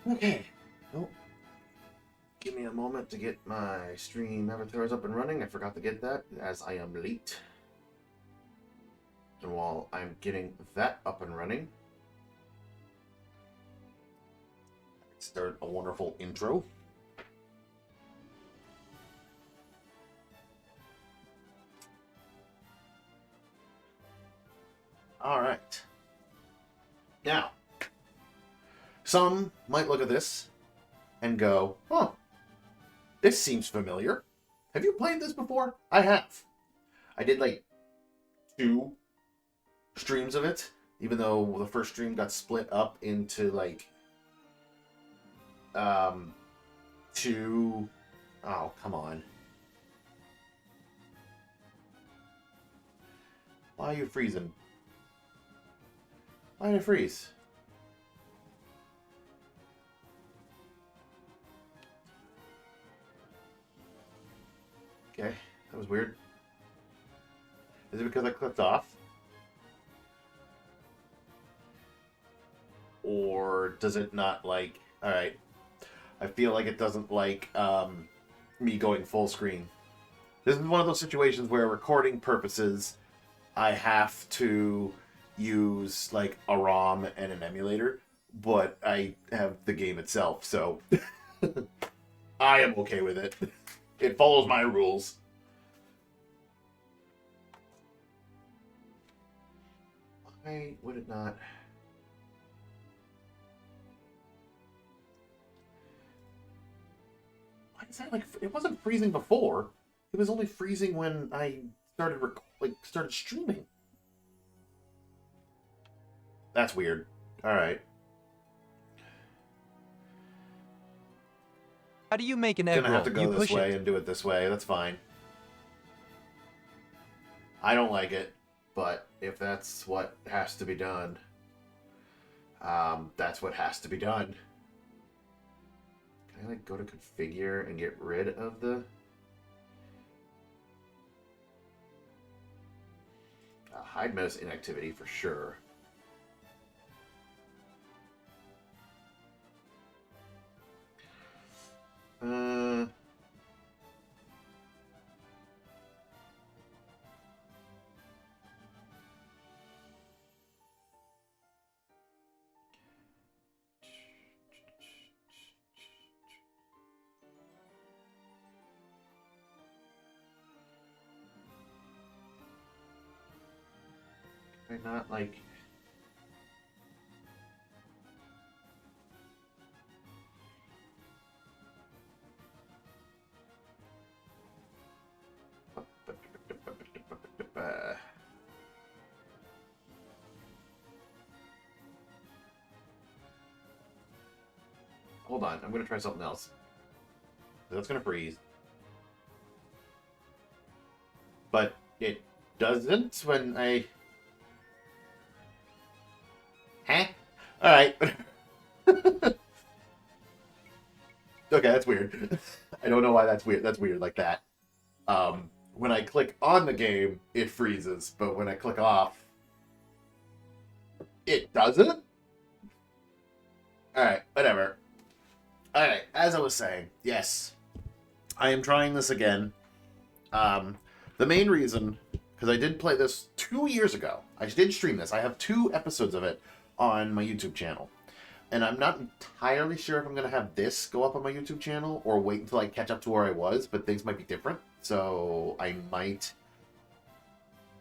Okay. Oh, give me a moment to get my stream avatars up and running. I forgot to get that as I am late. And while I'm getting that up and running, start a wonderful intro. All right. Now, some might look at this and go, huh, this seems familiar. Have you played this before? I have. I did like 2 streams of it, even though the first stream got split up into like 2. Oh, come on. Why are you freezing? Why did it freeze? Okay, that was weird. Is it because I clicked off? Or does it not like... Alright. I feel like it doesn't like me going full screen. This is one of those situations where recording purposes, I have to use like a ROM and an emulator, but I have the game itself, so I am okay with it. It follows my rules. Why would it not? Why is that like? It wasn't freezing before. It was only freezing when I started streaming. That's weird. All right. How do you make an egg Gonna roll? have to go You this push way it. and do it this way. That's fine. I don't like it, but if that's what has to be done, that's what has to be done. Can I like go to configure and get rid of the hide mouse inactivity for sure? Can I not like... Hold on, I'm gonna try something else. That's gonna freeze. But it doesn't when I... Huh? Alright. Okay, that's weird. I don't know why that's weird. That's weird like that. When I click on the game, it freezes, but when I click off, it doesn't? Alright, whatever. Alright, as I was saying, yes. I am trying this again. The main reason, because I did play this 2 years ago. I did stream this. I have 2 episodes of it on my YouTube channel. And I'm not entirely sure if I'm going to have this go up on my YouTube channel or wait until I catch up to where I was, but things might be different. So I might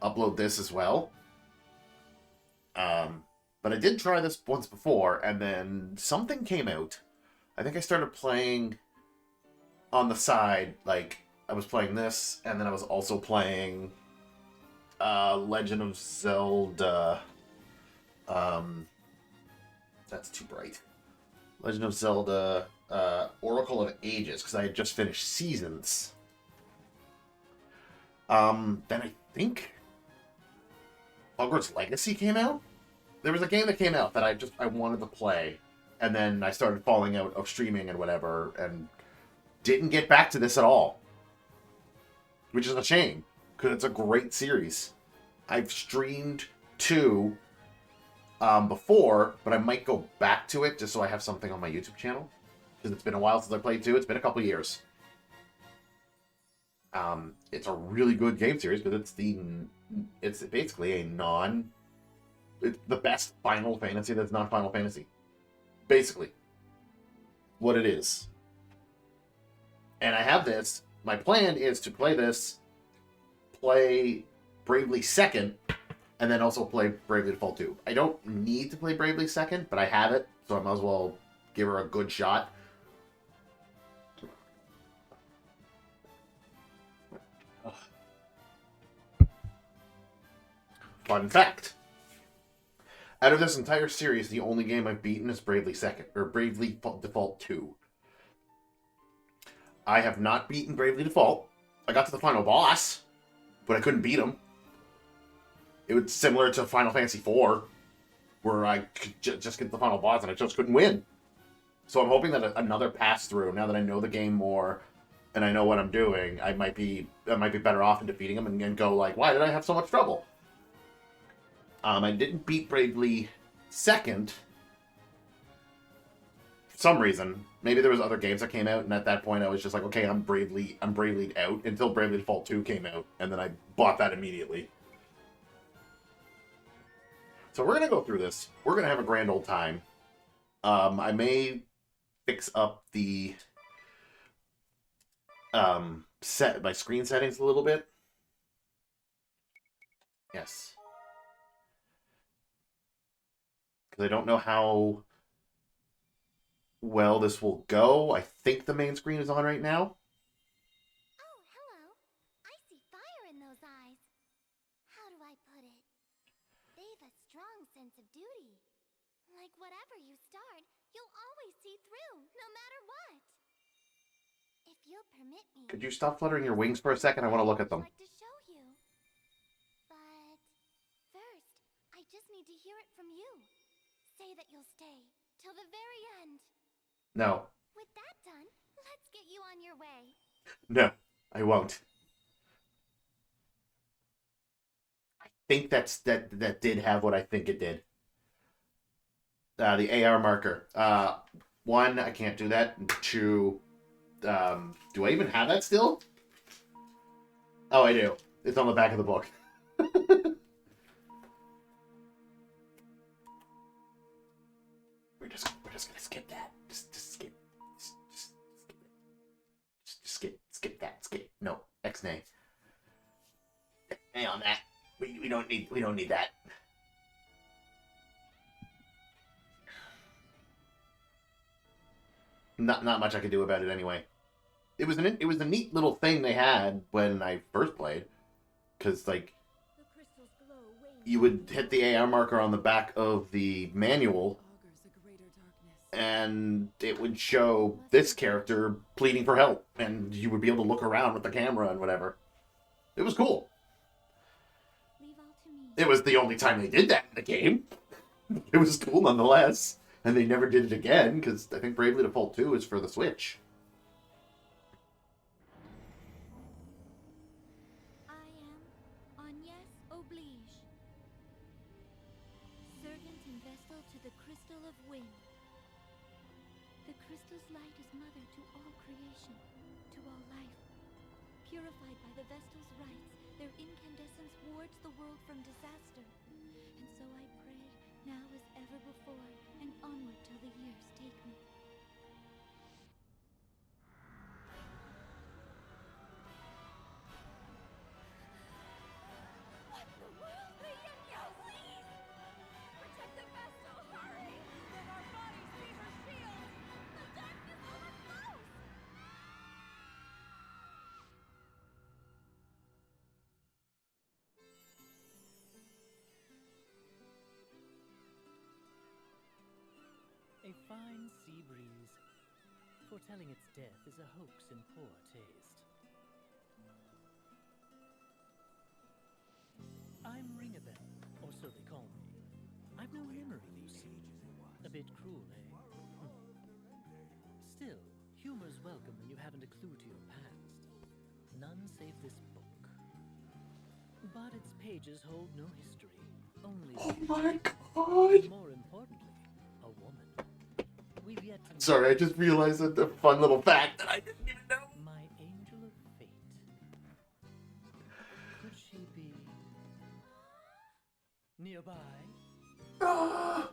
upload this as well. But I did try this once before, and then something came out. I think I started playing on the side, like, I was playing this, and then I was also playing Legend of Zelda. That's too bright. Legend of Zelda Oracle of Ages, because I had just finished Seasons. Then I think Hogwarts Legacy came out. There was a game that came out that I wanted to play, and then I started falling out of streaming and whatever, and didn't get back to this at all. Which is a shame, because it's a great series. I've streamed 2 before, but I might go back to it just so I have something on my YouTube channel. Because it's been a while since I played 2. It's been a couple years. It's a really good game series because it's basically it's the best Final Fantasy that's not Final Fantasy. Basically. What it is. And I have this. My plan is to play this, play Bravely Second, and then also play Bravely Default 2. I don't need to play Bravely Second, but I have it, so I might as well give her a good shot. Fun fact. Out of this entire series, the only game I've beaten is Bravely Second, or Bravely Default 2. I have not beaten Bravely Default. I got to the final boss, but I couldn't beat him. It was similar to Final Fantasy IV, where I could just get the final boss and I just couldn't win. So I'm hoping that another pass through, now that I know the game more and I know what I'm doing, I might be better off in defeating him and go like, why did I have so much trouble? I didn't beat Bravely Second for some reason. Maybe there was other games that came out, and at that point I was just like, okay, I'm Bravely out until Bravely Default 2 came out, and then I bought that immediately. So we're gonna go through this. We're gonna have a grand old time. I may fix up the set my screen settings a little bit. Yes. Because I don't know how well this will go. I think the main screen is on right now. Oh, hello. I see fire in those eyes. How do I put it? They've a strong sense of duty. Like whatever you start, you'll always see through, no matter what. If you'll permit me... Could you stop fluttering your wings for a second? I want to look at them. I'd like to show you. But first, I just need to hear it from you. Say that you'll stay till the very end. No. With that done, let's get you on your way. No, I won't. I think that did have what I think it did. The AR marker. 1, I can't do that. 2, do I even have that still? Oh, I do. It's on the back of the book. We're just gonna skip that. Just skip. Just skip it. Just skip that. Skip. No. X-nay. Nay on that. We don't need that. Not much I could do about it anyway. It was a neat little thing they had when I first played, because like you would hit the AR marker on the back of the manual, and it would show this character pleading for help, and you would be able to look around with the camera and whatever. It was cool. It was the only time they did that in the game. It was cool nonetheless. And they never did it again, because I think Bravely Default 2 is for the Switch. I am Agnes Oblige, servant and vessel to the Crystal of Wind. The crystal's light is mother to all creation, to all life. Purified by the Vestal's rites, their incandescence wards the world from disaster. And so I pray, now as ever before, and onward till the years take me. What the world? Lianyo, please! Protect the Vestal, hurry! Let our bodies be her shield! The darkness overflows! A fine sea breeze, foretelling its death is a hoax in poor taste. I'm Ringabel, or so they call me. I've no memory, you see. A bit cruel, eh? Still, humor's welcome when you haven't a clue to your past. None save this book. But its pages hold no history. Only Oh my god! more importantly, a woman. We've yet to meet Sorry, I just realized that the fun little fact that I didn't even know. my angel of fate. Could she be nearby? Ah.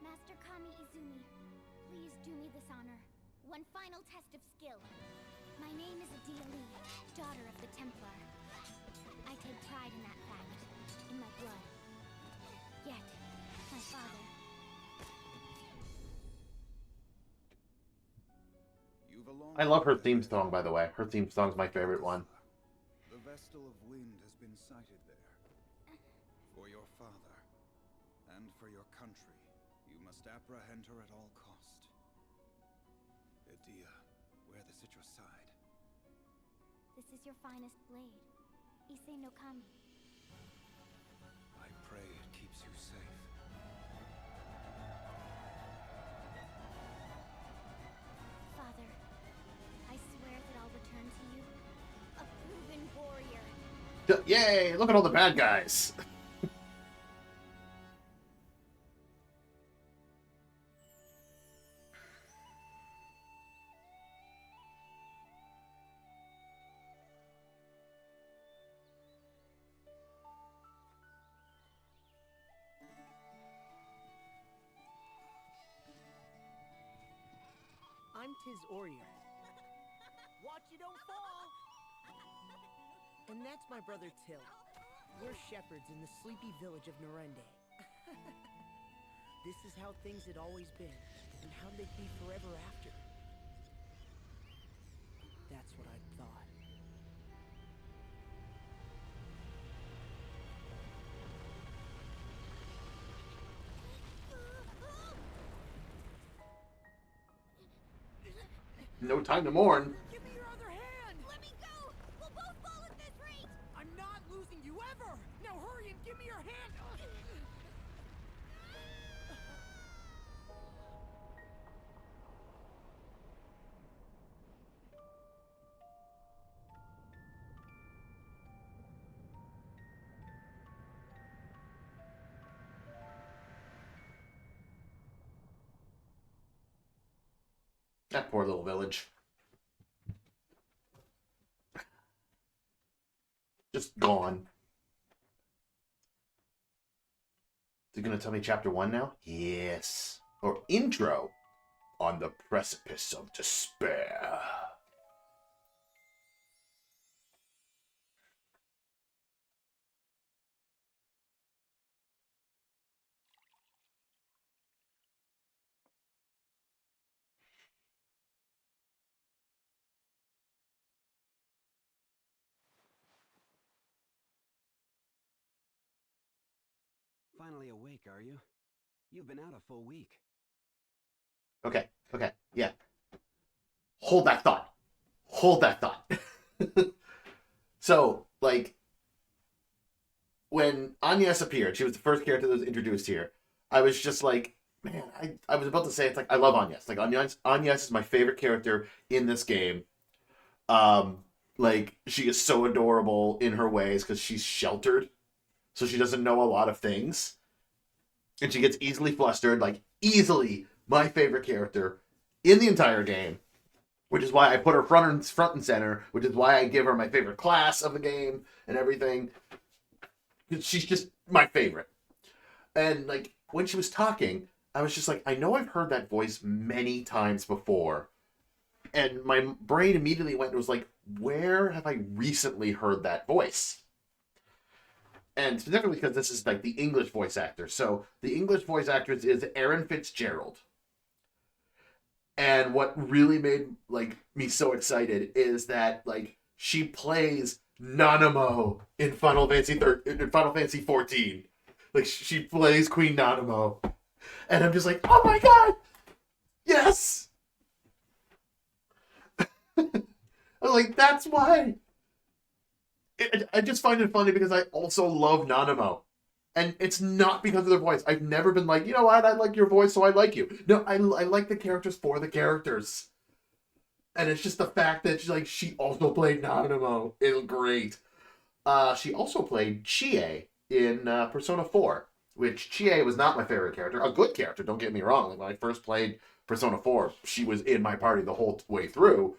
Master Kami Izumi, please do me this honor. One final test of skill. My name is Adia Lee, daughter of the Templar. I take pride in that fact, in my blood. Yet, my father... I love her theme song, by the way. Her theme song's my favorite one. The Vestal of Wind has been sighted there. For your father, and for your country, you must apprehend her at all cost. Adia, wear this at your side. This is your finest blade. Issei no Kami. I pray it keeps you safe. Father, I swear that I'll return to you a proven warrior. Yay! Look at all the bad guys. I'm Tiz Orier. Watch you don't fall! And that's my brother Till. We're shepherds in the sleepy village of Norende. This is how things had always been, and how they'd be forever after. That's what I thought. No time to mourn. Give me your other hand! Let me go! We'll both fall at this rate! I'm not losing you ever! Now hurry and give me your hand! That poor little village. Just gone. Is it gonna tell me chapter 1 now? Yes. Or intro. On the precipice of despair. Finally awake, are you? You've been out a full week. Okay, yeah. Hold that thought. Hold that thought. So, like, when Agnes appeared, she was the first character that was introduced here. I was just like, man, I was about to say, it's like, I love Agnes. Like, Agnes is my favorite character in this game. Like, she is so adorable in her ways because she's sheltered. So she doesn't know a lot of things. And she gets easily flustered, like, easily my favorite character in the entire game. Which is why I put her front and center, which is why I give her my favorite class of the game and everything. She's just my favorite. And, like, when she was talking, I was just like, I know I've heard that voice many times before. And my brain immediately went and was like, where have I recently heard that voice? And specifically because this is, like, the English voice actor. So, the English voice actress is Erin Fitzgerald. And what really made, like, me so excited is that, like, she plays Nanamo in Final Fantasy 14. Like, she plays Queen Nanamo. And I'm just like, oh my god! Yes! I'm like, that's why! I just find it funny because I also love Nanamo. And it's not because of their voice. I've never been like, you know what, I like your voice, so I like you. No, I like the characters for the characters. And it's just the fact that she also played Nanamo is great. She also played Chie in Persona 4, which Chie was not my favorite character. A good character, don't get me wrong. Like, when I first played Persona 4, she was in my party the whole way through.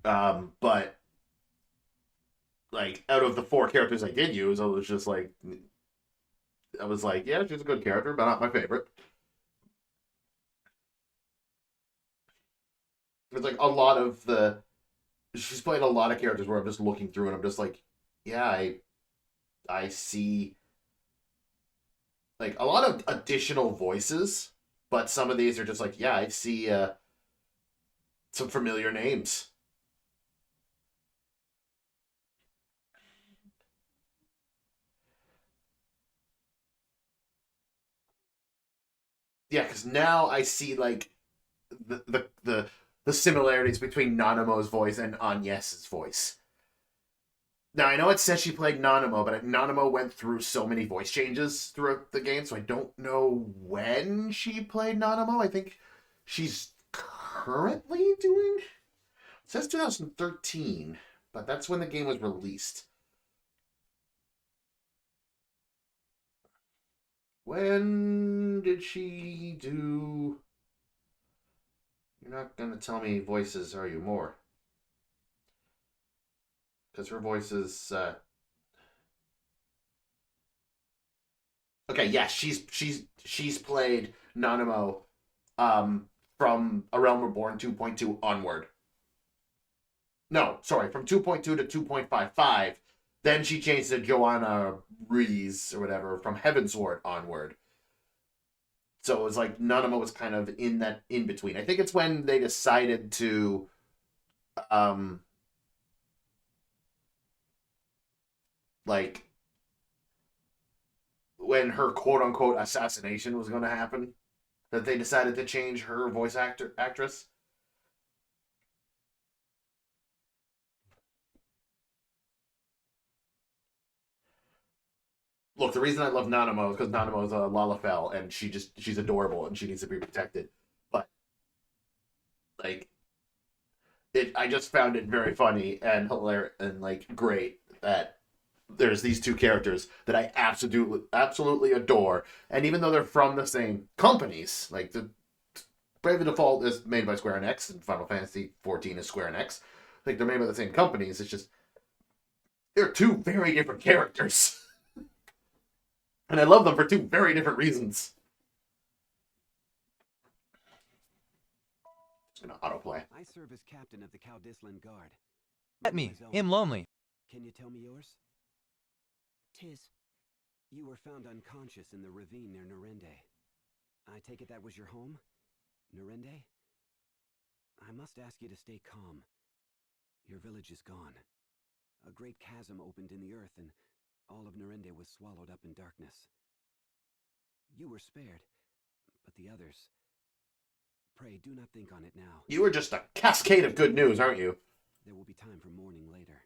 But like, out of the 4 characters I did use, I was like, yeah, she's a good character, but not my favorite. It's like a lot of she's played a lot of characters where I'm just looking through and I'm just like, yeah, I see like a lot of additional voices, but some of these are just like, yeah, I see some familiar names. Yeah, because now I see like the similarities between Nanamo's voice and Agnes's voice. Now, I know it says she played Nanamo, but Nanamo went through so many voice changes throughout the game, so I don't know when she played Nanamo. I think she's currently doing... It says 2013, but that's when the game was released. When did she do... You're not going to tell me voices, are you, more? Because her voice is... Okay, yeah, she's played Nanamo from A Realm Reborn 2.2 onward. No, sorry, from 2.2 to 2.55. Then she changed to Joanna Rees or whatever from Heavensward onward. So it was like Nanamo was kind of in that in between. I think it's when they decided to like when her quote unquote assassination was going to happen that they decided to change her voice actress. Look, the reason I love Nanamo is because Nanamo is a Lalafell and she's adorable and she needs to be protected. But like I just found it very funny and hilarious and like great that there's these two characters that I absolutely adore, and even though they're from the same companies, like the Bravely Default is made by Square Enix and Final Fantasy 14 is Square Enix, like they're made by the same companies. It's just they're two very different characters, and I love them for two very different reasons. Just gonna autoplay. I serve as captain of the Caldislan Guard. Let me. Him lonely. Can you tell me yours? Tis. You were found unconscious in the ravine near Norende. I take it that was your home? Norende? I must ask you to stay calm. Your village is gone. A great chasm opened in the earth and all of Norende was swallowed up in darkness. You were spared, but the others... Pray, do not think on it now. You are just a cascade of good news, aren't you? There will be time for mourning later.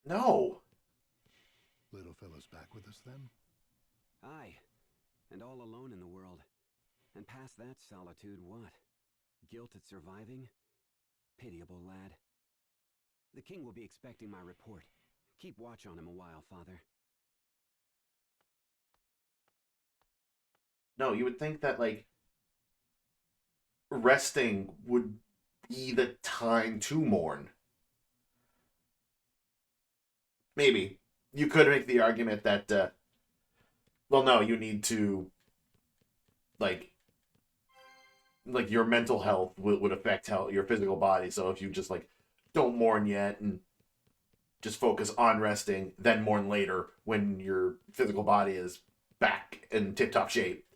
No. Little fellow's back with us then? Aye, and all alone in the world. And past that solitude, what? Guilt at surviving? Pitiable lad. The king will be expecting my report. Keep watch on him a while, father. No, you would think that, like, resting would be the time to mourn. Maybe. You could make the argument that, well, no, you need to, like your mental health would affect your physical body. So if you just, like, don't mourn yet and just focus on resting, then mourn later when your physical body is back in tip-top shape.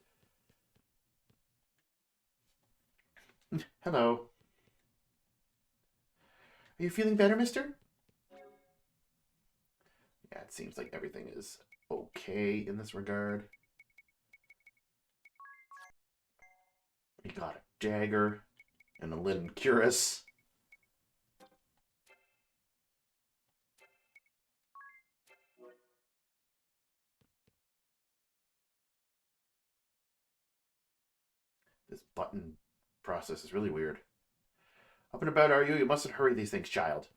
Hello. Are you feeling better, mister? Yeah, it seems like everything is okay in this regard. We got a dagger and a linen cuirass. This button process is really weird. Up and about are you? You mustn't hurry these things, child.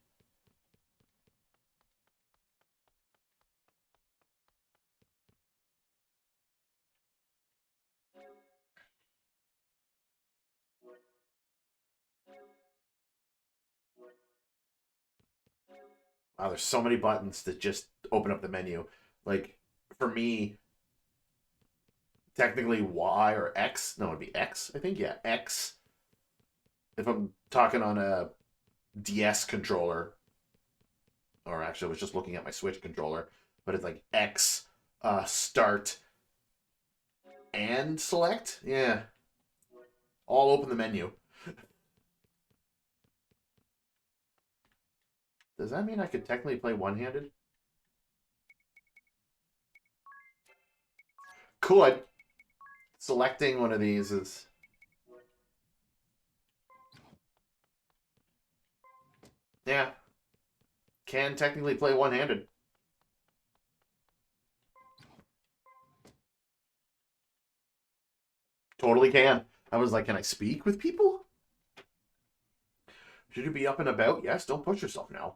Wow, there's so many buttons that just open up the menu. Like, for me, technically Y or X. No, it'd be X, I think. Yeah, X. If I'm talking on a DS controller, or actually I was just looking at my Switch controller, but it's like X, start, and select. Yeah. All open the menu. Does that mean I could technically play one-handed? Could. Selecting one of these is... Yeah. Can technically play one-handed. Totally can. I was like, can I speak with people? Should you be up and about? Yes, don't push yourself now.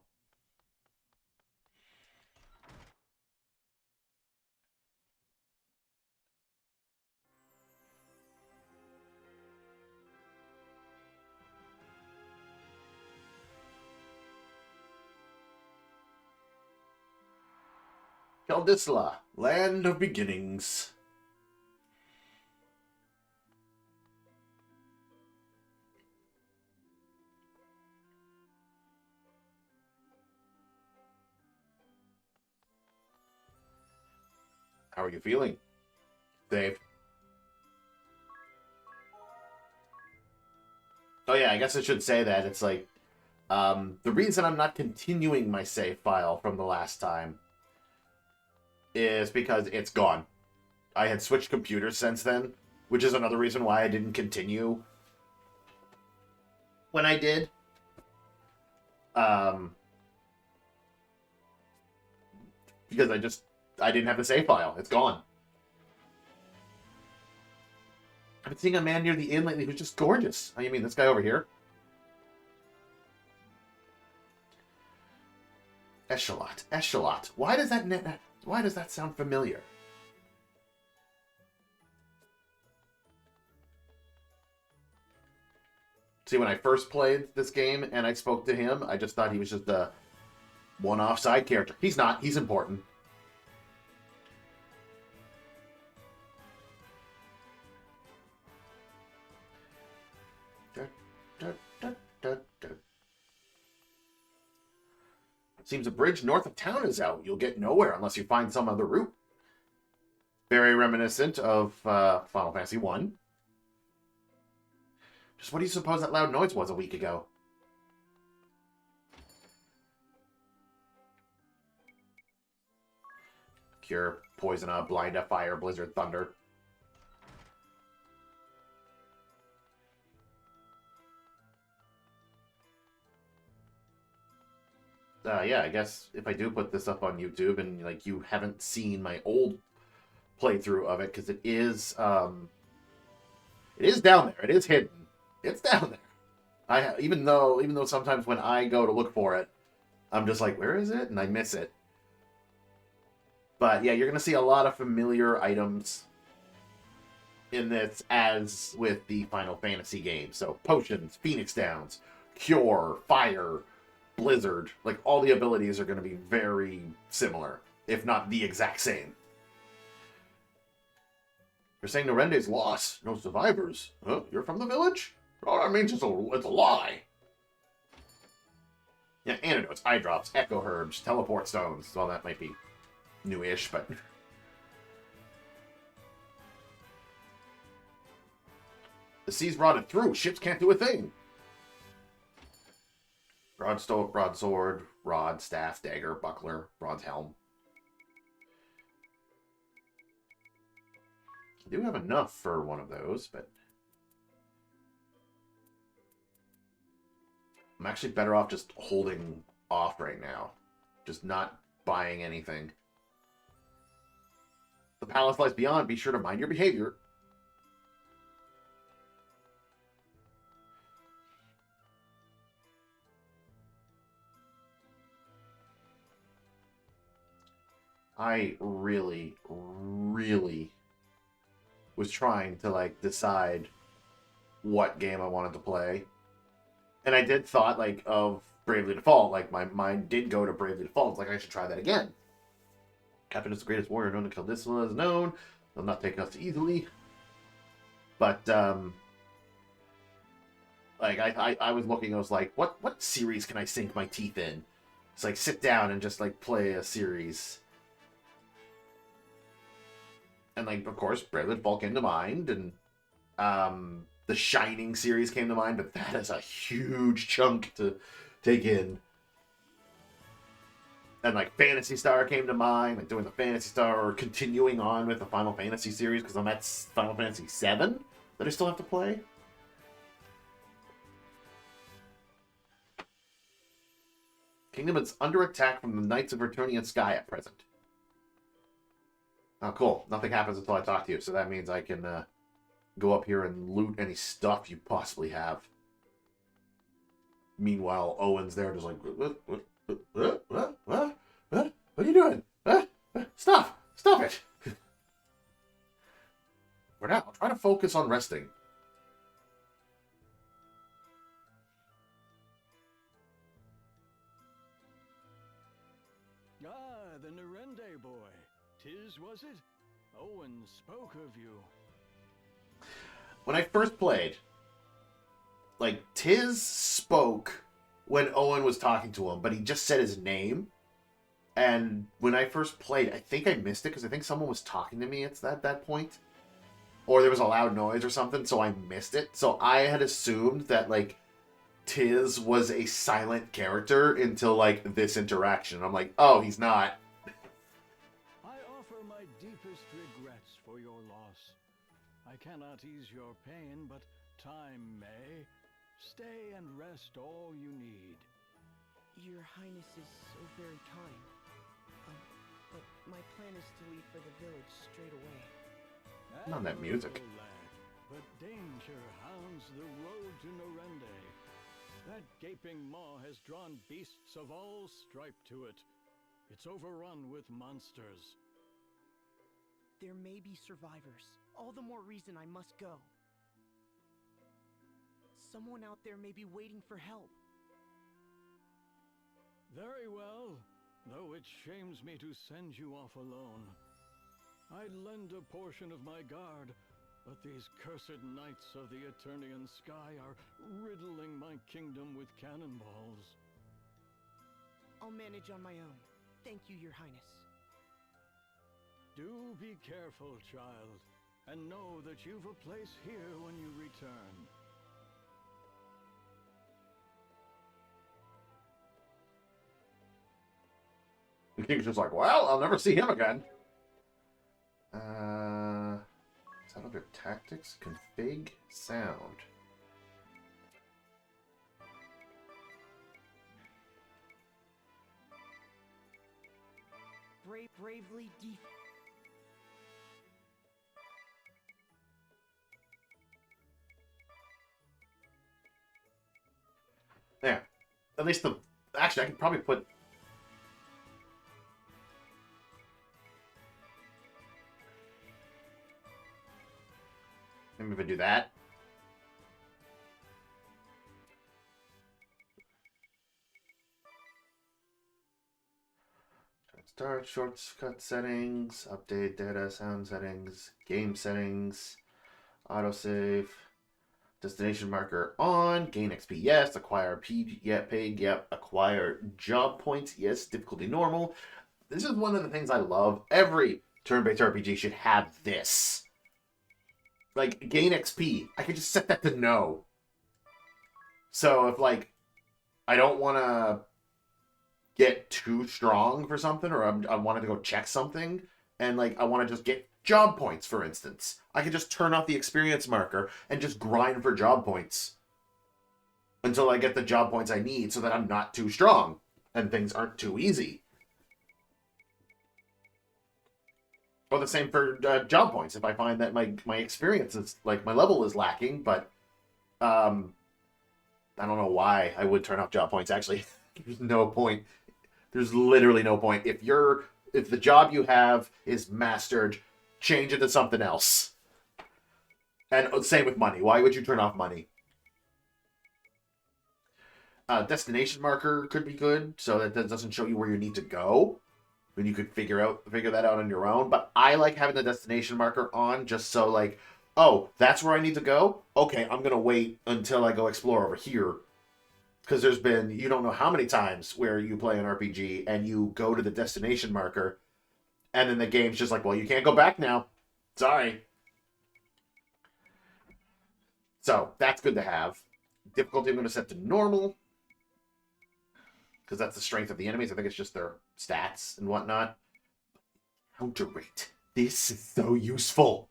Keldisla, land of beginnings. How are you feeling, Dave? Oh yeah, I guess I should say that. It's like, the reason I'm not continuing my save file from the last time is because it's gone. I had switched computers since then, which is another reason why I didn't continue when I did. Because I didn't have the save file. It's gone. I've been seeing a man near the inn lately who's just gorgeous. Oh, you mean this guy over here? Echelot. Echelot. Why does that sound familiar? See, when I first played this game and I spoke to him, I just thought he was just a one-off side character. He's not. He's important. Seems a bridge north of town is out. You'll get nowhere unless you find some other route. Very reminiscent of Final Fantasy 1. Just what do you suppose that loud noise was a week ago? Cure, Poison Up, Blind Up, Fire, Blizzard, Thunder. Yeah, I guess if I do put this up on YouTube and like you haven't seen my old playthrough of it, because it is down there. It is hidden. It's down there. Even though sometimes when I go to look for it, I'm just like, where is it? And I miss it. But yeah, you're gonna see a lot of familiar items in this, as with the Final Fantasy games. So potions, Phoenix Downs, Cure, Fire, Blizzard, like all the abilities are going to be very similar, if not the exact same. You're saying Norende's lost, no survivors? Huh? You're from the village? Oh, that means it's a lie. Yeah, antidotes, eye drops, echo herbs, teleport stones. Well, that might be newish, but the sea's rotted through. Ships can't do a thing. Broadsword, rod, staff, dagger, buckler, bronze helm. I do have enough for one of those, but I'm actually better off just holding off right now. Just not buying anything. The palace lies beyond. Be sure to mind your behavior. I really, really was trying to, like, decide what game I wanted to play. And I did thought, like, of Bravely Default. Like, my mind did go to Bravely Default. It's like, I should try that again. Captain is the greatest warrior known to Caldicilla is known. They'll not take us easily. But, like, I was looking, I was like, what series can I sink my teeth in? It's like, sit down and just, like, play a series. And, like, of course, Bravely Default came to mind, and, the Shining series came to mind, but that is a huge chunk to take in. And, like, Phantasy Star came to mind, like, doing the Phantasy Star, or continuing on with the Final Fantasy series, because I'm at Final Fantasy VII that I still have to play. Kingdom is under attack from the Knights of Eternian Sky at present. Oh, cool. Nothing happens until I talk to you, so that means I can go up here and loot any stuff you possibly have. Meanwhile, Owen's there just like, what are you doing? Stop it. For now, I'll try to focus on resting. Ah, the Nerende boy. 'Tis, was it? Owen spoke of you. When I first played, like, Tiz spoke when Owen was talking to him, but he just said his name. And when I first played, I think I missed it because I think someone was talking to me at that point. Or there was a loud noise or something, so I missed it. So I had assumed that, like, Tiz was a silent character until, like, this interaction. I'm like, oh, he's not. I offer my deepest regrets for your loss. I cannot ease your pain, but time may. Stay and rest all you need. Your Highness is so very kind. But my plan is to leave for the village straight away. Not that music. Admirable lad, but danger hounds the road to Nerende. That gaping maw has drawn beasts of all stripe to it. It's overrun with monsters. There may be survivors. All the more reason I must go. Someone out there may be waiting for help. Very well, though it shames me to send you off alone. I'd lend a portion of my guard, but these cursed knights of the Eternian Sky are riddling my kingdom with cannonballs. I'll manage on my own. Thank you, Your Highness. Do be careful, child, and know that you've a place here when you return. The king's just like, well, I'll never see him again. Is that under tactics? Config sound. Bravely Yeah. At least the... Actually, I could probably put... Maybe if I do that. Start shortcut settings, update data, sound settings, game settings, autosave, destination marker on, gain XP, yes, acquire P, yeah, paid, yep, acquire job points, yes, difficulty normal. This is one of the things I love. Every turn-based RPG should have this. Like, gain XP, I could just set that to no. So if, like, I don't want to get too strong for something, or I wanted to go check something, and, like, I want to just get job points, for instance, I could just turn off the experience marker and just grind for job points until I get the job points I need so that I'm not too strong and things aren't too easy. Or the same for job points. If I find that my experience is, like, my level is lacking, but I don't know why I would turn off job points, actually. There's no point. There's literally no point. If you're if the job you have is mastered, change it to something else. And same with money. Why would you turn off money? Destination marker could be good, so that doesn't show you where you need to go. When you could figure that out on your own. But I like having the destination marker on just so like, oh, that's where I need to go? Okay, I'm gonna wait until I go explore over here. Because there's been, you don't know how many times where you play an RPG and you go to the destination marker and then the game's just like, well, you can't go back now. Sorry. So, that's good to have. Difficulty I'm going to set to normal. Because that's the strength of the enemies. I think it's just their stats and whatnot. Counter rate. This is so useful.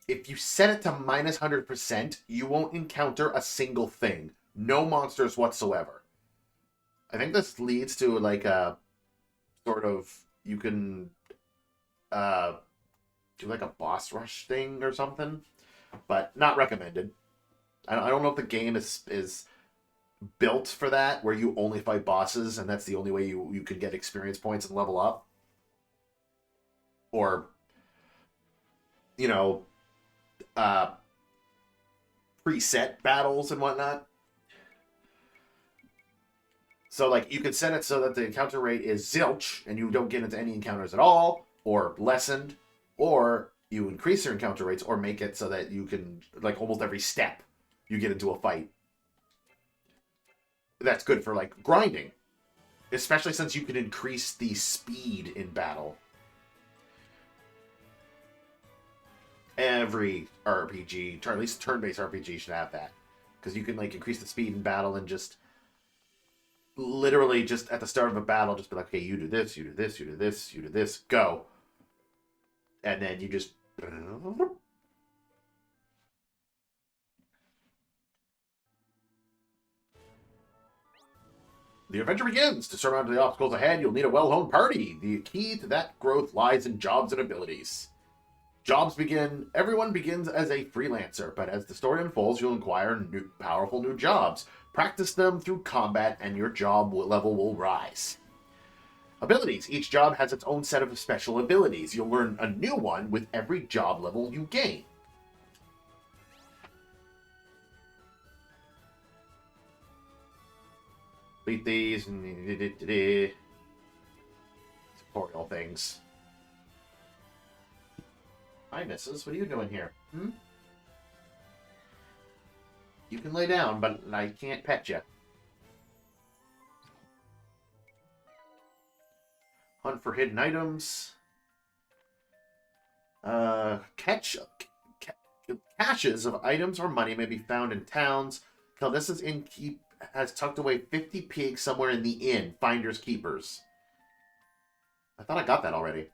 If you set it to minus 100%, you won't encounter a single thing. No monsters whatsoever. I think this leads to like a sort of, you can do like a boss rush thing or something. But not recommended. I don't know if the game is built for that, where you only fight bosses and that's the only way you can get experience points and level up. Or, you know, preset battles and whatnot. So, like, you could set it so that the encounter rate is zilch and you don't get into any encounters at all, or lessened, or you increase your encounter rates, or make it so that you can, like, almost every step you get into a fight. That's good for, like, grinding. Especially since you can increase the speed in battle. Every RPG, or at least turn-based RPG, should have that. Because you can, like, increase the speed in battle and just literally just at the start of a battle, just be like, okay, you do this, you do this, you do this, you do this, go. And then you just... The adventure begins! To surmount the obstacles ahead, you'll need a well-honed party. The key to that growth lies in jobs and abilities. Jobs begin... Everyone begins as a freelancer, but as the story unfolds, you'll acquire powerful new jobs. Practice them through combat, and your job level will rise. Abilities. Each job has its own set of special abilities. You'll learn a new one with every job level you gain. Complete these and tutorial things. Hi, missus. What are you doing here? You can lay down, but I can't pet you. Hunt for hidden items. Caches of items or money may be found in towns. Caldessa's innkeep has tucked away 50 pigs somewhere in the inn. Finders keepers. I thought I got that already.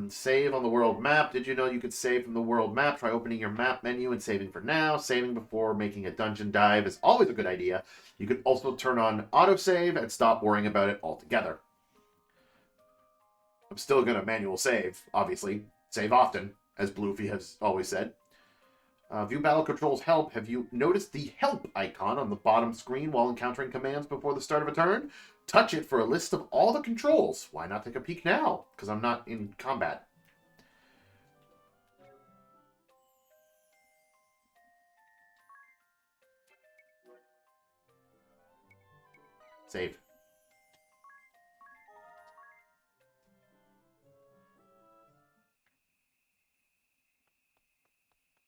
Save on the world map. Did you know you could save from the world map? Try opening your map menu and saving for now. Saving before making a dungeon dive is always a good idea. You could also turn on autosave and stop worrying about it altogether. I'm still going to manual save, obviously. Save often, as Bluefy has always said. View battle controls help. Have you noticed the help icon on the bottom screen while encountering commands before the start of a turn? Touch it for a list of all the controls. Why not take a peek now? Because I'm not in combat. Save.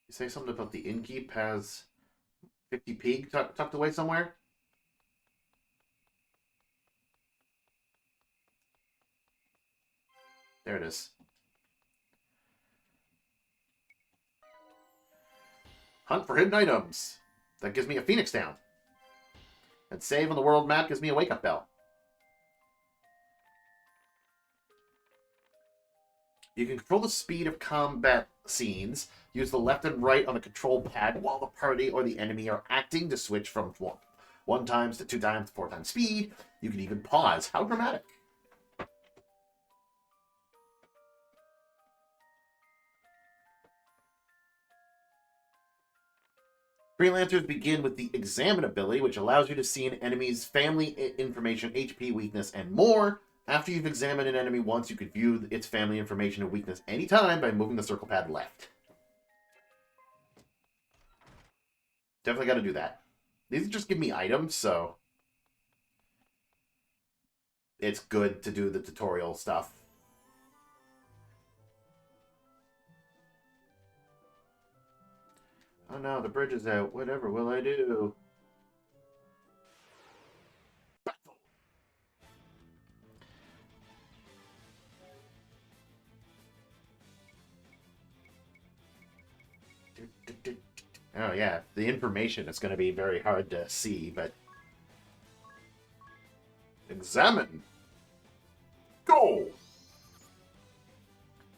You say something about the innkeep has 50 pig tucked away somewhere? There it is. Hunt for hidden items. That gives me a Phoenix down. And save on the world map gives me a wake-up bell. You can control the speed of combat scenes. Use the left and right on the control pad while the party or the enemy are acting to switch from 1 times to 2 times to 4 times speed. You can even pause. How dramatic. Freelancers begin with the Examine ability, which allows you to see an enemy's family information, HP, weakness, and more. After you've examined an enemy once, you can view its family information and weakness anytime by moving the circle pad left. Definitely got to do that. These just give me items, so it's good to do the tutorial stuff. Oh no, the bridge is out. Whatever will I do? Oh yeah, the information is going to be very hard to see, but... Examine! Go!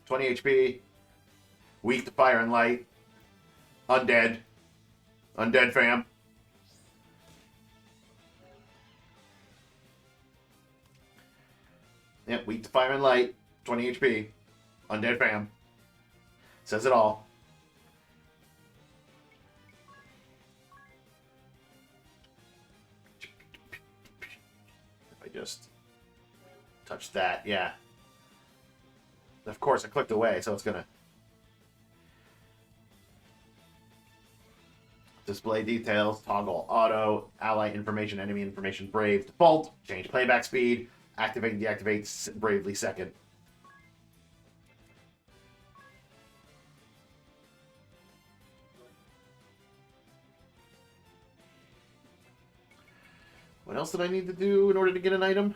20 HP. Weak to fire and light. Undead. Undead fam. Yep, weak to fire and light. 20 HP. Undead fam. Says it all. If I just touch that, yeah. Of course, I clicked away, so it's gonna... Display details, toggle auto, ally information, enemy information, brave, default, change playback speed, activate and deactivate bravely second. What else did I need to do in order to get an item?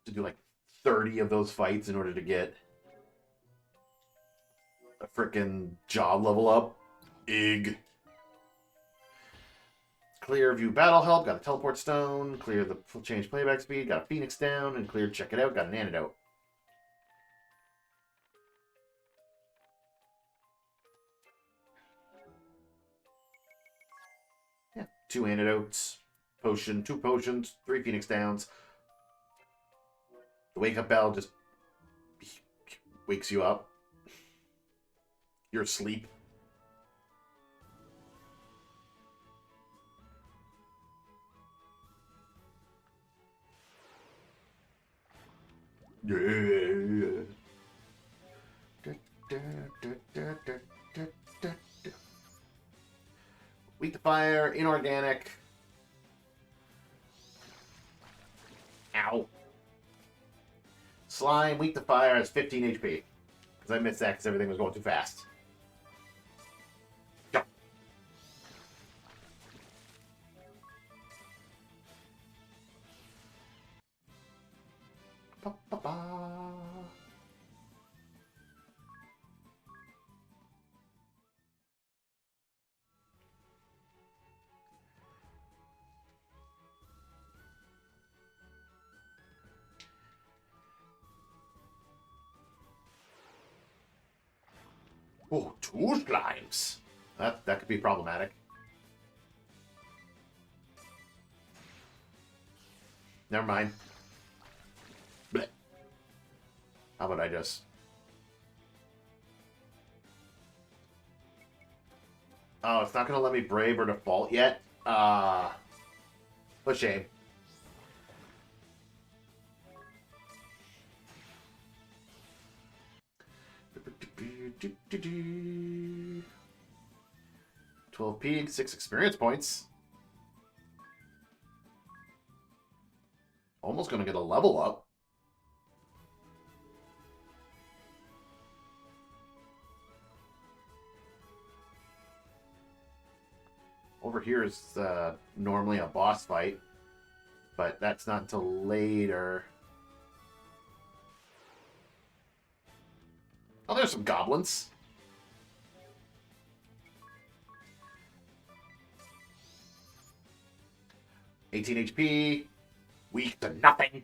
To do like 30 of those fights in order to get a frickin' job level up. Ig. Clear view battle help, got a teleport stone, clear the change playback speed, got a phoenix down, and clear check it out, got an antidote. Yeah, 2 antidotes, potion, 2 potions, 3 phoenix downs. The wake up bell just wakes you up. You're asleep. Yeah. Weak to fire, inorganic. Ow. Slime, weak to fire, has 15 HP. Because I missed that because everything was going too fast. Go. Ba, ba, ba. Oh, 2 slimes. That could be problematic. Never mind. Blech. How about I just... Oh, it's not going to let me brave or default yet? What a shame. Do-do-do. 12 P, 6 experience points. Almost gonna get a level up. Over here is normally a boss fight, but that's not until later. Oh, there's some goblins. $18 HP. Weak to nothing.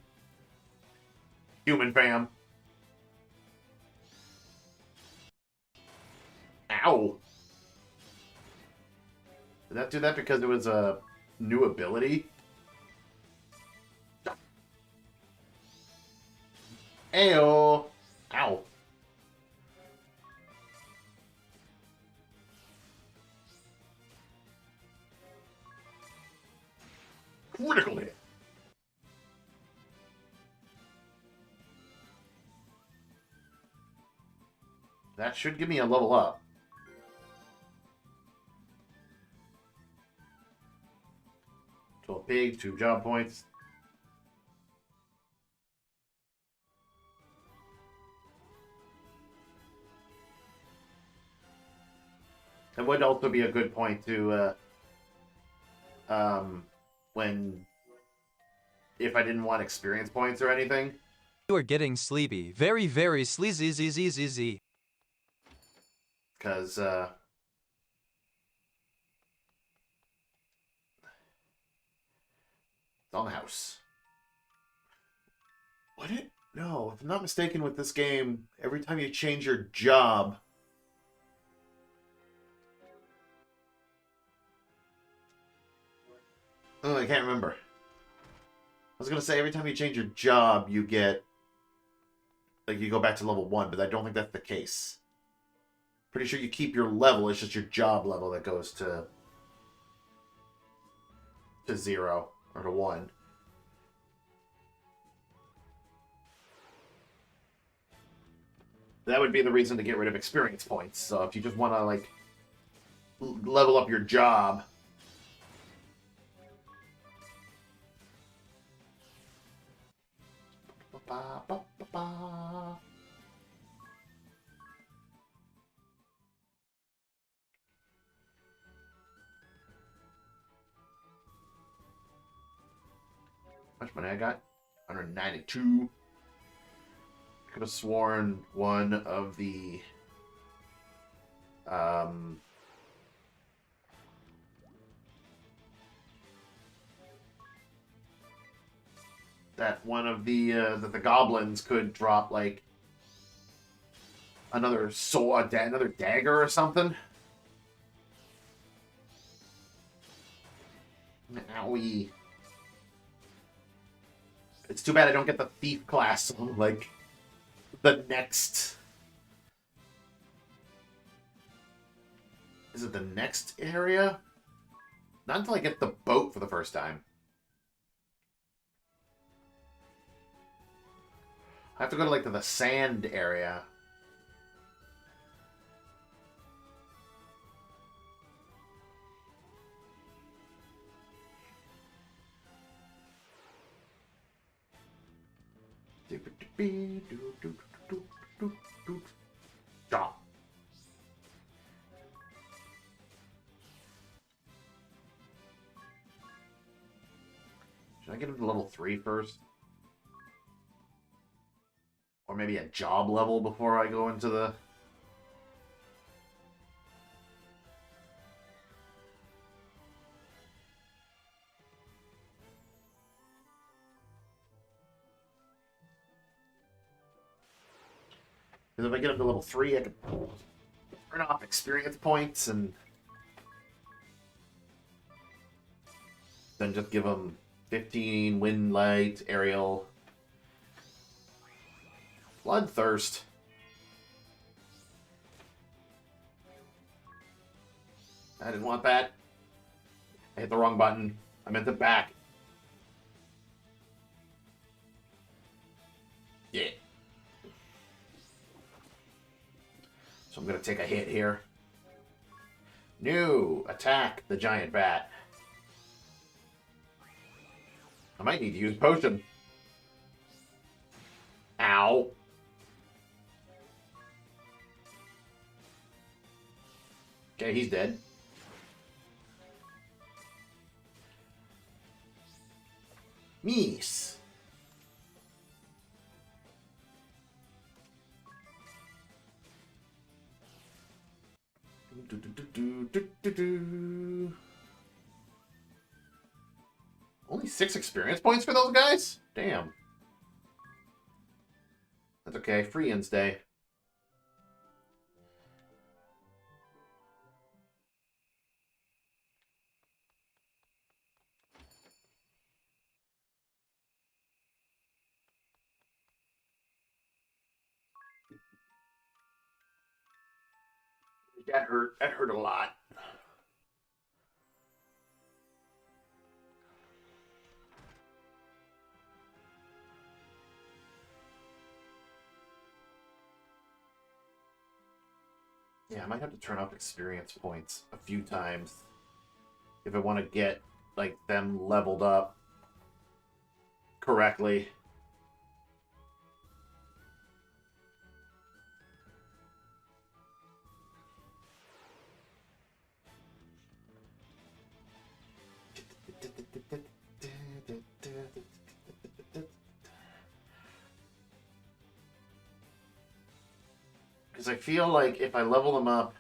Human fam. Ow. Did that do that because it was a new ability? Ayo. Ow. Critical hit. That should give me a level up. So a pig, 2 job points. It would also be a good point to, if I didn't want experience points or anything. You are getting sleepy. Very, very sleazy. Because, it's on the house. What it? No, if I'm not mistaken with this game, every time you change your job... Oh, I can't remember. I was going to say, every time you change your job, you get... Like, you go back to level 1, but I don't think that's the case. Pretty sure you keep your level, it's just your job level that goes to 0 or to 1. That would be the reason to get rid of experience points. So if you just want to, like, level up your job... How much money I got? 192. Could have sworn one of the that one of the that the goblins could drop like another sword, another dagger or something. Owie. It's too bad I don't get the thief class on, like, the next... Is it the next area? Not until I get the boat for the first time. I have to go to, like, the sand area. Stop. Should I get him to level 3 first? Or maybe a job level before I go into the... Because if I get up to level 3, I can turn off experience points and then just give them 15, wind, light, aerial, bloodthirst. I didn't want that. I hit the wrong button. I meant the back. Yeah. So I'm going to take a hit here. No! Attack the giant bat. I might need to use potion. Ow. Okay, he's dead. Meese. Only 6 experience points for those guys? Damn. That's okay. Free ends day. That hurt. That hurt a lot. Yeah, I might have to turn off experience points a few times if I want to get like them leveled up correctly. Because I feel like if I level them up,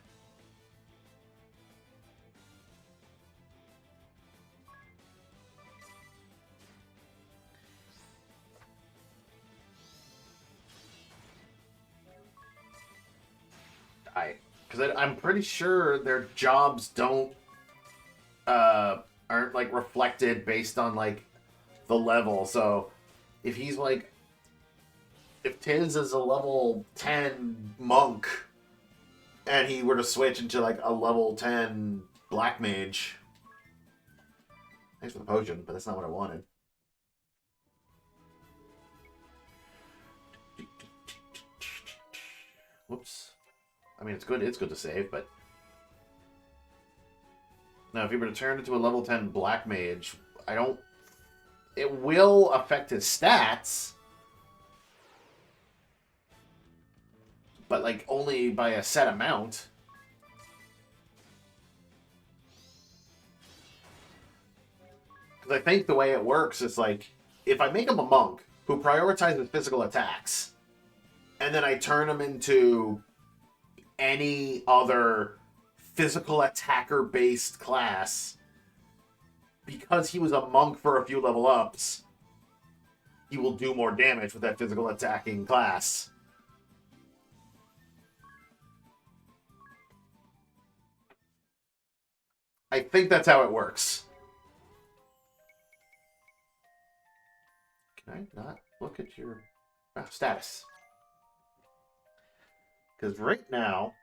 because I'm pretty sure their jobs don't aren't like reflected based on like the level. So if he's like, if Tiz is a level 10 monk and he were to switch into like a level 10 black mage, thanks for the potion, but that's not what I wanted. Whoops. I mean, it's good to save, but now if he were to turn into a level 10 black mage, it will affect his stats, but like only by a set amount. Because I think the way it works is like, if I make him a monk who prioritizes physical attacks, and then I turn him into any other physical attacker-based class, because he was a monk for a few level ups, he will do more damage with that physical attacking class. I think that's how it works. Can I not look at your status? Because right now,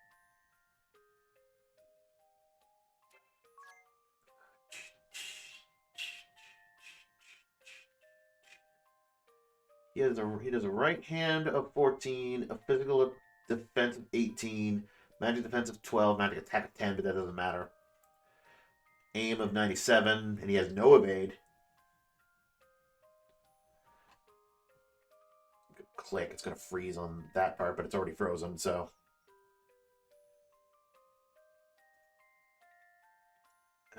he does a right hand of 14, a physical defense of 18, magic defense of 12, magic attack of 10, but that doesn't matter. Aim of 97, and he has no evade. Click, it's going to freeze on that part, but it's already frozen, so.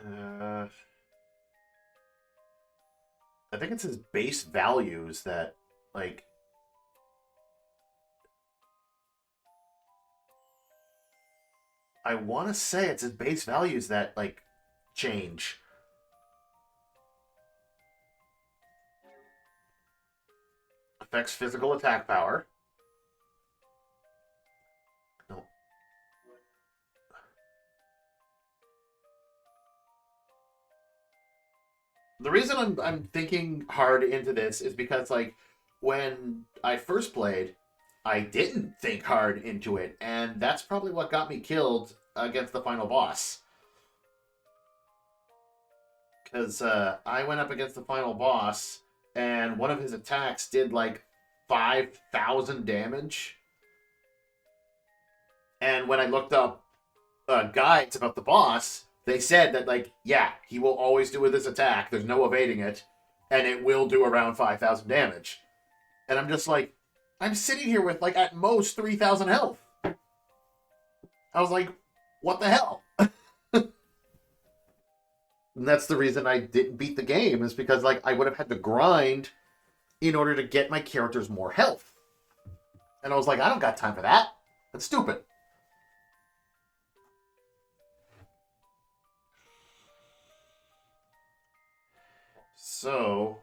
I think it's his base values that, like, I want to say it's his base values that, like, change. Affects physical attack power. No. The reason I'm thinking hard into this is because, like, when I first played, I didn't think hard into it, and that's probably what got me killed against the final boss. Because I went up against the final boss, and one of his attacks did like 5,000 damage. And when I looked up guides about the boss, they said that, like, yeah, he will always do with his attack. There's no evading it. And it will do around 5,000 damage. And I'm just like, I'm sitting here with, like, at most 3,000 health. I was like, what the hell? And that's the reason I didn't beat the game, is because, like, I would have had to grind in order to get my characters more health. And I was like, I don't got time for that. That's stupid. So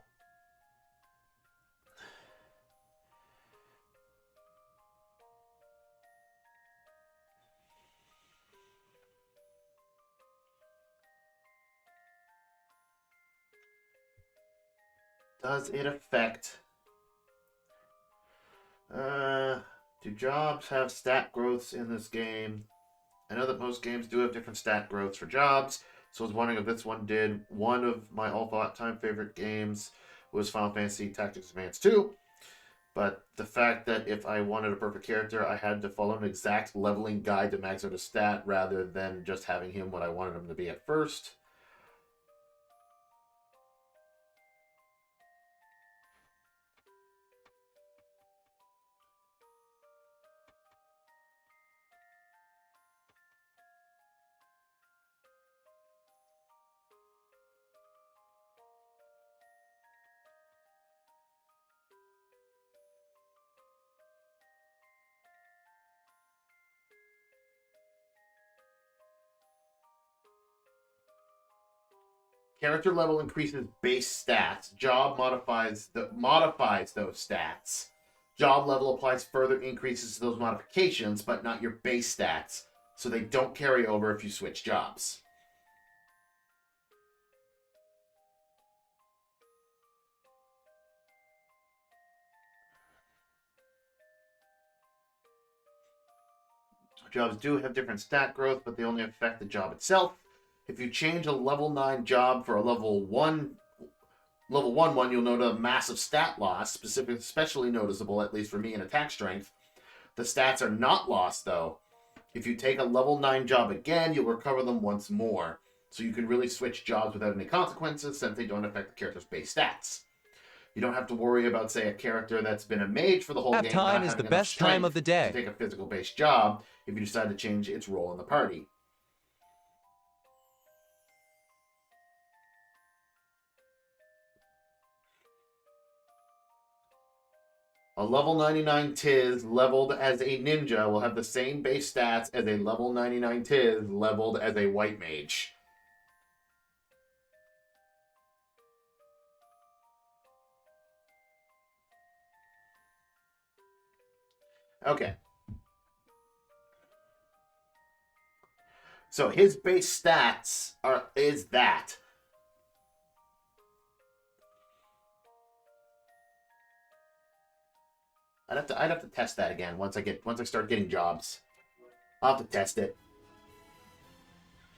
Does it affect... do jobs have stat growths in this game? I know that most games do have different stat growths for jobs, so I was wondering if this one did. One of my all-time favorite games was Final Fantasy Tactics Advance 2, but the fact that if I wanted a perfect character, I had to follow an exact leveling guide to max out a stat rather than just having him what I wanted him to be at first. Character level increases base stats. Job modifies those stats. Job level applies further increases to those modifications, but not your base stats, so they don't carry over if you switch jobs. Jobs do have different stat growth, but they only affect the job itself. If you change a level 9 job for a level 1 one, you'll note a massive stat loss, especially noticeable, at least for me, in attack strength. The stats are not lost, though. If you take a level 9 job again, you'll recover them once more. So you can really switch jobs without any consequences, since they don't affect the character's base stats. You don't have to worry about, say, a character that's been a mage for the whole game. Halftime is the best time of the day. To take a physical-based job if you decide to change its role in the party. A level 99 Tiz leveled as a ninja will have the same base stats as a level 99 Tiz leveled as a white mage. Okay. So his base stats is that. I'd have to test that again once I start getting jobs. I'll have to test it.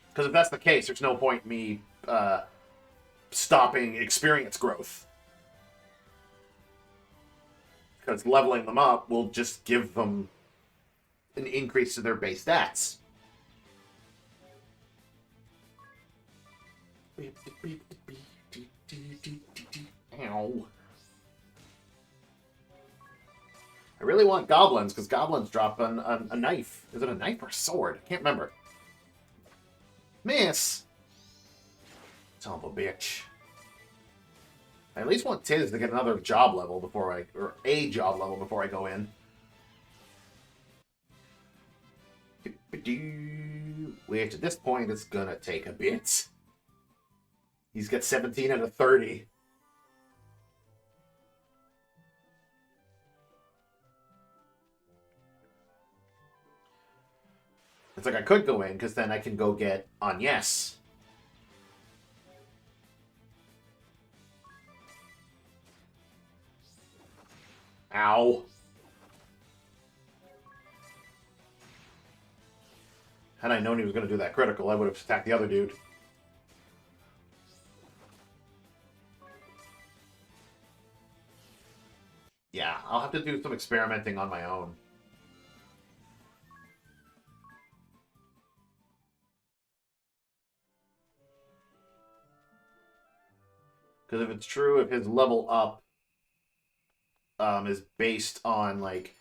Because if that's the case, there's no point in me stopping experience growth. Because leveling them up will just give them an increase to their base stats. Ow. I really want goblins, because goblins drop a knife. Is it a knife or a sword? I can't remember. Miss! Son of a bitch. I at least want Tiz to get another job level before a job level before I go in. Which at this point it's gonna take a bit. He's got 17 out of 30. It's like I could go in, because then I can go get Agnes. Ow. Had I known he was going to do that critical, I would have attacked the other dude. Yeah, I'll have to do some experimenting on my own. Because if it's true, if his level up is based on, like,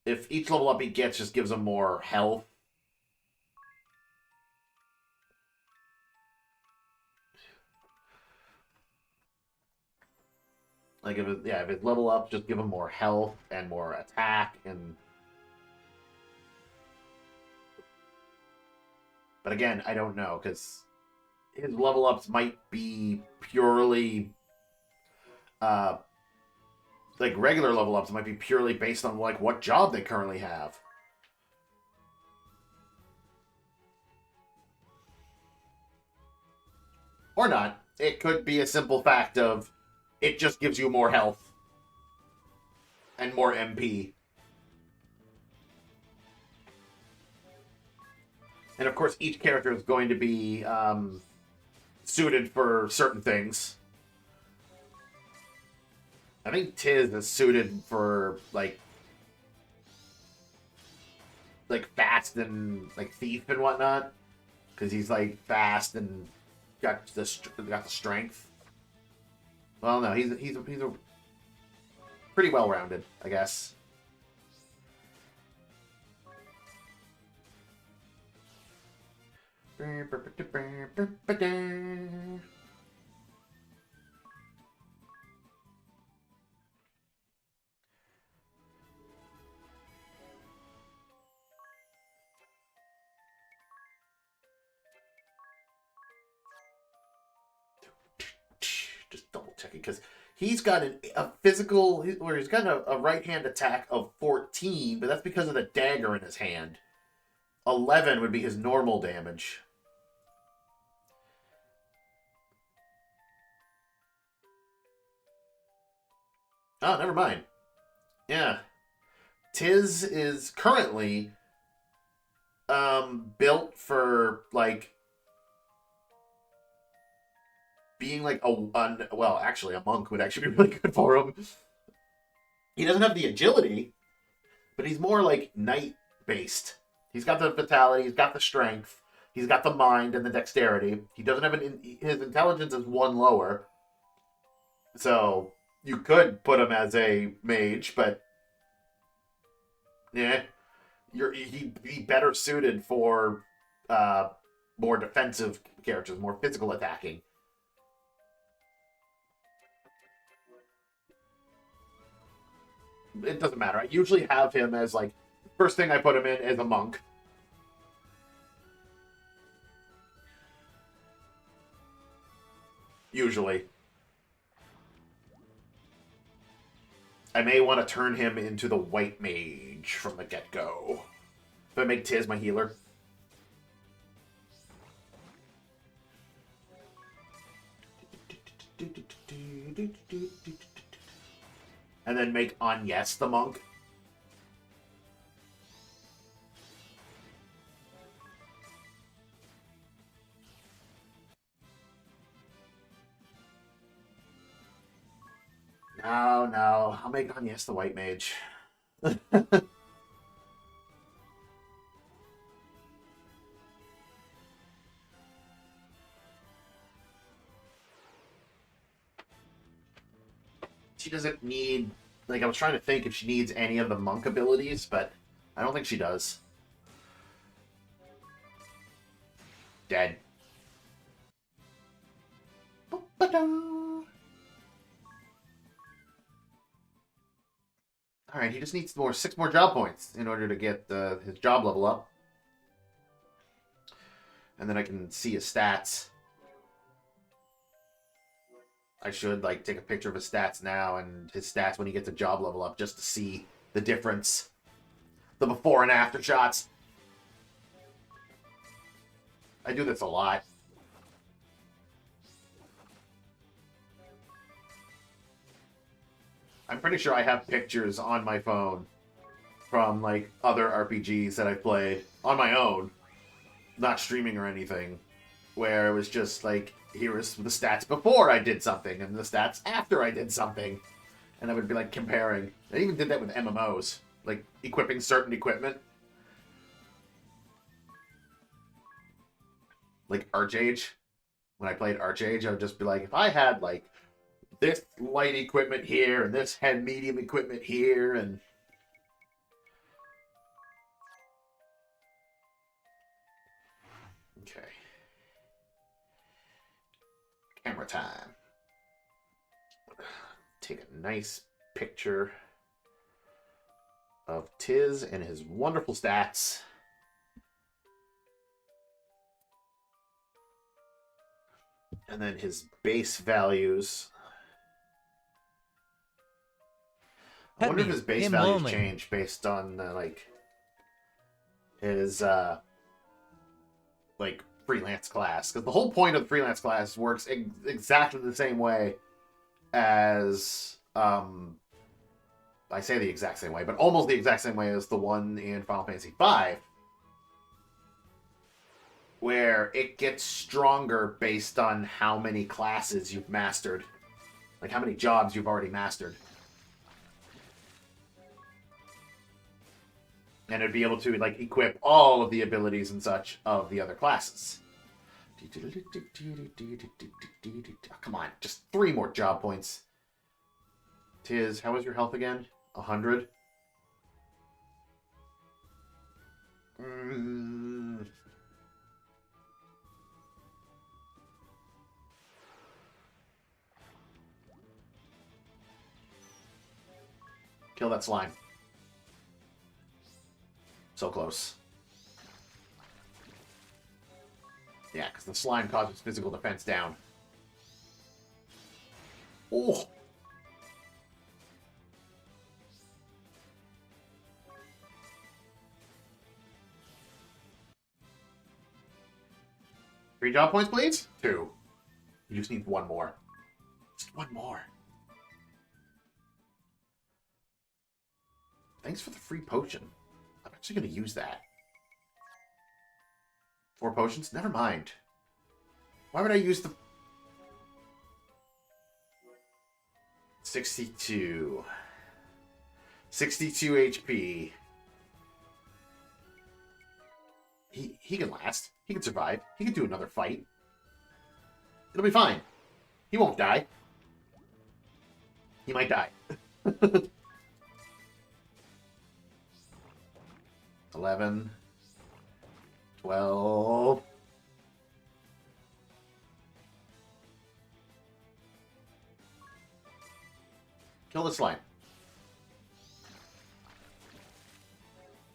if each level up he gets just gives him more health. Like, if his level up just give him more health and more attack and... But again, I don't know, because his level ups might be purely like regular level ups might be purely based on like what job they currently have. Or not. it could be a simple fact of it just gives you more health and more MP. And of course, each character is going to be suited for certain things. I think Tiz is suited for like fast and like thief and whatnot, because he's like fast and got the strength. Well, no, he's a pretty well rounded, I guess. Just double checking because he's got a physical, where he's got a right hand attack of 14, but that's because of the dagger in his hand. 11 would be his normal damage. Oh, never mind. Yeah. Tiz is currently built for like being like well, actually a monk would actually be really good for him. He doesn't have the agility, but he's more like knight based. He's got the vitality, he's got the strength, he's got the mind and the dexterity. He doesn't have his intelligence is 1 lower. So you could put him as a mage, but yeah, he'd be better suited for more defensive characters, more physical attacking. It doesn't matter. I usually have him as like first thing I put him in as a monk. Usually. I may want to turn him into the white mage from the get-go. If I make Tiz my healer. And then make Agnes the monk. No. I'll make Agnes the white mage. She doesn't need... Like, I was trying to think if she needs any of the monk abilities, but I don't think she does. Dead. Alright, he just needs 6 more job points in order to get his job level up. And then I can see his stats. I should, like, take a picture of his stats now and his stats when he gets a job level up just to see the difference. The before and after shots. I do this a lot. I'm pretty sure I have pictures on my phone from, like, other RPGs that I played on my own, not streaming or anything, where it was just, like, here was the stats before I did something and the stats after I did something. And I would be, like, comparing. I even did that with MMOs, like, equipping certain equipment. Like, Archage. When I played Archage, I would just be like, if I had, like, this light equipment here, and this head medium equipment here, and... Okay. Camera time. Take a nice picture of Tiz and his wonderful stats. And then his base values. I wonder if his base values change based on like his like freelance class, because the whole point of the freelance class works exactly the same way as I say the exact same way, but almost the exact same way as the one in Final Fantasy V, where it gets stronger based on how many classes you've mastered, like how many jobs you've already mastered. And it'd be able to like equip all of the abilities and such of the other classes. Come on, just 3 more job points. Tiz, how was your health again? 100? Kill that slime. So close. Yeah, because the slime causes physical defense down. Oh! Three job points, please? 2. You just need 1 more. Just 1 more. Thanks for the free potion. I'm actually going to use that. 4 potions? Never mind. Why would I use the... 62. 62 HP. He can last. He can survive. He can do another fight. It'll be fine. He won't die. He might die. 11. 12. Kill the slime.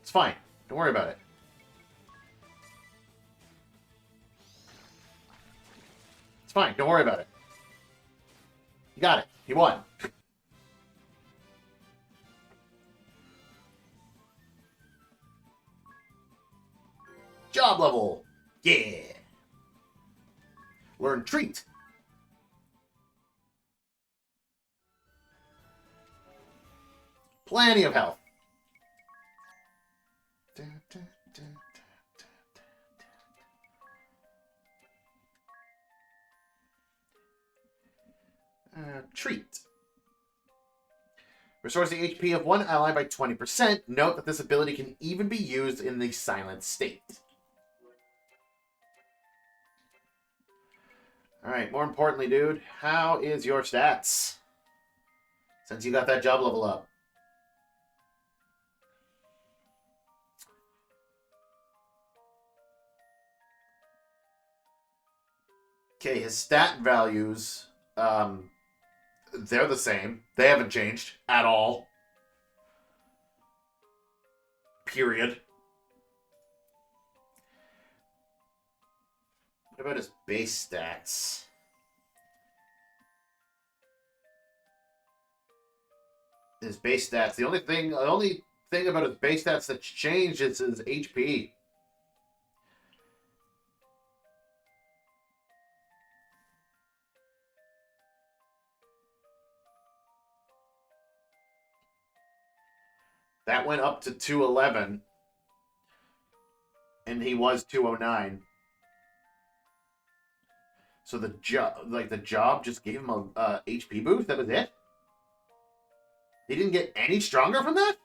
It's fine. Don't worry about it. It's fine. Don't worry about it. You got it. You won. Job level. Yeah. Learn treat. Plenty of health. Treat. Restores the HP of one ally by 20%. Note that this ability can even be used in the silent state. Alright, more importantly, dude, how is your stats? Since you got that job level up. Okay, his stat values, they're the same. They haven't changed at all. Period. What about his base stats? His base stats. The only thing about his base stats that's changed is his HP. That went up to 211. And he was 209. So the job just gave him a HP boost? That was it? He didn't get any stronger from that?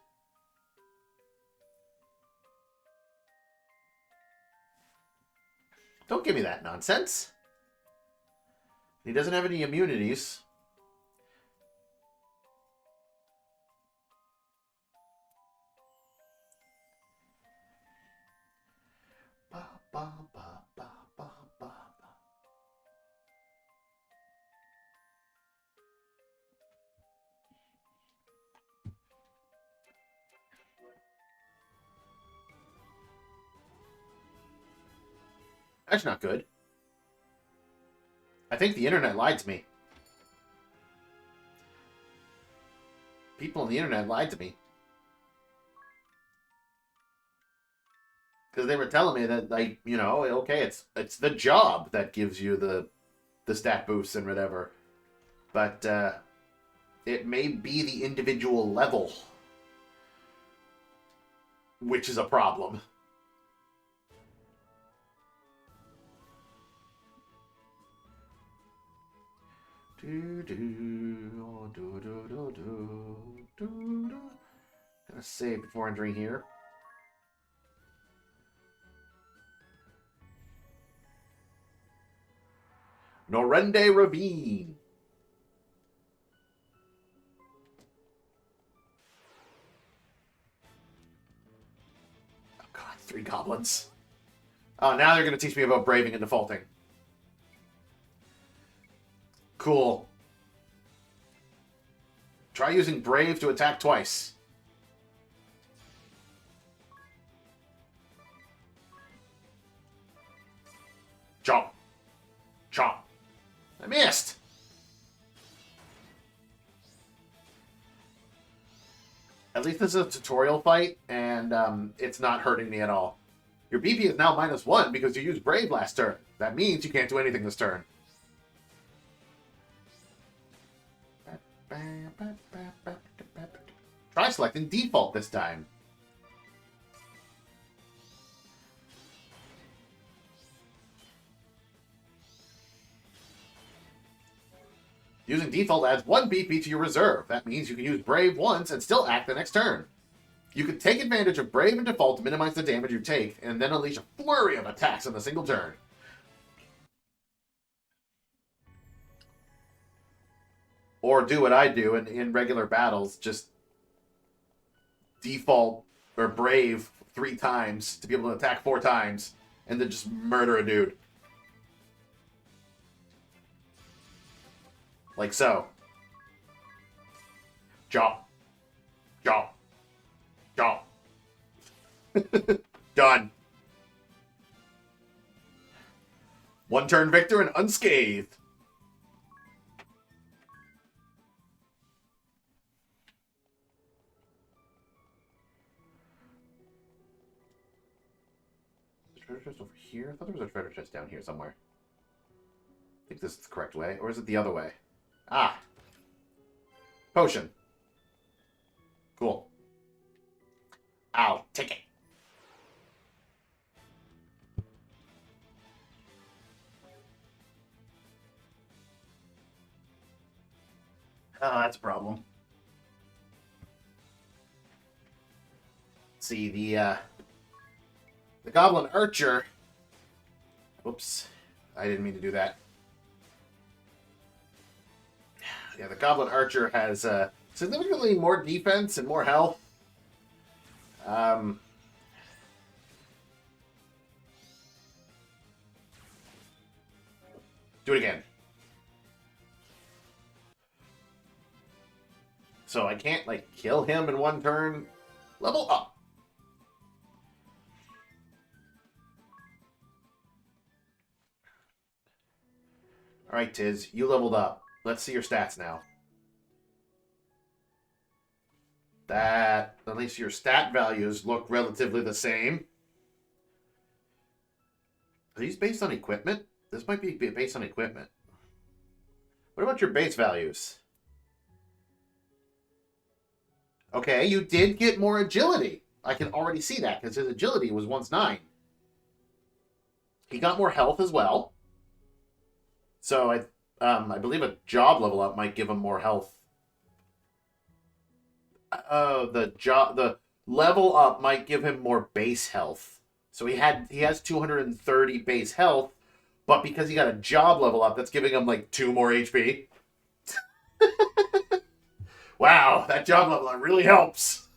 Don't give me that nonsense. He doesn't have any immunities. Ba, ba, ba, ba, ba, ba, ba. That's not good. I think the internet lied to me. People on the internet lied to me. Because they were telling me that, like, you know, okay, it's the job that gives you the stat boosts and whatever. But it may be the individual level, which is a problem. Gonna save before entering here. Norende Ravine. Oh god, 3 goblins. Oh, now they're gonna teach me about braving and defaulting. Cool. Try using Brave to attack twice. Chomp. Chomp. I missed. At least this is a tutorial fight, and it's not hurting me at all. Your BP is now -1 because you used Brave last turn. That means you can't do anything this turn. Try selecting default this time. Using default adds 1 BP to your reserve. That means you can use Brave once and still act the next turn. You can take advantage of Brave and default to minimize the damage you take, and then unleash a flurry of attacks in a single turn. Or do what I do in regular battles, just default or Brave 3 times to be able to attack 4 times, and then just murder a dude. Like so. Chop. Chop. Chop. Done. 1 turn victor and unscathed. Treasure chest over here? I thought there was a treasure chest down here somewhere. I think this is the correct way. Or is it the other way? Ah. Potion. Cool. I'll take it. Oh, that's a problem. Let's see, the Goblin Archer. Whoops. I didn't mean to do that. Yeah, the Goblin Archer has significantly more defense and more health. Do it again. So I can't, like, kill him in 1 turn. Level up. Alright, Tiz, you leveled up. Let's see your stats now. At least your stat values look relatively the same. Are these based on equipment? This might be based on equipment. What about your base values? Okay, you did get more agility. I can already see that because his agility was once 9. He got more health as well. So I believe a job level up might give him more health. The level up might give him more base health. So he has 230 base health, but because he got a job level up, that's giving him like 2 more HP. Wow, that job level up really helps.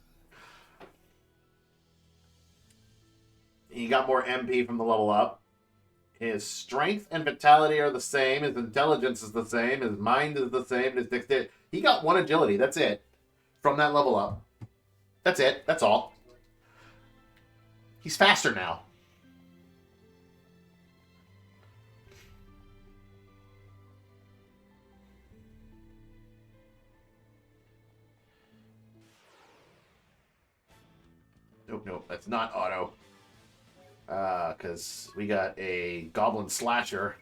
He got more MP from the level up. His strength and vitality are the same. His intelligence is the same. His mind is the same. His dexterity. He got 1 agility. That's it. From that level up. That's it. That's all. He's faster now. Nope, nope. That's not auto. Because we got a goblin slasher.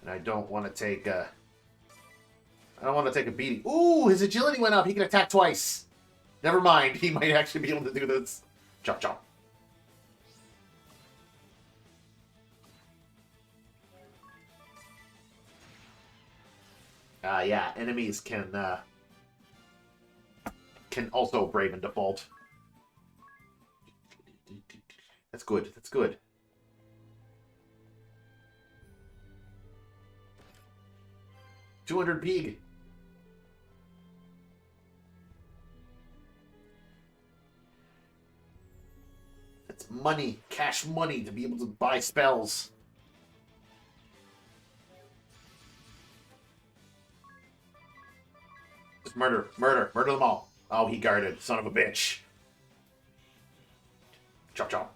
And I don't want to take a... I don't want to take a beating. Ooh, his agility went up. He can attack twice. Never mind. He might actually be able to do this. Chop, chop. Yeah, enemies can also brave in default. That's good. That's good. $200 pig. That's money, cash money to be able to buy spells. Just murder, murder, murder them all. Oh, he guarded, son of a bitch. Chop, chop.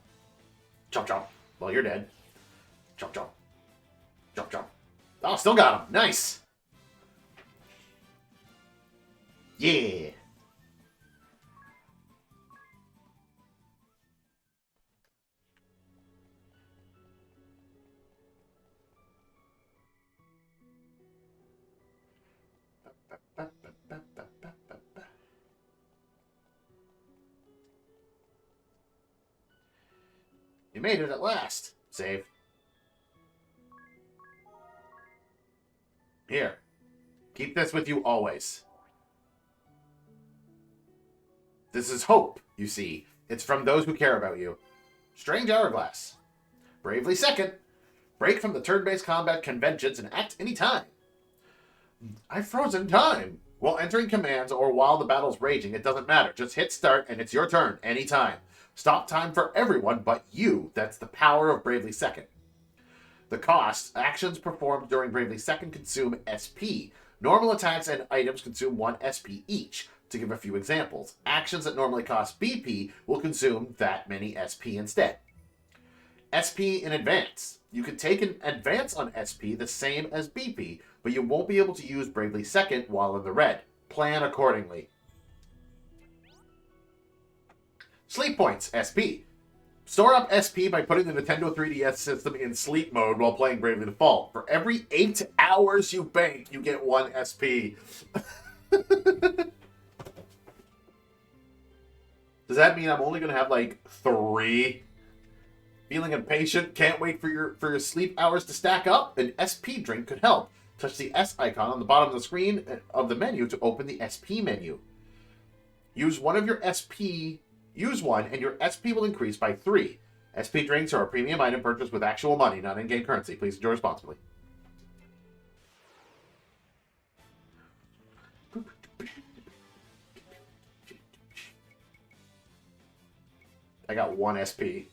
Chop, chop. Well, you're dead. Chop, chop. Chop, chop. Oh, still got him. Nice. Yeah. You made it at last. Save. Here. Keep this with you always. This is hope, you see. It's from those who care about you. Strange Hourglass. Bravely second. Break from the turn-based combat conventions and act anytime. I've frozen time. While entering commands or while the battle's raging, it doesn't matter. Just hit start and it's your turn, anytime. Stop time for everyone but you. That's the power of Bravely Second. The cost. Actions performed during Bravely Second consume SP. Normal attacks and items consume 1 SP each. To give a few examples, actions that normally cost BP will consume that many SP instead. SP in advance. You can take an advance on SP the same as BP, but you won't be able to use Bravely Second while in the red. Plan accordingly. Sleep points, SP. Store up SP by putting the Nintendo 3DS system in sleep mode while playing Bravely Default. For every 8 hours you bank, you get 1 SP. Does that mean I'm only going to have like 3? Feeling impatient? Can't wait for your sleep hours to stack up? An SP drink could help. Touch the S icon on the bottom of the screen of the menu to open the SP menu. Use one and your SP will increase by 3. SP drinks are a premium item purchased with actual money, not in-game currency. Please enjoy responsibly. I got 1 SP.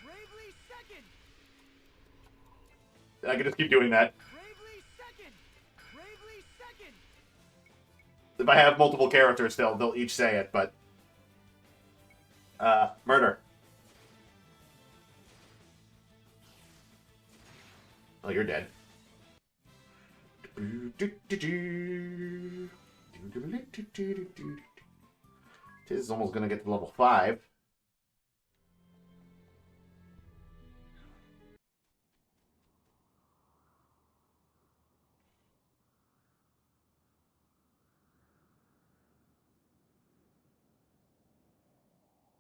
Bravely second. I can just keep doing that. Bravely second. Bravely second. If I have multiple characters still, they'll each say it, but... murder. Oh, you're dead. This is almost going to get to level 5.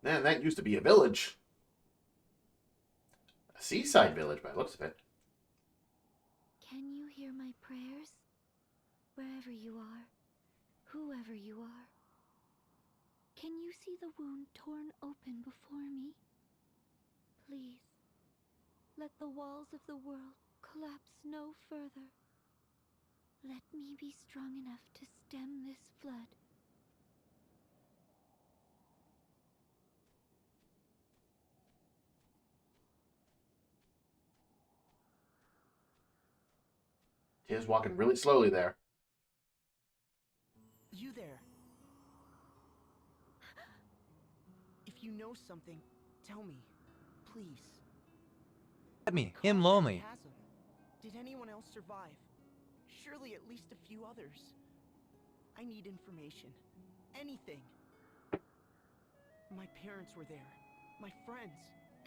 Man, that used to be a village. A seaside village by the looks of it. Can you hear my prayers? Wherever you are, whoever you are. Can you see the wound torn open before me? Please, let the walls of the world collapse no further. Let me be strong enough to stem this flood. Tia's walking really slowly there. You there. If you know something, tell me, please. At me, him lonely. Chasm. Did anyone else survive? surely at least a few others. I need information. Anything. My parents were there. My friends.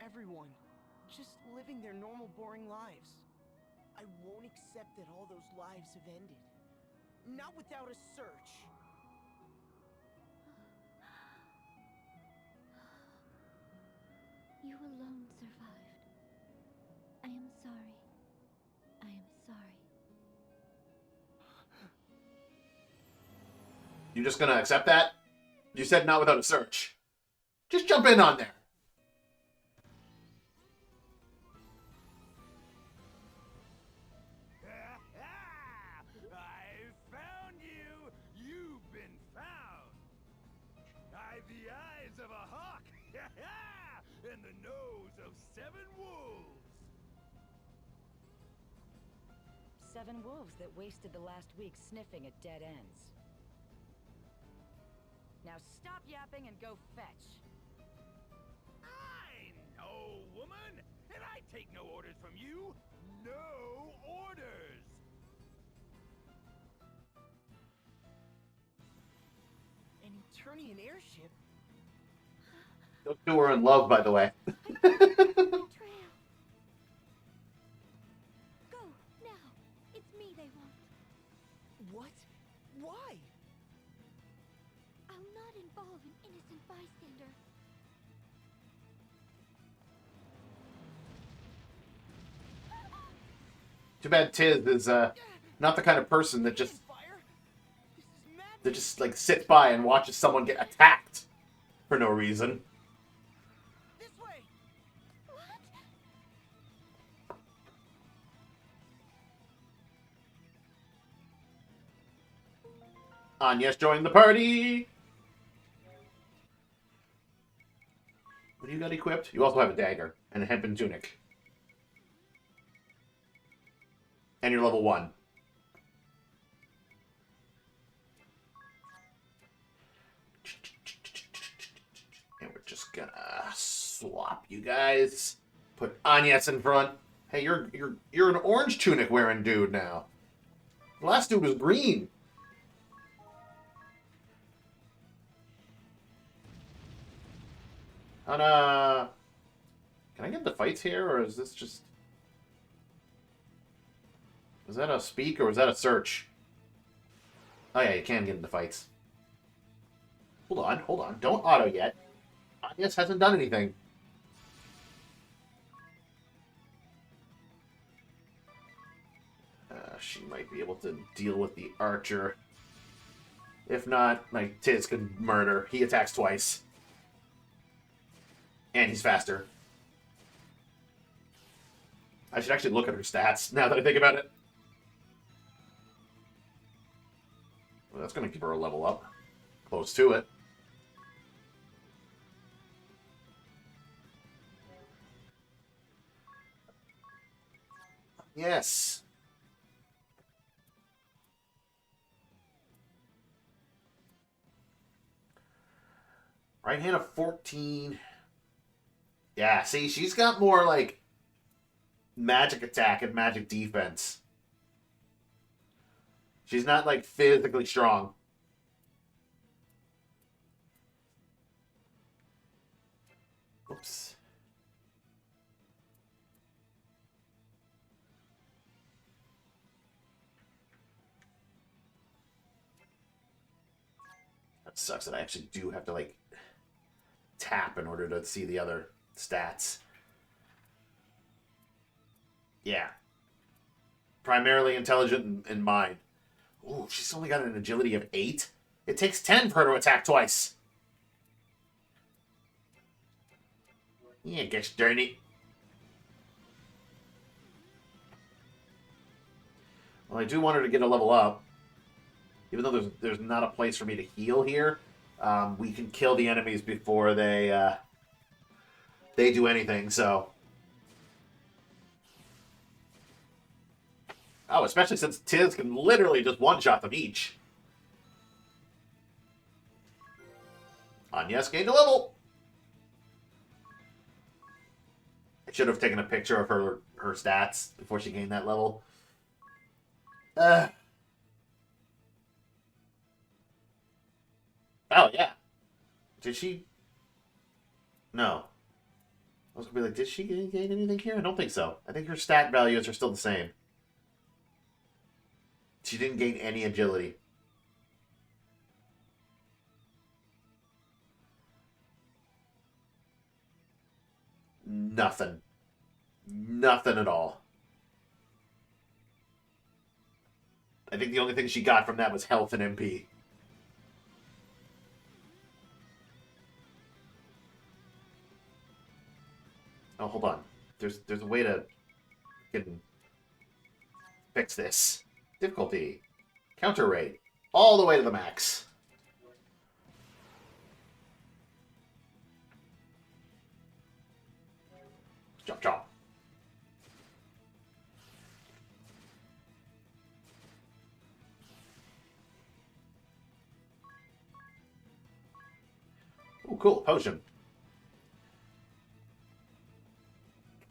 Everyone. Just living their normal, boring lives. I won't accept that all those lives have ended. Not without a search. You alone survived. I am sorry. I am sorry. You just gonna accept that? You said not without a search. Just jump in on there. I found you! You've been found! I've the eyes of a hawk! And the nose of 7 wolves! 7 wolves that wasted the last week sniffing at dead ends. Now stop yapping and go fetch. I know, woman! And I take no orders from you! No orders! An Eternian airship? Those two are in love, by the way. Trail. Go, now. It's me they want. What? Why? I'll not involve an innocent bystander. Too bad Tiz is not the kind of person that just like sits by and watches someone get attacked for no reason. This way. Anya's joined the party. What do you got equipped? You also have a dagger and a hempen tunic. And you're level 1. And we're just gonna swap you guys. Put Agnes in front. Hey, you're an orange tunic wearing dude now. The last dude was green. And can I get the fights here, or is this just? Was that a speak or was that a search? Oh yeah, you can get into fights. Hold on. Don't auto yet. Agnes hasn't done anything. She might be able to deal with the archer. If not, like, Tiz can murder. He attacks twice. And he's faster. I should actually look at her stats now that I think about it. Well, that's going to give her a level up. Close to it. Yes. Right hand of 14. Yeah, see, she's got more, like, magic attack and magic defense. She's not, like, physically strong. Oops. That sucks that I actually do have to, like, tap in order to see the other stats. Yeah. Primarily intelligent and mind. Ooh, she's only got an agility of 8. It takes 10 for her to attack twice. Yeah, gets dirty. Well, I do want her to get a level up. Even though there's not a place for me to heal here, we can kill the enemies before they do anything, so. Oh, especially since Tiz can literally just one-shot them each. Agnes gained a level. I should have taken a picture of her stats before she gained that level. Oh, yeah. Did she? No. I was gonna be like, did she gain anything here? I don't think so. I think her stat values are still the same. She didn't gain any agility. Nothing. Nothing at all. I think the only thing she got from that was health and MP. Oh, hold on. There's a way to fix this. Difficulty. Counter rate. All the way to the max. Chop chop. Oh, cool. Potion.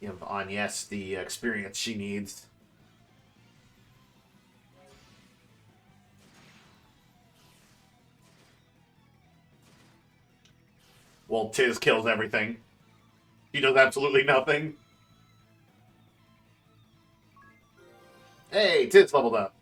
Give Agnes the experience she needs. Well, Tiz kills everything. He does absolutely nothing. Hey, Tiz leveled up.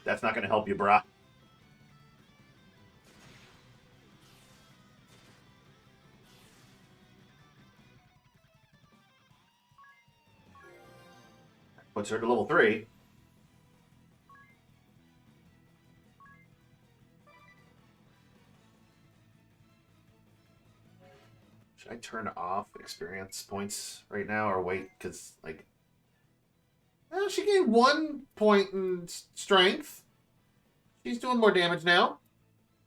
That's not going to help you, brah. Puts her to level 3. Should I turn off experience points right now or wait? Because, like... Well, she gained 1 point in strength. She's doing more damage now.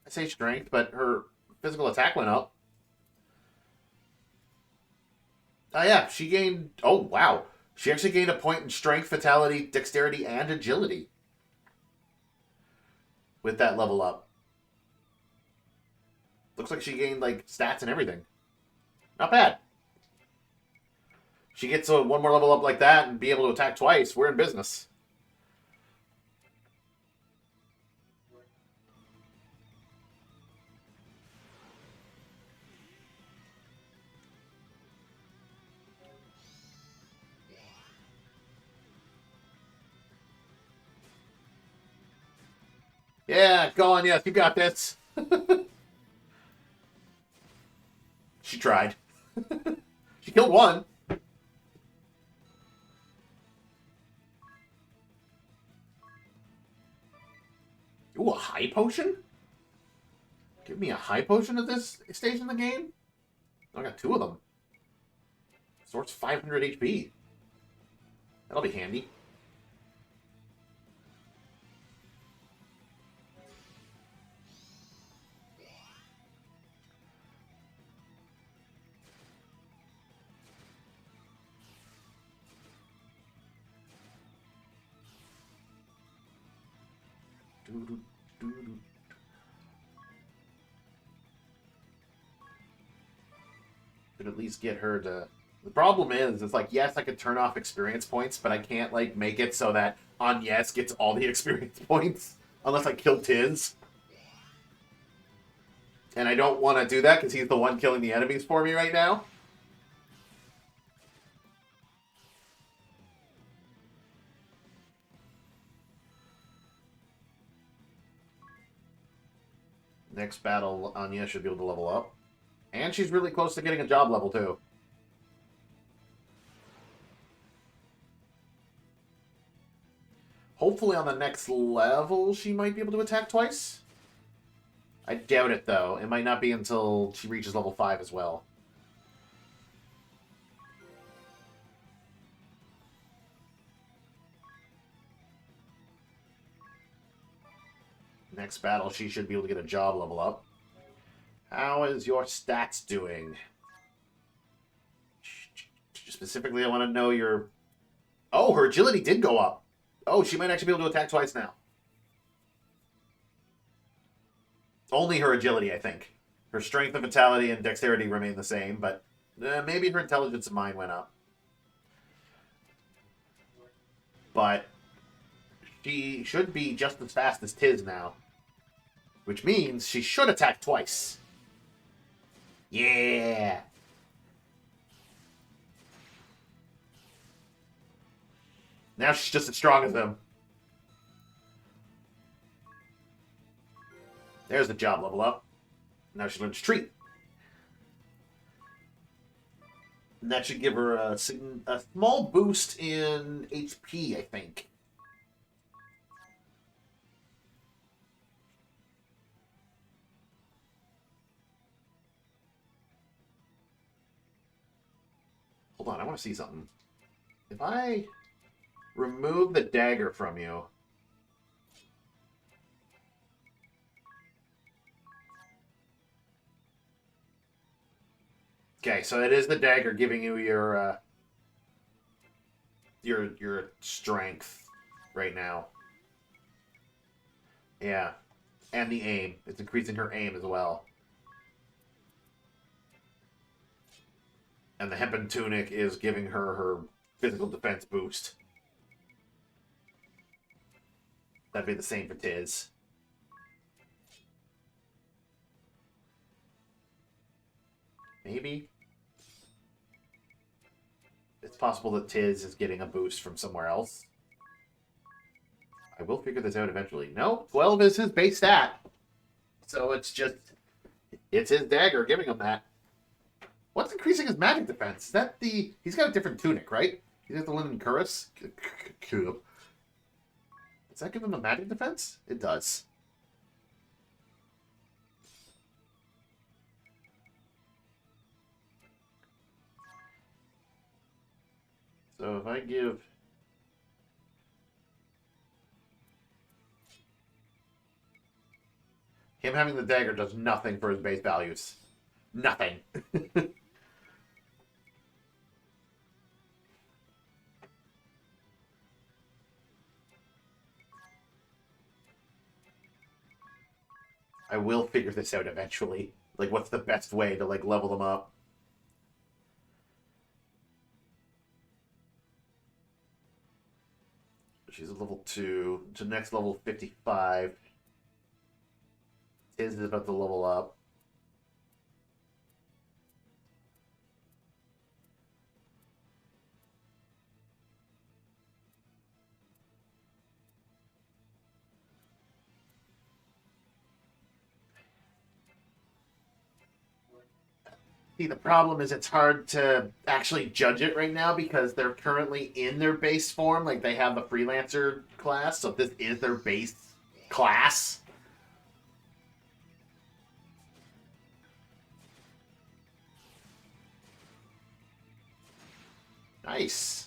I say strength, but her physical attack went up. Oh, yeah. She gained... Oh, wow. She actually gained a point in strength, vitality, dexterity, and agility. With that level up. Looks like she gained, like, stats and everything. Not bad. She gets one more level up like that and be able to attack twice. We're in business. Yeah, go on, yes, you got this. She tried. She killed one. Ooh, a high potion? Give me a high potion at this stage in the game? I got 2 of them. Sword's 500 HP. That'll be handy. Could at least get her to... The problem is, it's like, yes, I could turn off experience points, but I can't, like, make it so that Agnes gets all the experience points. Unless I kill Tiz. And I don't want to do that, because he's the one killing the enemies for me right now. Next battle, Anya should be able to level up. And she's really close to getting a job level, too. Hopefully on the next level, she might be able to attack twice. I doubt it, though. It might not be until she reaches level 5 as well. Next battle, she should be able to get a job level up. How is your stats doing? Specifically, I want to know your... Oh, her agility did go up. Oh, she might actually be able to attack twice now. Only her agility, I think. Her strength and vitality and dexterity remain the same, but maybe her intelligence and mind went up. But she should be just as fast as Tiz now. Which means she should attack twice. Yeah! Now she's just as strong as them. There's the job level up. Now she learns Treat. And that should give her a small boost in HP, I think. Hold on, I want to see something. If I remove the dagger from you... Okay, so it is the dagger giving you your strength right now. Yeah. And the aim. It's increasing her aim as well. And the hempen tunic is giving her her physical defense boost. That'd be the same for Tiz. Maybe. It's possible that Tiz is getting a boost from somewhere else. I will figure this out eventually. No, 12 is his base stat. So it's just... It's his dagger giving him that. What's increasing his magic defense? Is that the... He's got a different tunic, right? He's got the linen cuirass. Does that give him a magic defense? It does. So if I give... Him having the dagger does nothing for his base values. Nothing. I will figure this out eventually. Like, what's the best way to, like, level them up? She's a level 2. To next level 55. Tiz is about to level up. See, the problem is it's hard to actually judge it right now because they're currently in their base form. Like, they have the Freelancer class, so this is their base class. Nice.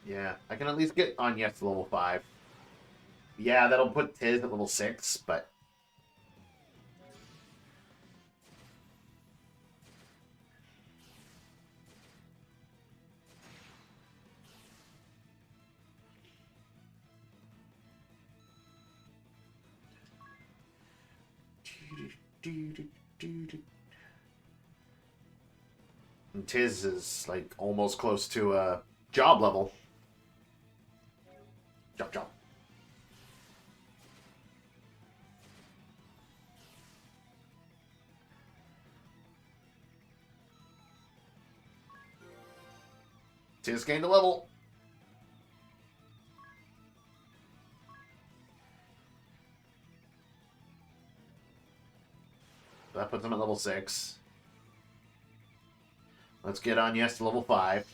Yeah, I can at least get Agnes to level 5. Yeah, that'll put Tiz at level 6, but... And Tiz is, like, almost close to a job level. Job. Tiz gained a level. That puts him at level 6. Let's get Agnes to level 5.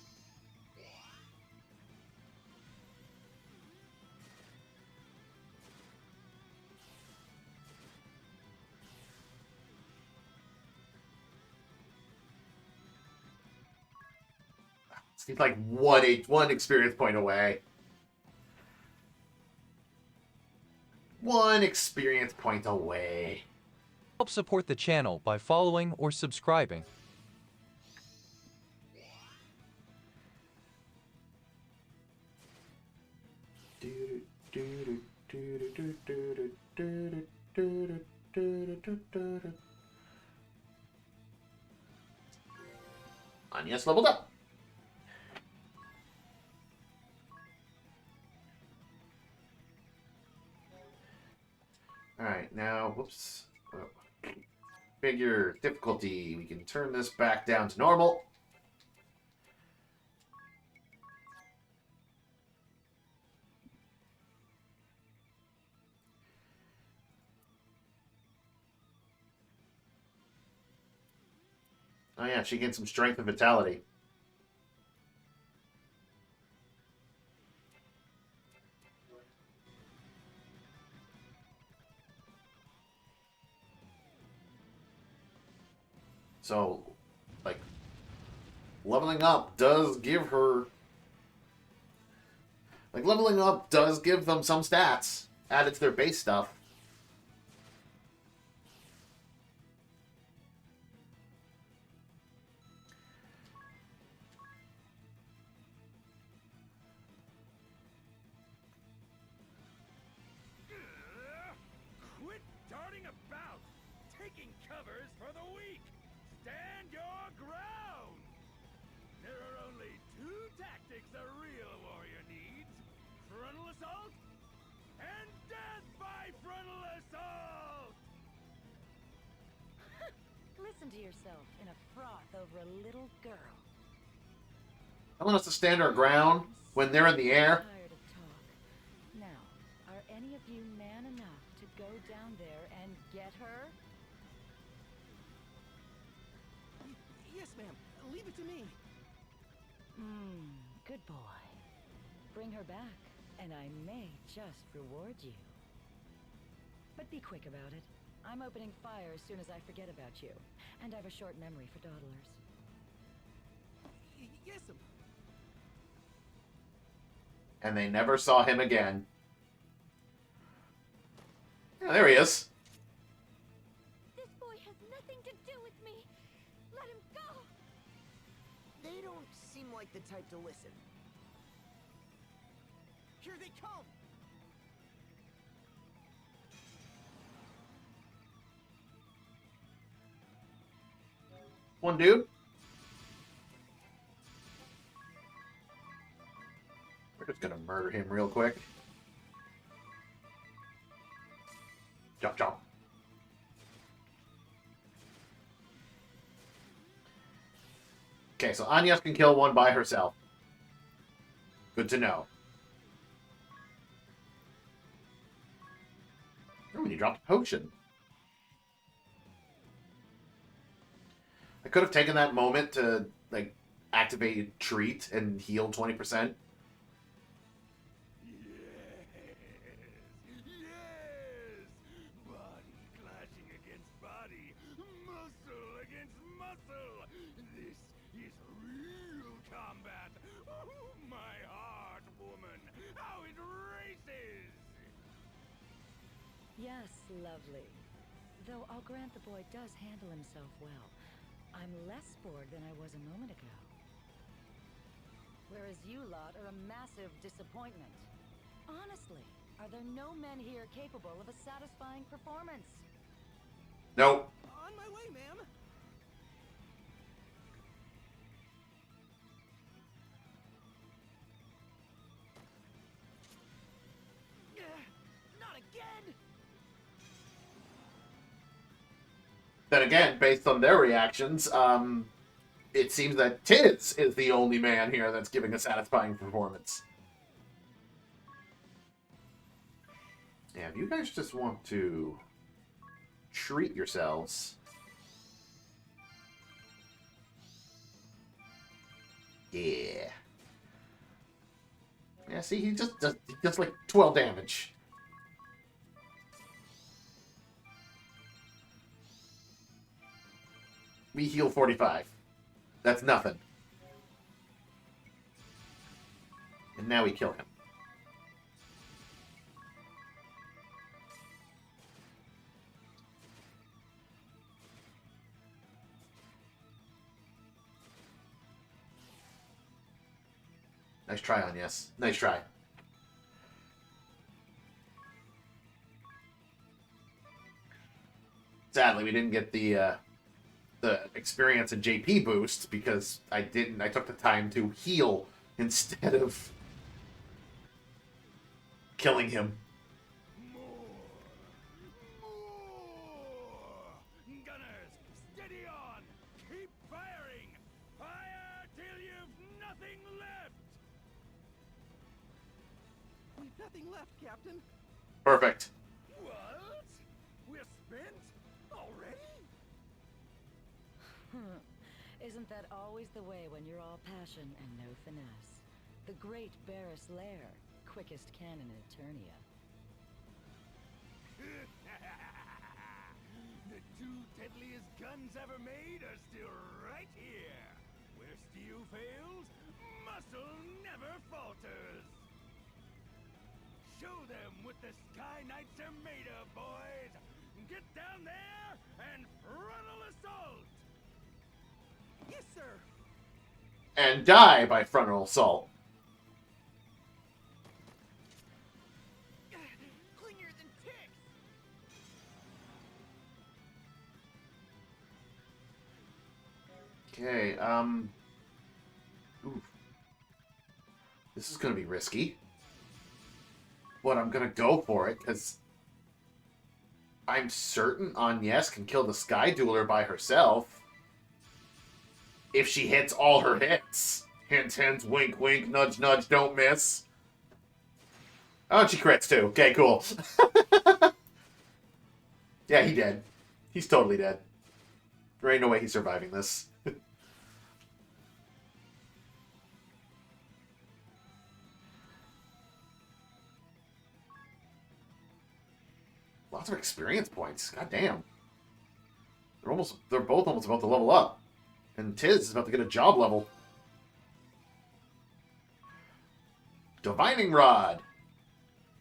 He's like one experience point away. One experience point away. Help support the channel by following or subscribing. Anya's leveled up. Alright, now, whoops. Oh. Figure difficulty. We can turn this back down to normal. Oh yeah, she gained some strength and vitality. So, like, leveling up does give her... Like, leveling up does give them some stats added to their base stuff. Quit darting about! Taking covers for the weak! Stand your ground! There are only two tactics a real warrior needs. Frontal assault and death by frontal assault! Listen to yourself in a froth over a little girl. Telling us to stand our ground when they're in the air. Tired of talk. Now, are any of you man enough to go down there and get her? Yes, ma'am. Leave it to me. Good boy. Bring her back, and I may just reward you. But be quick about it. I'm opening fire as soon as I forget about you. And I have a short memory for dawdlers. Yes, ma'am. And they never saw him again. Yeah, there he is. This boy has nothing to do with me. Let him go. They don't seem like the type to listen. Here they come! One dude. We're just gonna murder him real quick. Jump, jump. Okay, so Anya can kill one by herself. Good to know. Oh, and you dropped a potion. I could have taken that moment to, like, activate Treat and heal 20%. Yes! Body clashing against body, muscle against muscle. This is real combat. Oh, my heart, woman, how it races! Yes, lovely. Though I'll grant the boy does handle himself well. I'm less bored than I was a moment ago. Whereas you lot are a massive disappointment. Honestly, are there no men here capable of a satisfying performance? Nope. On my way, ma'am. Not again! Then again, based on their reactions, it seems that Tiz is the only man here that's giving a satisfying performance. Yeah, if you guys just want to treat yourselves. Yeah. Yeah, see, he does like 12 damage. We heal 45. That's nothing. And now we kill him. Nice try on, yes. Nice try. Sadly, we didn't get the experience in JP boost because I took the time to heal instead of killing him. Gunners, steady on! Keep firing! Fire till you've nothing left! We've nothing left, Captain. Perfect. What? We're spent? Already? Isn't that always the way when you're all passion and no finesse? The great Barris Lair, quickest cannon in Eternia. The two deadliest guns ever made are still right here. Where steel fails, muscle never falters. Show them what the Sky Knights are made of, boys. Get down there and frontal assault. Yes, sir. And die by frontal assault. Cleaner than ticks. Okay, ooh. This is gonna be risky. But I'm gonna go for it, because I'm certain Agnes can kill the Sky Dueler by herself. If she hits all her hits. Hint, hint, wink, wink, nudge, nudge, don't miss. Oh, and she crits too. Okay, cool. Yeah, he dead. He's totally dead. There ain't no way he's surviving this. Lots of experience points. God damn. They're both almost about to level up. And Tiz is about to get a job level. Divining Rod.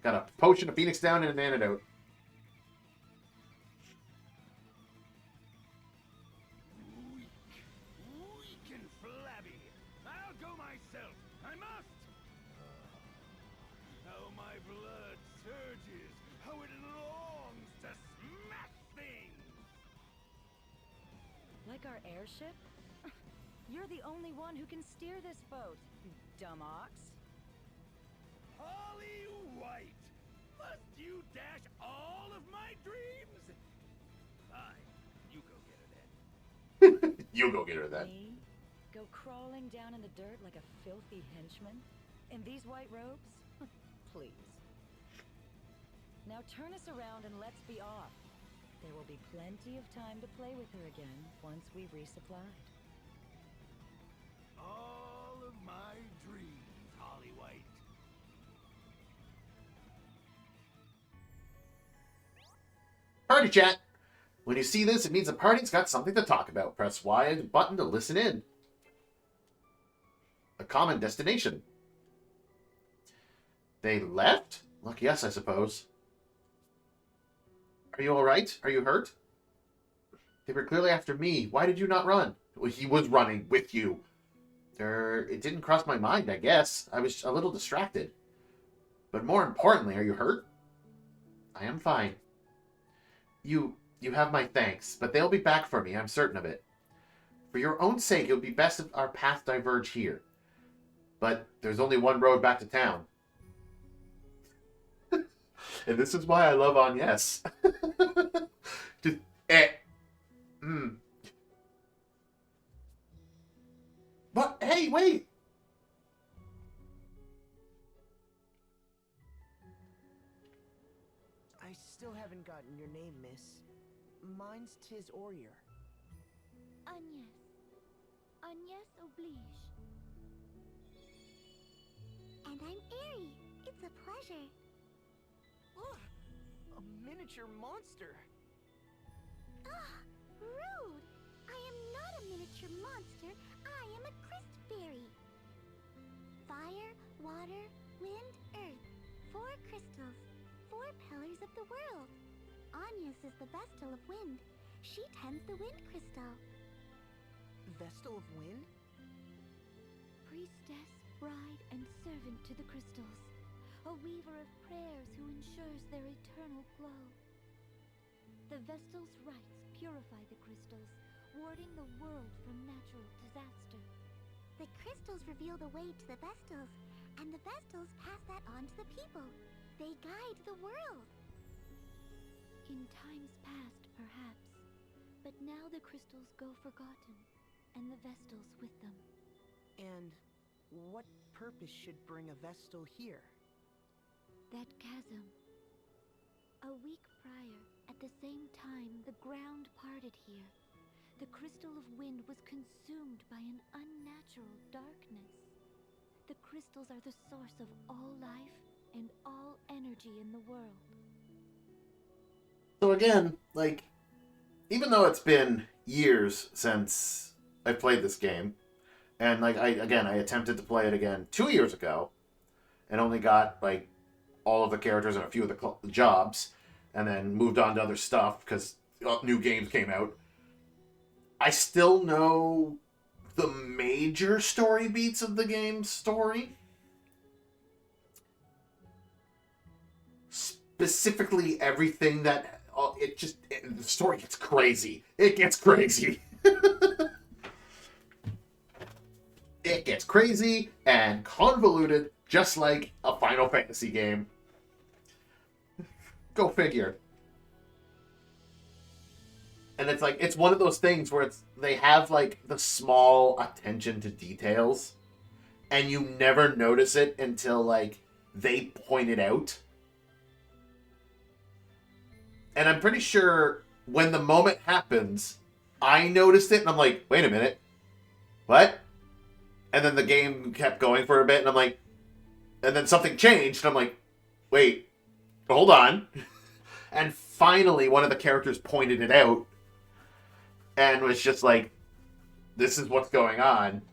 Got a potion, a Phoenix Down, and an antidote. Weak and flabby. I'll go myself. I must. How my blood surges. How it longs to smash things. Like our airship? You're the only one who can steer this boat, you dumb ox. Holly White! Must you dash all of my dreams? Fine. You go get her then. You go get her then. Me? Go crawling down in the dirt like a filthy henchman? In these white robes? Please. Now turn us around and let's be off. There will be plenty of time to play with her again once we've resupplied. All of my dreams, Holly White. Party chat. When you see this, it means the party's got something to talk about. Press Y button to listen in. A common destination. They left? Lucky us, I suppose. Are you alright? Are you hurt? They were clearly after me. Why did you not run? Well, he was running with you. It didn't cross my mind, I guess. I was a little distracted. But more importantly, are you hurt? I am fine. You have my thanks, but they'll be back for me, I'm certain of it. For your own sake, it would be best if our paths diverge here. But there's only one road back to town. And this is why I love Agnes. Just, But, hey, wait! I still haven't gotten your name, miss. Mine's Tiz Orier. Agnes. Agnes Oblige. And I'm Aerie. It's a pleasure. Ugh, a miniature monster. Ugh, rude! I am not a miniature monster. I am a Crystal Fairy. Fire, water, wind, earth. 4 crystals. 4 pillars of the world. Agnes is the Vestal of Wind. She tends the Wind Crystal. Vestal of Wind? Priestess, bride, and servant to the crystals. A weaver of prayers who ensures their eternal glow. The Vestal's rites purify the crystals, warding the world from natural disaster. The crystals reveal the way to the Vestals, and the Vestals pass that on to the people. They guide the world. In times past, perhaps, but now the crystals go forgotten, and the Vestals with them. And what purpose should bring a Vestal here? That chasm. A week prior, at the same time, the ground parted here. The Crystal of Wind was consumed by an unnatural darkness. The crystals are the source of all life and all energy in the world. So again, like, even though it's been years since I played this game, and like I attempted to play it again 2 years ago, and only got like all of the characters and a few of the jobs, and then moved on to other stuff because new games came out. I still know the major story beats of the game's story. Specifically, everything that the story gets crazy. It gets crazy. It gets crazy and convoluted, just like a Final Fantasy game. Go figure. And it's like, it's one of those things where they have like the small attention to details, and you never notice it until like they point it out. And I'm pretty sure when the moment happens, I noticed it and I'm like, wait a minute. What? And then the game kept going for a bit and I'm like, and then something changed and I'm like, wait, hold on. And finally one of the characters pointed it out and was just like, this is what's going on.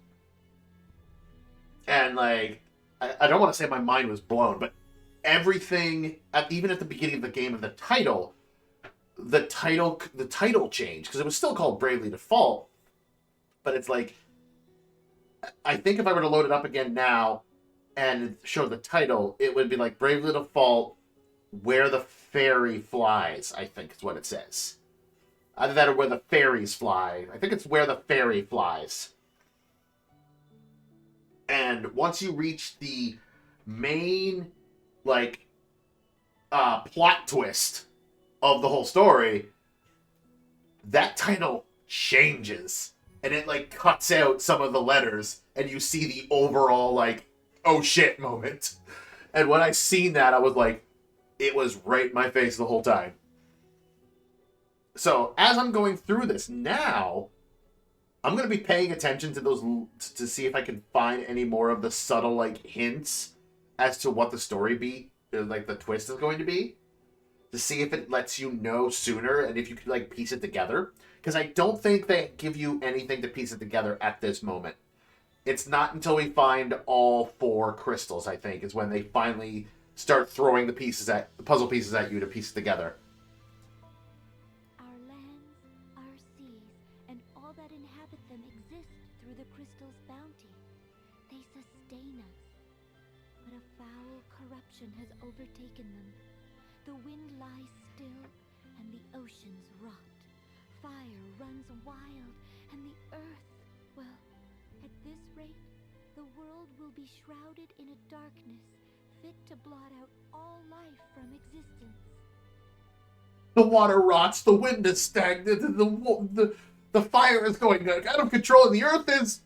And like, I don't want to say my mind was blown, but everything, even at the beginning of the game, of the title changed, because it was still called Bravely Default, but it's like, I think if I were to load it up again now and show the title, it would be like Bravely Default, Where the Fairy Flies, I think is what it says. Either that or Where the Fairies Fly. I think it's Where the Fairy Flies. And once you reach the main, like, plot twist of the whole story, that title changes. And it, like, cuts out some of the letters, and you see the overall, like, oh shit moment. And when I seen that, I was like, it was right in my face the whole time. So, as I'm going through this now, I'm going to be paying attention to those, to see if I can find any more of the subtle, like, hints as to what the story beat, like, the twist is going to be. To see if it lets you know sooner, and if you can, like, piece it together. Because I don't think they give you anything to piece it together at this moment. It's not until we find all 4 crystals, I think, is when they finally start throwing the puzzle pieces at you to piece it together. Our lands, our seas, and all that inhabit them exist through the crystal's bounty. They sustain us. But a foul corruption has overtaken them. The wind lies still, and the oceans rot. Fire runs wild, and the earth, well, at this rate, the world will be shrouded in a darkness fit to blot out all life from existence. The water rots, the wind is stagnant, and the fire is going out of control, and the earth is...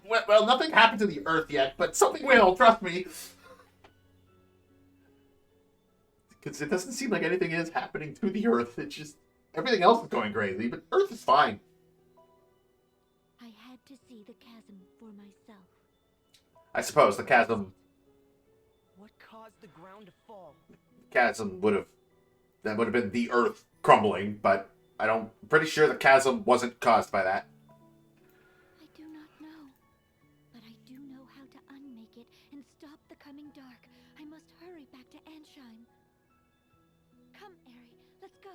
Well, nothing happened to the earth yet, but something will, trust me. Because it doesn't seem like anything is happening to the earth. It's just... everything else is going crazy, but earth is fine. I had to see the chasm for myself. I suppose the chasm... What caused the ground to fall? Chasm would have... that would have been the earth crumbling, but I'm pretty sure the chasm wasn't caused by that. I do not know. But I do know how to unmake it and stop the coming dark. I must hurry back to Ansheim. Come, Aerie, let's go.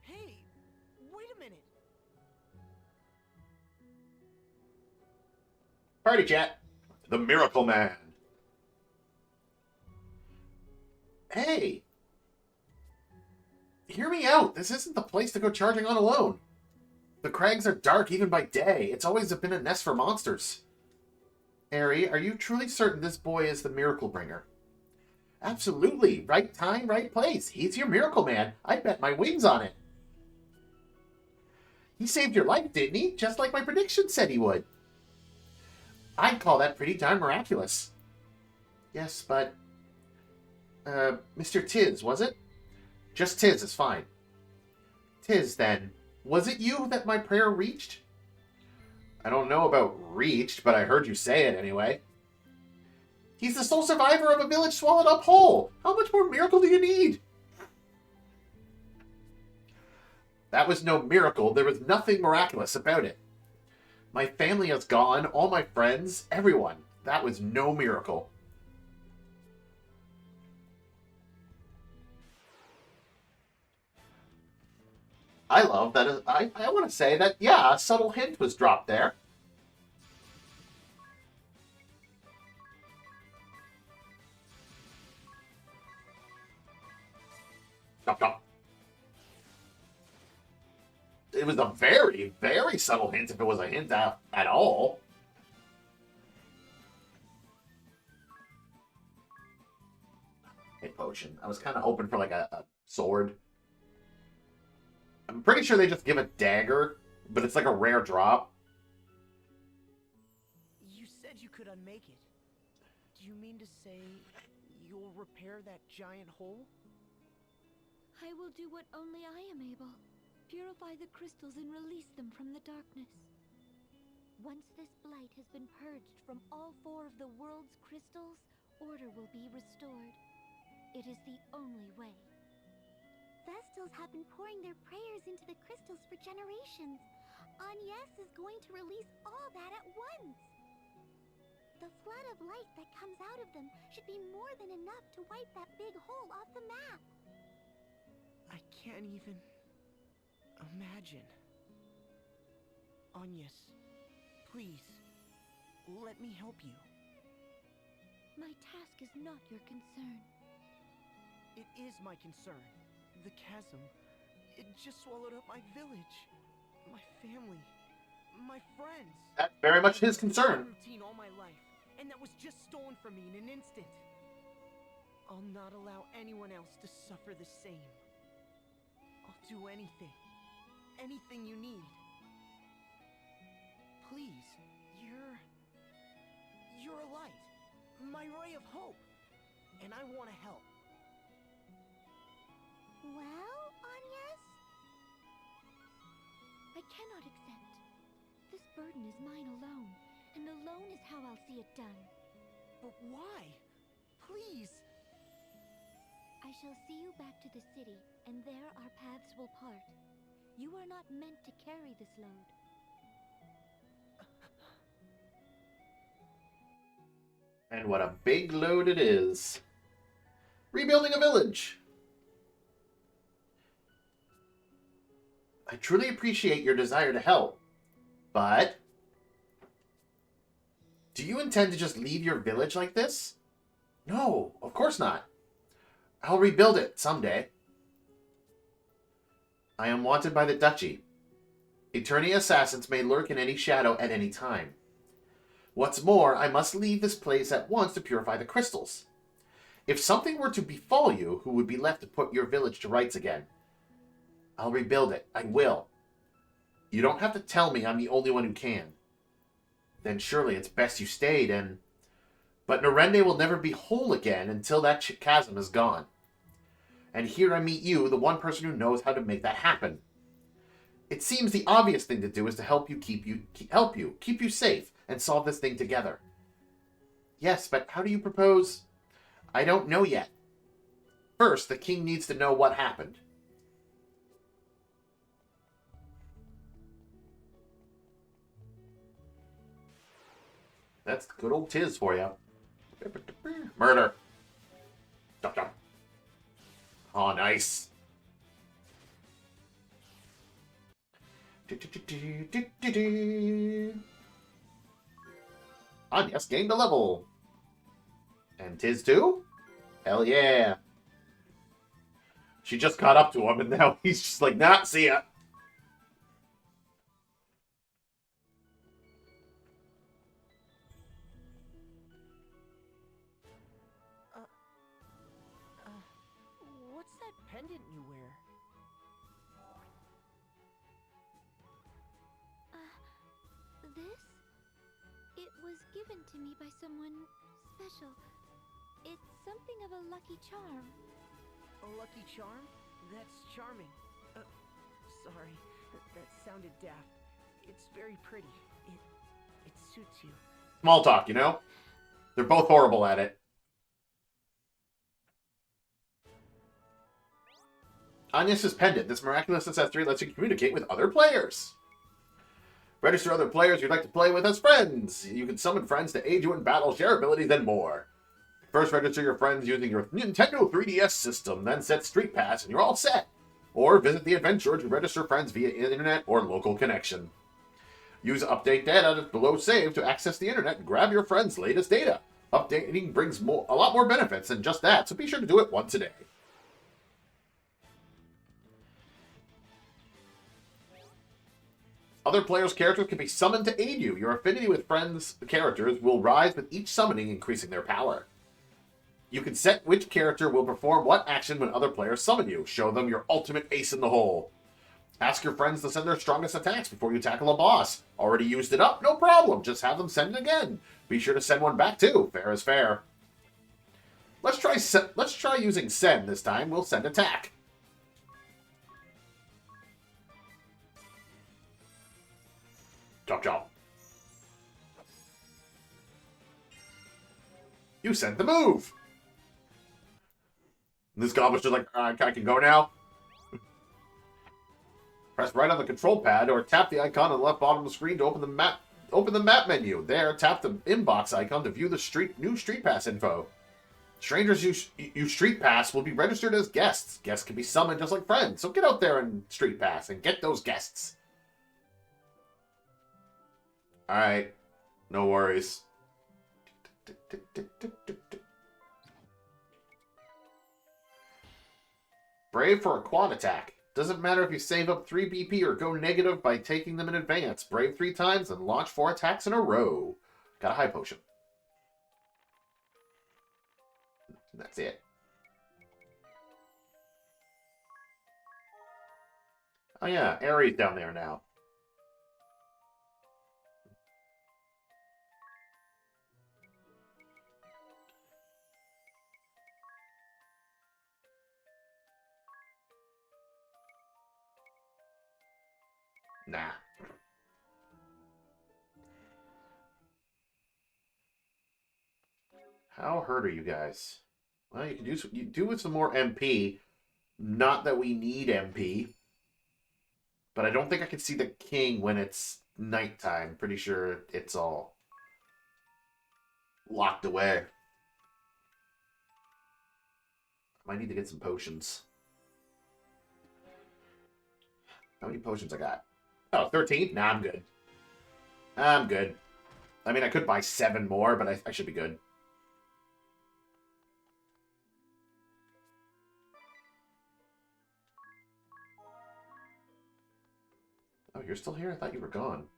Hey, wait a minute. Party chat. The Miracle Man. Hey. Hear me out. This isn't the place to go charging on alone. The crags are dark even by day. It's always been a nest for monsters. Aerie, are you truly certain this boy is the miracle bringer? Absolutely. Right time, right place. He's your miracle man. I bet my wings on it. He saved your life, didn't he? Just like my prediction said he would. I'd call that pretty darn miraculous. Yes, but... Mr. Tiz, was it? Just Tiz is fine. Tiz, then. Was it you that my prayer reached? I don't know about reached, but I heard you say it anyway. He's the sole survivor of a village swallowed up whole. How much more miracle do you need? That was no miracle. There was nothing miraculous about it. My family is gone, all my friends, everyone. That was no miracle. I love that. I want to say that, yeah, a subtle hint was dropped there. Chop, chop. It was a very, very subtle hint if it was a hint at all. Hit potion. I was kind of hoping for like a sword. I'm pretty sure they just give a dagger, but it's like a rare drop. You said you could unmake it. Do you mean to say you'll repair that giant hole? I will do what only I am able. Purify the crystals and release them from the darkness. Once this blight has been purged from all 4 of the world's crystals, order will be restored. It is the only way. Vestals have been pouring their prayers into the crystals for generations. Agnes is going to release all that at once. The flood of light that comes out of them should be more than enough to wipe that big hole off the map. I can't even imagine. Agnes, please, let me help you. My task is not your concern. It is my concern. The chasm, it just swallowed up my village, my family, my friends. That's very much his concern. Routine all my life, and that was just stolen from me in an instant. I'll not allow anyone else to suffer the same. I'll do anything you need. Please, you're a light, my ray of hope, and I want to help. Well, Agnes? I cannot accept. This burden is mine alone, and alone is how I'll see it done. But why? Please! I shall see you back to the city, and there our paths will part. You are not meant to carry this load. And what a big load it is. Rebuilding a village. I truly appreciate your desire to help, but do you intend to just leave your village like this? No, of course not. I'll rebuild it someday. I am wanted by the Duchy. Eternia assassins may lurk in any shadow at any time. What's more, I must leave this place at once to purify the crystals. If something were to befall you, who would be left to put your village to rights again? I'll rebuild it. I will. You don't have to tell me I'm the only one who can. Then surely it's best you stayed and... But Norende will never be whole again until that chasm is gone. And here I meet you, the one person who knows how to make that happen. It seems the obvious thing to do is to help you keep you safe, and solve this thing together. Yes, but how do you propose? I don't know yet. First, the king needs to know what happened. That's good old Tiz for you. Murder. Chop, chop. Oh, nice. Agnes gained a level. And Tiz too? Hell yeah. She just caught up to him, and now he's just like, nah, see ya. What's that pendant you wear? This? It was given to me by someone special. It's something of a lucky charm. A lucky charm? That's charming. Sorry, that sounded daft. It's very pretty. It suits you. Small talk, you know? They're both horrible at it. Agnes's pendant. This miraculous accessory lets you communicate with other players. Register other players you'd like to play with as friends. You can summon friends to aid you in battle, share abilities, and more. First, register your friends using your Nintendo 3DS system, then set Street Pass, and you're all set. Or visit the adventure to register friends via internet or local connection. Use update data below save to access the internet and grab your friends' latest data. Updating brings a lot more benefits than just that, so be sure to do it once a day. Other players' characters can be summoned to aid you. Your affinity with friends' characters will rise with each summoning, increasing their power. You can set which character will perform what action when other players summon you. Show them your ultimate ace in the hole. Ask your friends to send their strongest attacks before you tackle a boss. Already used it up? No problem. Just have them send it again. Be sure to send one back too. Fair is fair. Let's try using send this time. We'll send attack. Chop chop. You sent the move. And this goblin's just like, I can go now. Press right on the control pad or tap the icon on the left bottom of the screen to open the map menu. There, tap the inbox icon to view the new Street Pass info. Strangers use Street Pass will be registered as guests. Guests can be summoned just like friends. So get out there and Street Pass and get those guests. Alright. No worries. Brave for a quad attack. Doesn't matter if you save up 3 BP or go negative by taking them in advance. Brave 3 times and launch 4 attacks in a row. Got a high potion. And that's it. Oh yeah, Ares down there now. Nah. How hurt are you guys? Well, you can do with some more MP. Not that we need MP. But I don't think I can see the king when it's nighttime. Pretty sure it's all locked away. Might need to get some potions. How many potions I got? Oh, 13? Nah, I'm good. I'm good. I mean, I could buy 7 more, but I should be good. Oh, you're still here? I thought you were gone.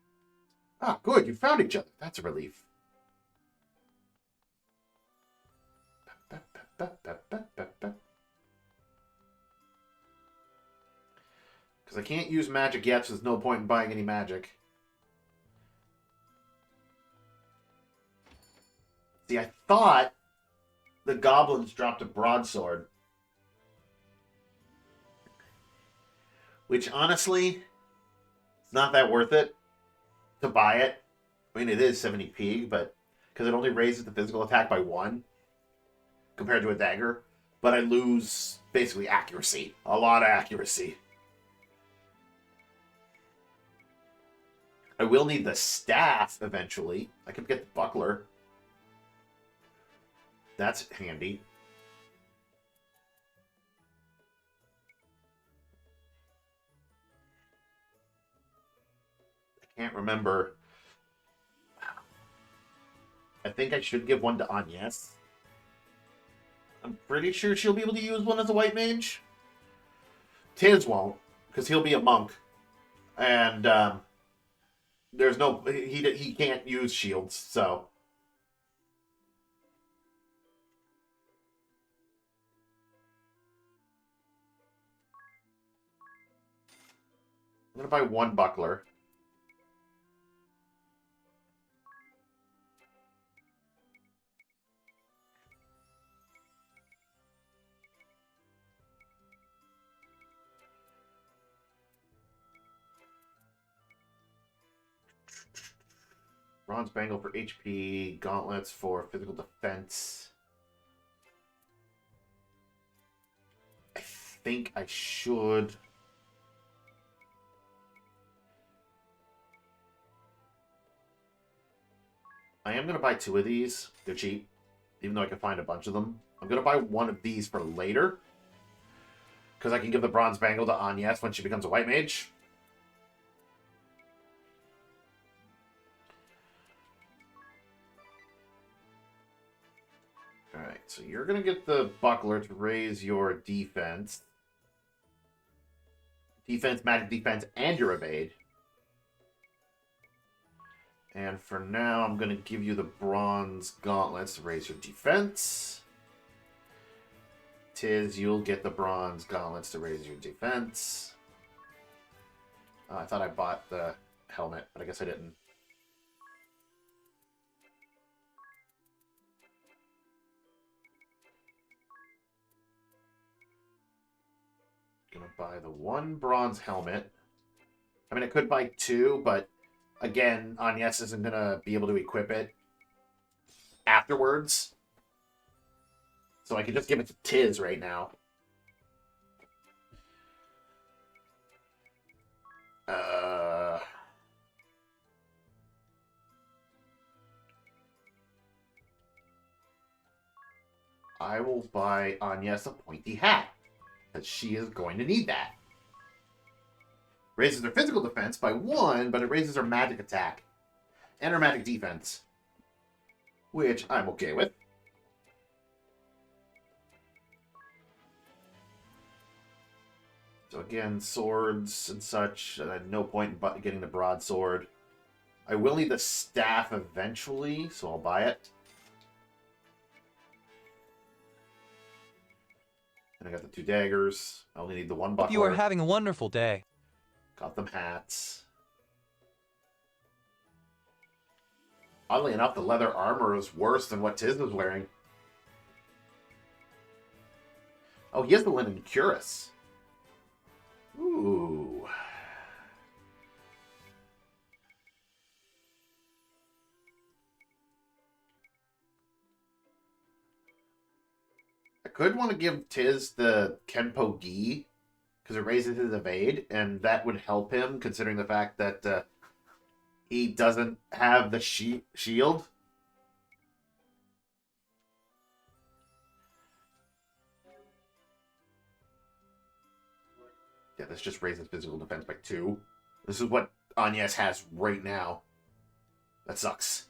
Ah, good. You found each other. That's a relief. Because I can't use magic yet, so there's no point in buying any magic. See, I thought the goblins dropped a broadsword. Which, honestly, it's not that worth it to buy it. I mean, it is 70p, but because it only raises the physical attack by 1 compared to a dagger. But I lose, basically, accuracy. A lot of accuracy. I will need the staff eventually. I could get the buckler. That's handy. I can't remember. I think I should give one to Agnes. I'm pretty sure she'll be able to use one as a white mage. Tiz won't, because he'll be a monk, and there's no he can't use shields, so. I'm gonna buy one buckler. Bronze bangle for HP, gauntlets for physical defense. I think I should. I am going to buy 2 of these. They're cheap, even though I can find a bunch of them. I'm going to buy 1 of these for later, because I can give the bronze bangle to Agnes when she becomes a white mage. Alright, so you're going to get the buckler to raise your defense. Defense, magic defense, and your evade. And for now, I'm going to give you the bronze gauntlets to raise your defense. Tiz, you'll get the bronze gauntlets to raise your defense. I thought I bought the helmet, but I guess I didn't. Gonna buy the 1 bronze helmet. I mean, I could buy 2, but again, Agnes isn't gonna be able to equip it afterwards. So I can just give it to Tiz right now. I will buy Agnes a pointy hat, because she is going to need that. Raises her physical defense by 1, but it raises her magic attack and her magic defense, which I'm okay with. So again, swords and such. No point in getting the broadsword. I will need the staff eventually, so I'll buy it. And I got the 2 daggers. I only need the 1 buckler. You are having a wonderful day. Got them hats. Oddly enough, the leather armor is worse than what Tiz was wearing. Oh, he has the linen cuirass. Ooh. I could want to give Tiz the Kenpo Gi, because it raises his evade, and that would help him, considering the fact that he doesn't have the shield. Yeah, this just raises physical defense by 2. This is what Agnes has right now. That sucks.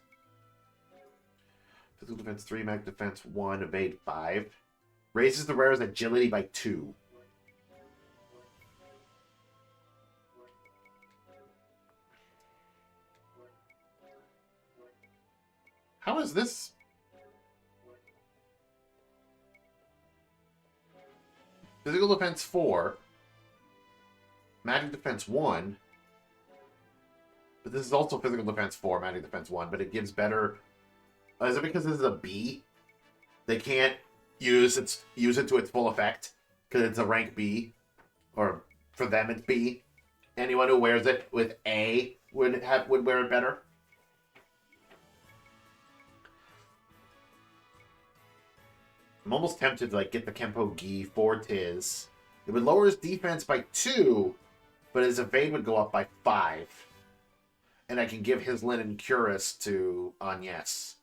Physical defense 3, magic defense 1, evade 5. Raises the wearer's agility by 2. How is this? Physical defense 4. Magic defense 1. But this is also physical defense 4, magic defense 1, but it gives better... is it because this is a B? They can't use it to its full effect because it's a rank B, or for them it's B. Anyone who wears it with A would wear it better. I'm almost tempted to get the Kenpo Gi for Tiz. It would lower his defense by 2, but his evade would go up by 5. And I can give his linen cuirass to Agnes.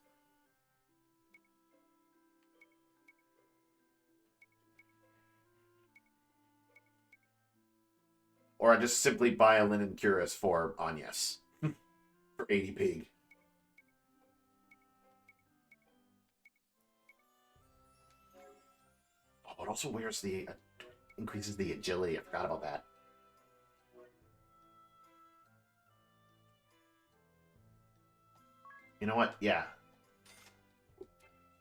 Or I just simply buy a linen cuirass for Agnes. For 80 pig. Oh, it also wears the increases the agility. I forgot about that. You know what? Yeah.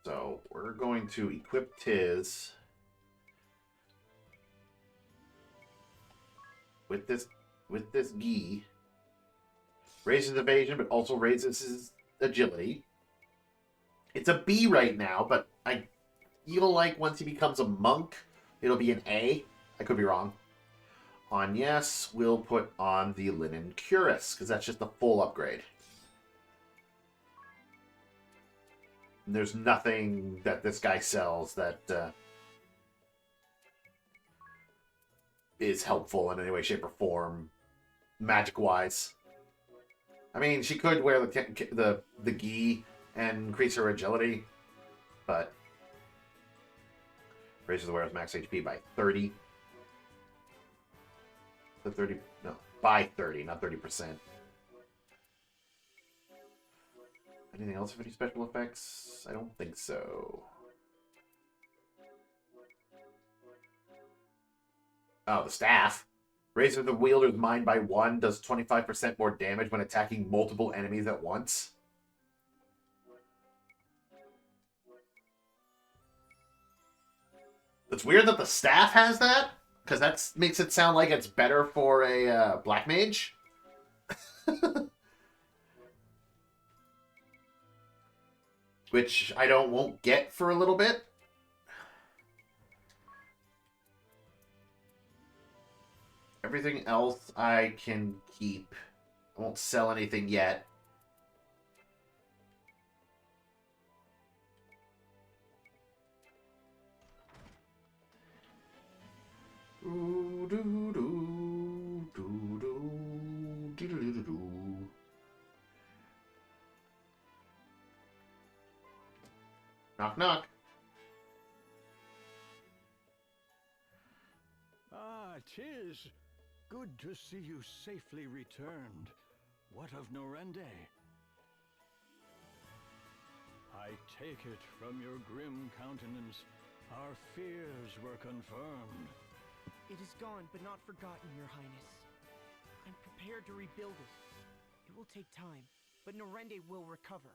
So we're going to equip Tiz with this gi. Raises evasion, but also raises his agility. It's a B right now, but I feel like once he becomes a monk, it'll be an A. I could be wrong. On yes, we'll put on the linen cuirass, because that's just a full upgrade. And there's nothing that this guy sells that is helpful in any way, shape, or form, magic-wise. I mean, she could wear the gi and increase her agility, but raises the wearer's max HP by 30. The 30, no, by 30, not 30%. Anything else with any special effects? I don't think so. Oh, the staff. Raises the wielder's mind by 1, does 25% more damage when attacking multiple enemies at once. It's weird that the staff has that, because that makes it sound like it's better for a black mage. Which I won't get for a little bit. Everything else I can keep. I won't sell anything yet. Knock, knock. Ah, Tiz. Good to see you safely returned. What of Norende? I take it from your grim countenance, our fears were confirmed. It is gone, but not forgotten, Your Highness. I'm prepared to rebuild it. It will take time, but Norende will recover.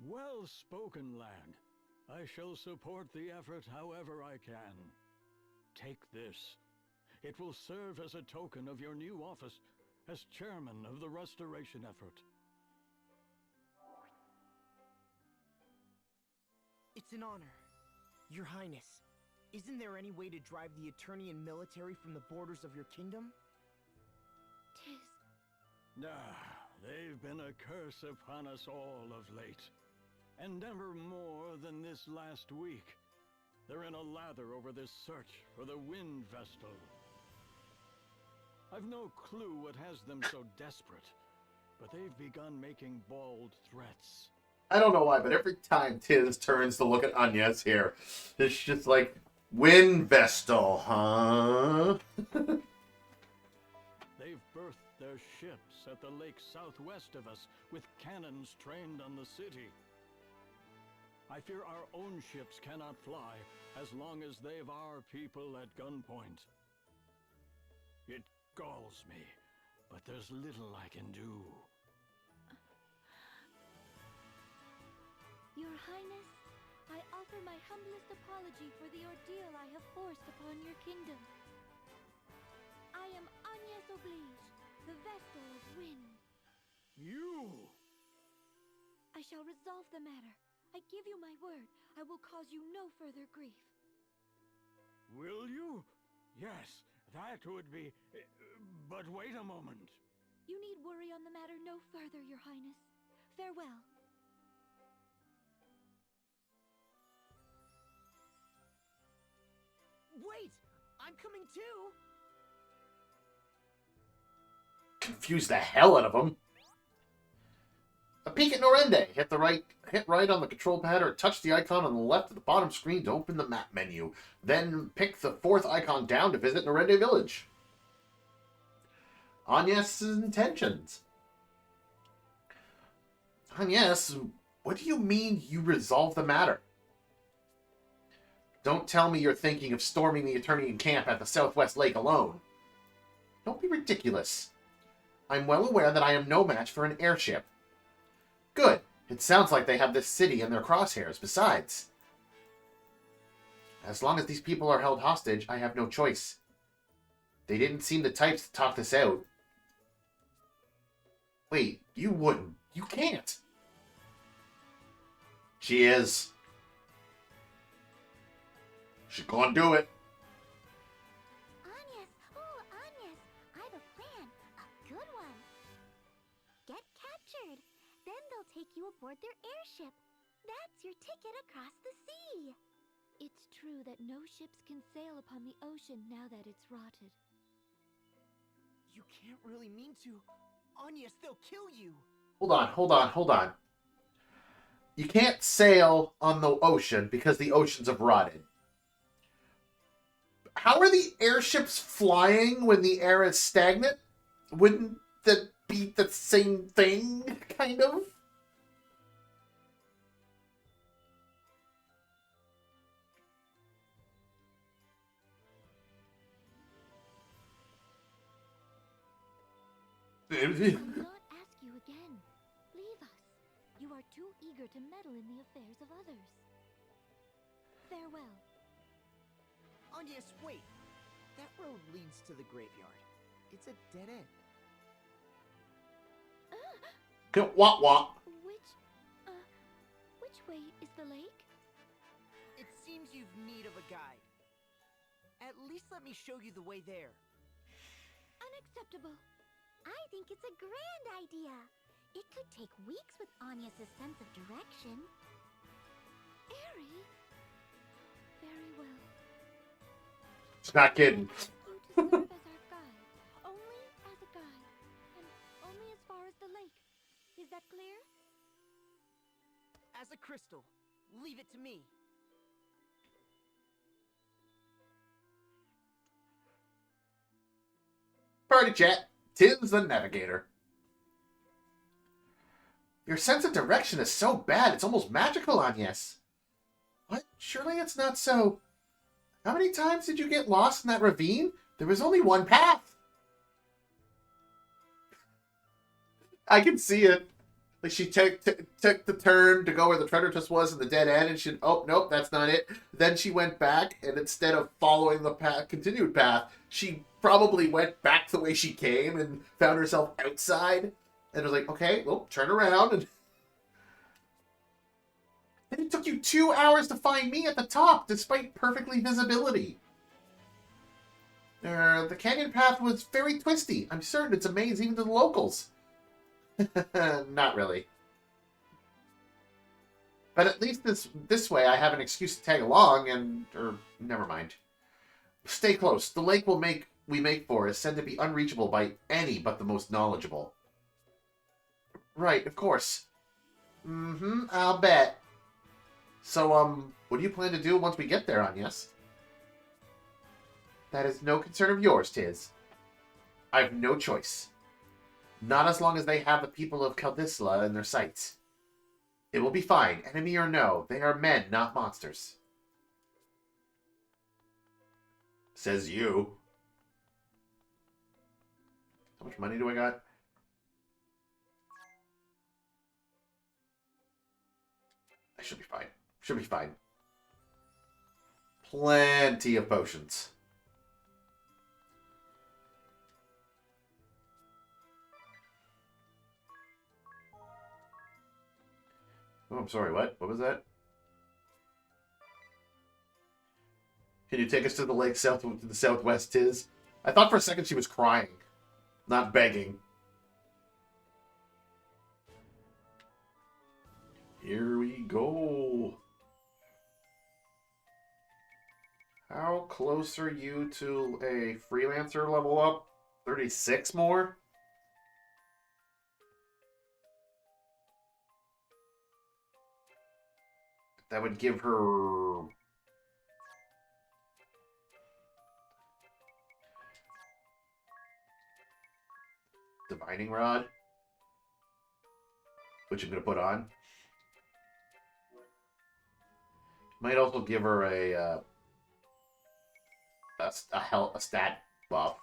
Well spoken, lad. I shall support the effort however I can. Take this. It will serve as a token of your new office as chairman of the restoration effort. It's an honor, Your Highness. Isn't there any way to drive the Eternian military from the borders of your kingdom? Tiz. They've been a curse upon us all of late. And never more than this last week. They're in a lather over this search for the Wind Vestal. I've no clue what has them so desperate, but they've begun making bold threats. I don't know why, but every time Tiz turns to look at Anya's here, it's just like, Wind Vestal, huh? They've berthed their ships at the lake southwest of us, with cannons trained on the city. I fear our own ships cannot fly as long as they've our people at gunpoint. It galls me, but there's little I can do. Your Highness, I offer my humblest apology for the ordeal I have forced upon your kingdom. I am Agnes Oblige, the Vestal of Wind. You! I shall resolve the matter. I give you my word, I will cause you no further grief. Will you? Yes, that would be... But wait a moment. You need worry on the matter no further, Your Highness. Farewell. Wait! I'm coming too! Confuse the hell out of him. A peek at Norende. Hit right on the control pad or touch the icon on the left of the bottom screen to open the map menu. Then pick the fourth icon down to visit Norende Village. Agnes' intentions. Agnes, what do you mean you resolve the matter? Don't tell me you're thinking of storming the Eternian camp at the Southwest Lake alone. Don't be ridiculous. I'm well aware that I am no match for an airship. Good. It sounds like they have this city in their crosshairs, besides. As long as these people are held hostage, I have no choice. They didn't seem the types to talk this out. Wait, you wouldn't. You can't. She is. She's gonna do it. Agnes, oh, Agnes, I have a plan. A good one. Get captured. Then they'll take you aboard their airship. That's your ticket across the sea. It's true that no ships can sail upon the ocean now that it's rotted. You can't really mean to. Agnes, they'll kill you. Hold on. You can't sail on the ocean because the oceans have rotted. How are the airships flying when the air is stagnant? Wouldn't that be the same thing, kind of? I will not ask you again. Leave us. You are too eager to meddle in the affairs of others. Farewell. Agnes, wait. That road leads to the graveyard. It's a dead end. Wah wah. Which way is the lake? It seems you've need of a guide. At least let me show you the way there. Unacceptable. I think it's a grand idea. It could take weeks with Agnes' sense of direction. Airy? Very well. It's not kidding. You to serve as our guide. Only as a guide. And only as far as the lake. Is that clear? As a crystal. Leave it to me. Party chat. Tis the navigator. Your sense of direction is so bad, it's almost magical, Agnes. What? Surely it's not so... How many times did you get lost in that ravine? There was only one path. I can see it. Like she took the turn to go where the treasure chest was in the dead end, and she, oh, nope, that's not it. Then she went back, and instead of following the continued path, she probably went back the way she came and found herself outside. And was like, okay, well, turn around. And it took you 2 hours to find me at the top, despite perfectly visibility. The canyon path was very twisty. I'm certain it's a maze even to the locals. Not really. But at least this way I have an excuse to tag along and... never mind. Stay close. The lake we make for is said to be unreachable by any but the most knowledgeable. Right, of course. I'll bet. So, what do you plan to do once we get there, Agnes? That is no concern of yours, Tiz. I've no choice. Not as long as they have the people of Kaldisla in their sights. It will be fine, enemy or no. They are men, not monsters. Says you. How much money do I got? I should be fine. Should be fine. Plenty of potions. Oh, I'm sorry, what? What was that? Can you take us to the lake to the southwest, Tiz? I thought for a second she was crying, not begging. Here we go. How close are you to a freelancer level up? 36 more? That would give her... Divining Rod. Which I'm going to put on. Might also give her a a stat buff.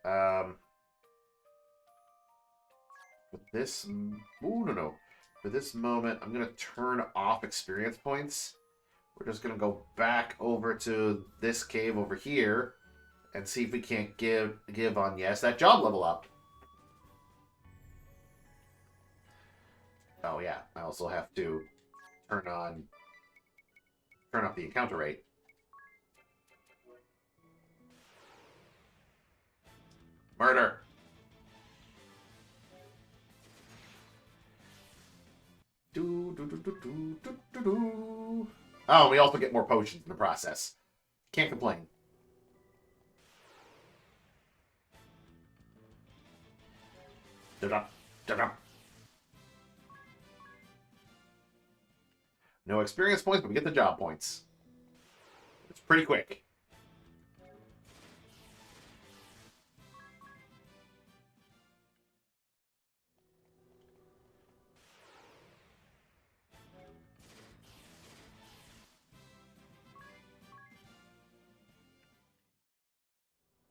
For this, no. For this moment, I'm gonna turn off experience points. We're just gonna go back over to this cave over here and see if we can't give on yes that job level up. Oh yeah, I also have to turn up the encounter rate. Murder. Oh, we also get more potions in the process. Can't complain. No experience points, but we get the job points. It's pretty quick.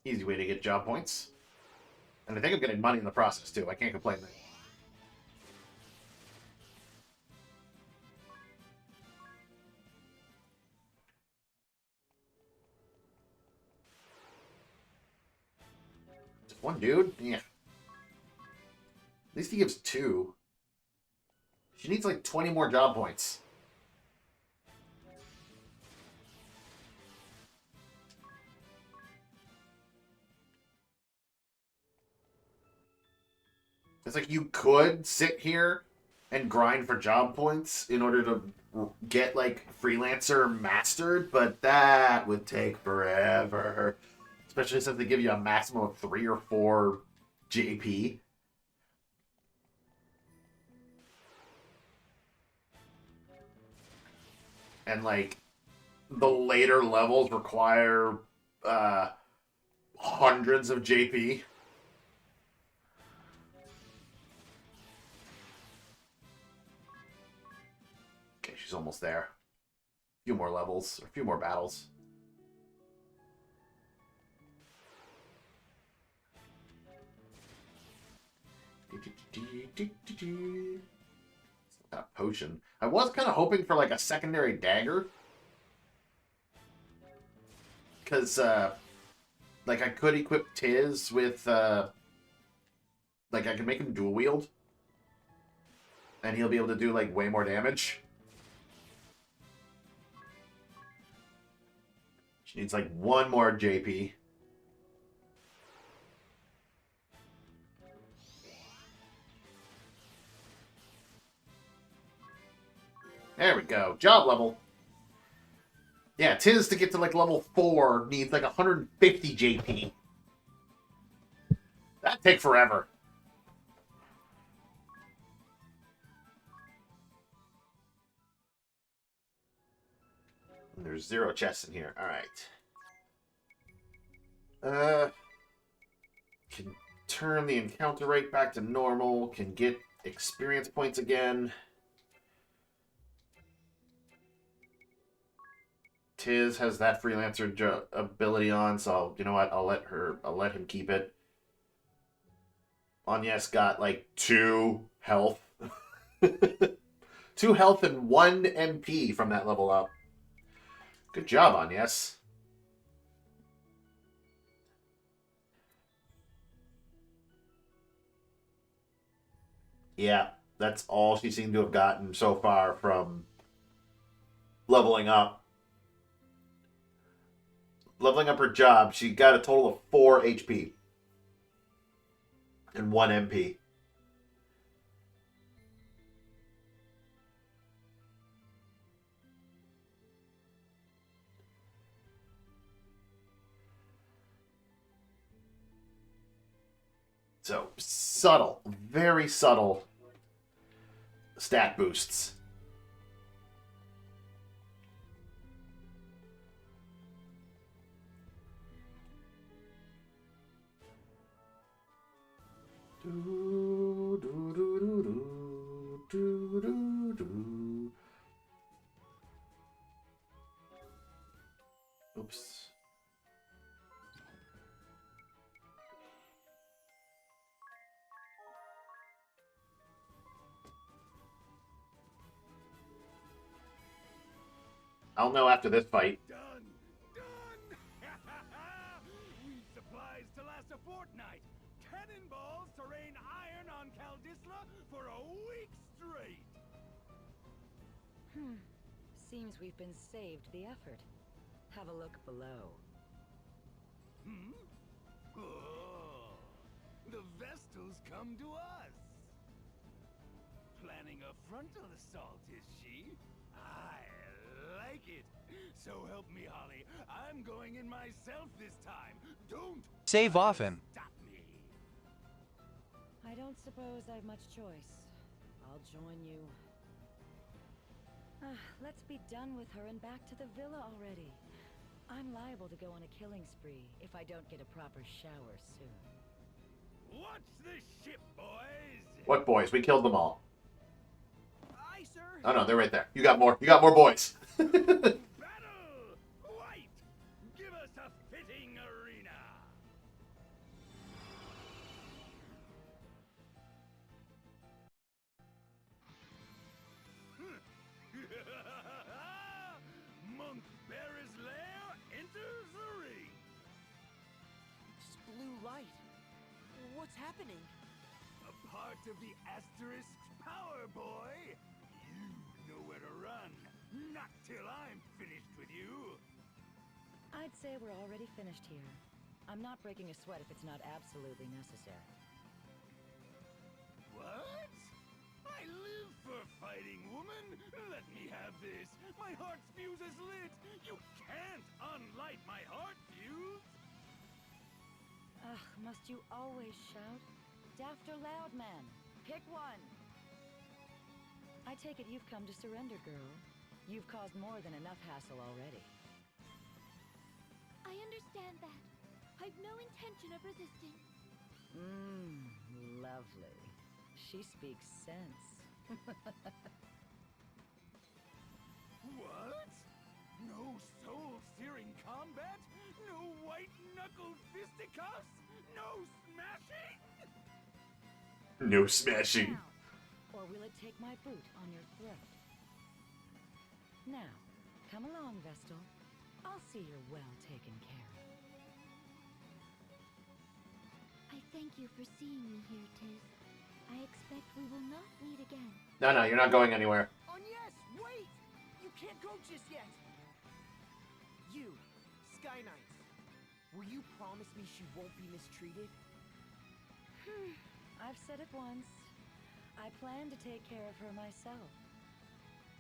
Easy way to get job points. And I think I'm getting money in the process, too. I can't complain there. Just one dude? Yeah. At least he gives 2. She needs like 20 more job points. It's like you could sit here and grind for job points in order to get like freelancer mastered, but that would take forever. Especially since they give you a maximum of 3 or 4 JP. And like the later levels require hundreds of JP. Okay, she's almost there. A few more levels, or a few more battles. A potion. I was kind of hoping for like a secondary dagger. Because, like, I could equip Tiz with, like, I can make him dual wield. And he'll be able to do, like, way more damage. She needs, like, 1 more JP. There we go. Job level. Yeah, Tiz to get to like level 4 needs like 150 JP. That'd take forever. There's 0 chests in here. Alright. Can turn the encounter rate back to normal. Can get experience points again. Tiz has that freelancer ability on, so you know what? I'll let him keep it. Agnes got like 2 health. 2 health and 1 MP from that level up. Good job, Agnes. Yeah, that's all she seemed to have gotten so far from leveling up. Leveling up her job, she got a total of 4 HP. And 1 MP. So, subtle. Very subtle stat boosts. Oops. I'll know after this fight. Done! Done! We've supplies to last a fortnight. Cannonballs to rain iron on Kaldisla for a week straight. Seems we've been saved the effort. Have a look below. Oh, the Vestals come to us. Planning a frontal assault, is she? I like it. So help me, Holly. I'm going in myself this time. Don't Save often. stop me. I don't suppose I've much choice. I'll join you. Let's be done with her and back to the villa already. I'm liable to go on a killing spree if I don't get a proper shower soon. Watch the ship, boys. What boys? We killed them all. Aye, sir. Oh no, they're right there. You got more. You got more boys. Battle! White! Give us a fitting arena! Monk Bear's lair enters the ring! Just blue light. What's happening? A part of the Asterisk's power, boy! You know where to run. Not till I'm finished with you! I'd say we're already finished here. I'm not breaking a sweat if it's not absolutely necessary. What? I live for fighting, woman! Let me have this! My heart's fuse is lit! You can't unlight my heart fuse! Ugh, must you always shout? Daft or loud, man? Pick one! I take it you've come to surrender, girl. You've caused more than enough hassle already. I understand that. I've no intention of resisting. Lovely. She speaks sense. What? No soul-searing combat? No white-knuckled fisticuffs? No smashing? No smashing. Or will it take my boot on your throat? Now, come along, Vestal. I'll see you're well taken care of. I thank you for seeing me here, Tiz. I expect we will not meet again. No, you're not going anywhere. Yes, wait! You can't go just yet. You, Sky Knight, will you promise me she won't be mistreated? I've said it once. I plan to take care of her myself.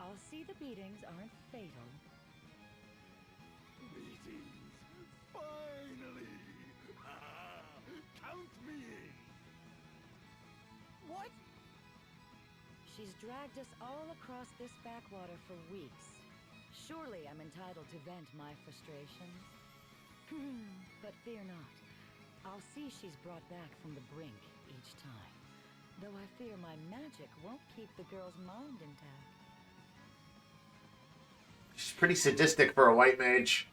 I'll see the beatings aren't fatal. Meetings! Finally! Count me in! What? She's dragged us all across this backwater for weeks. Surely I'm entitled to vent my frustrations. But fear not. I'll see she's brought back from the brink each time. Though I fear my magic won't keep the girl's mind intact. She's pretty sadistic for a white mage.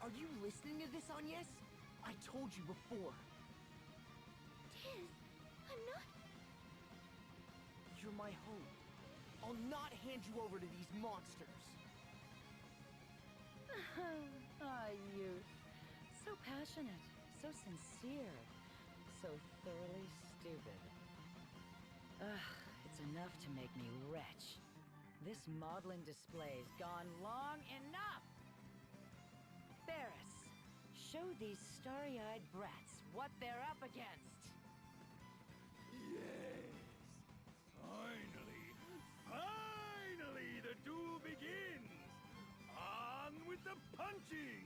Are you listening to this, Agnes? I told you before. Tiz, I'm not... You're my hope. I'll not hand you over to these monsters. Youth. So passionate, so sincere, so thoroughly stupid. It's enough to make me retch. This maudlin display's gone long enough! Barris, show these starry-eyed brats what they're up against! Yes! Finally, the duel begins! On with the punching!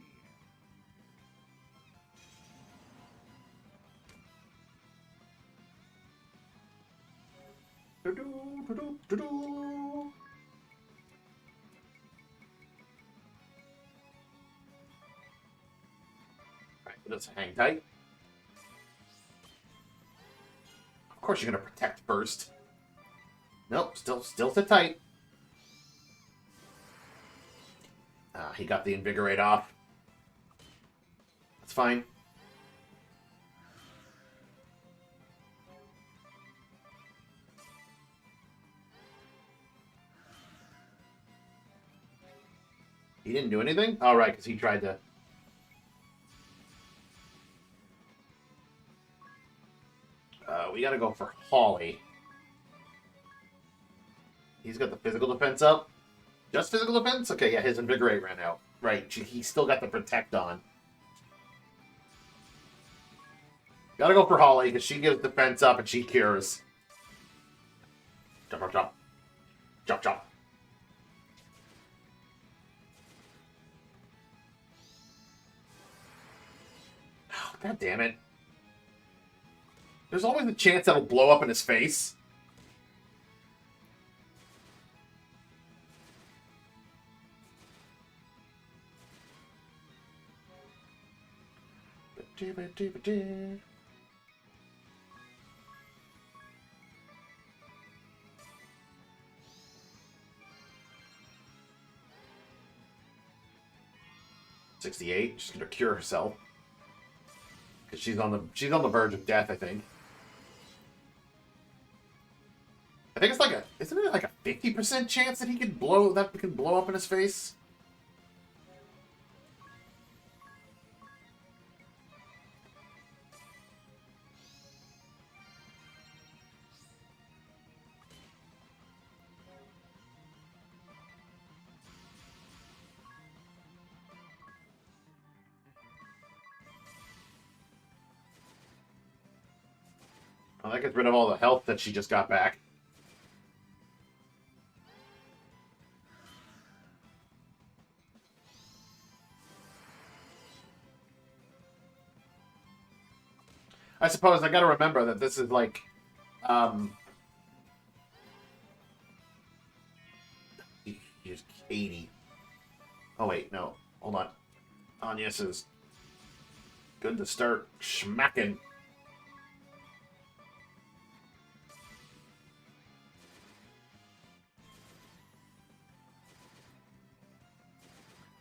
Alright, let's hang tight. Of course you're gonna protect first. Nope, still sit tight. He got the invigorate off. That's fine. He didn't do anything? All right, because he tried to... we gotta go for Holly. He's got the physical defense up. Just physical defense? Okay, yeah, his Invigorate ran out. Right, he still got the Protect on. Gotta go for Holly, because she gives defense up and she cures. Jump, jump, jump. Jump, jump. Oh, God damn it. There's always a chance that'll blow up in his face. $68. She's gonna cure herself because she's on the verge of death. I think it's like isn't it like a 50% chance that can blow up in his face? Well, that gets rid of all the health that she just got back. I suppose I gotta remember that this is like, he's 80. Oh wait, no, hold on. Agnes is good to start smacking.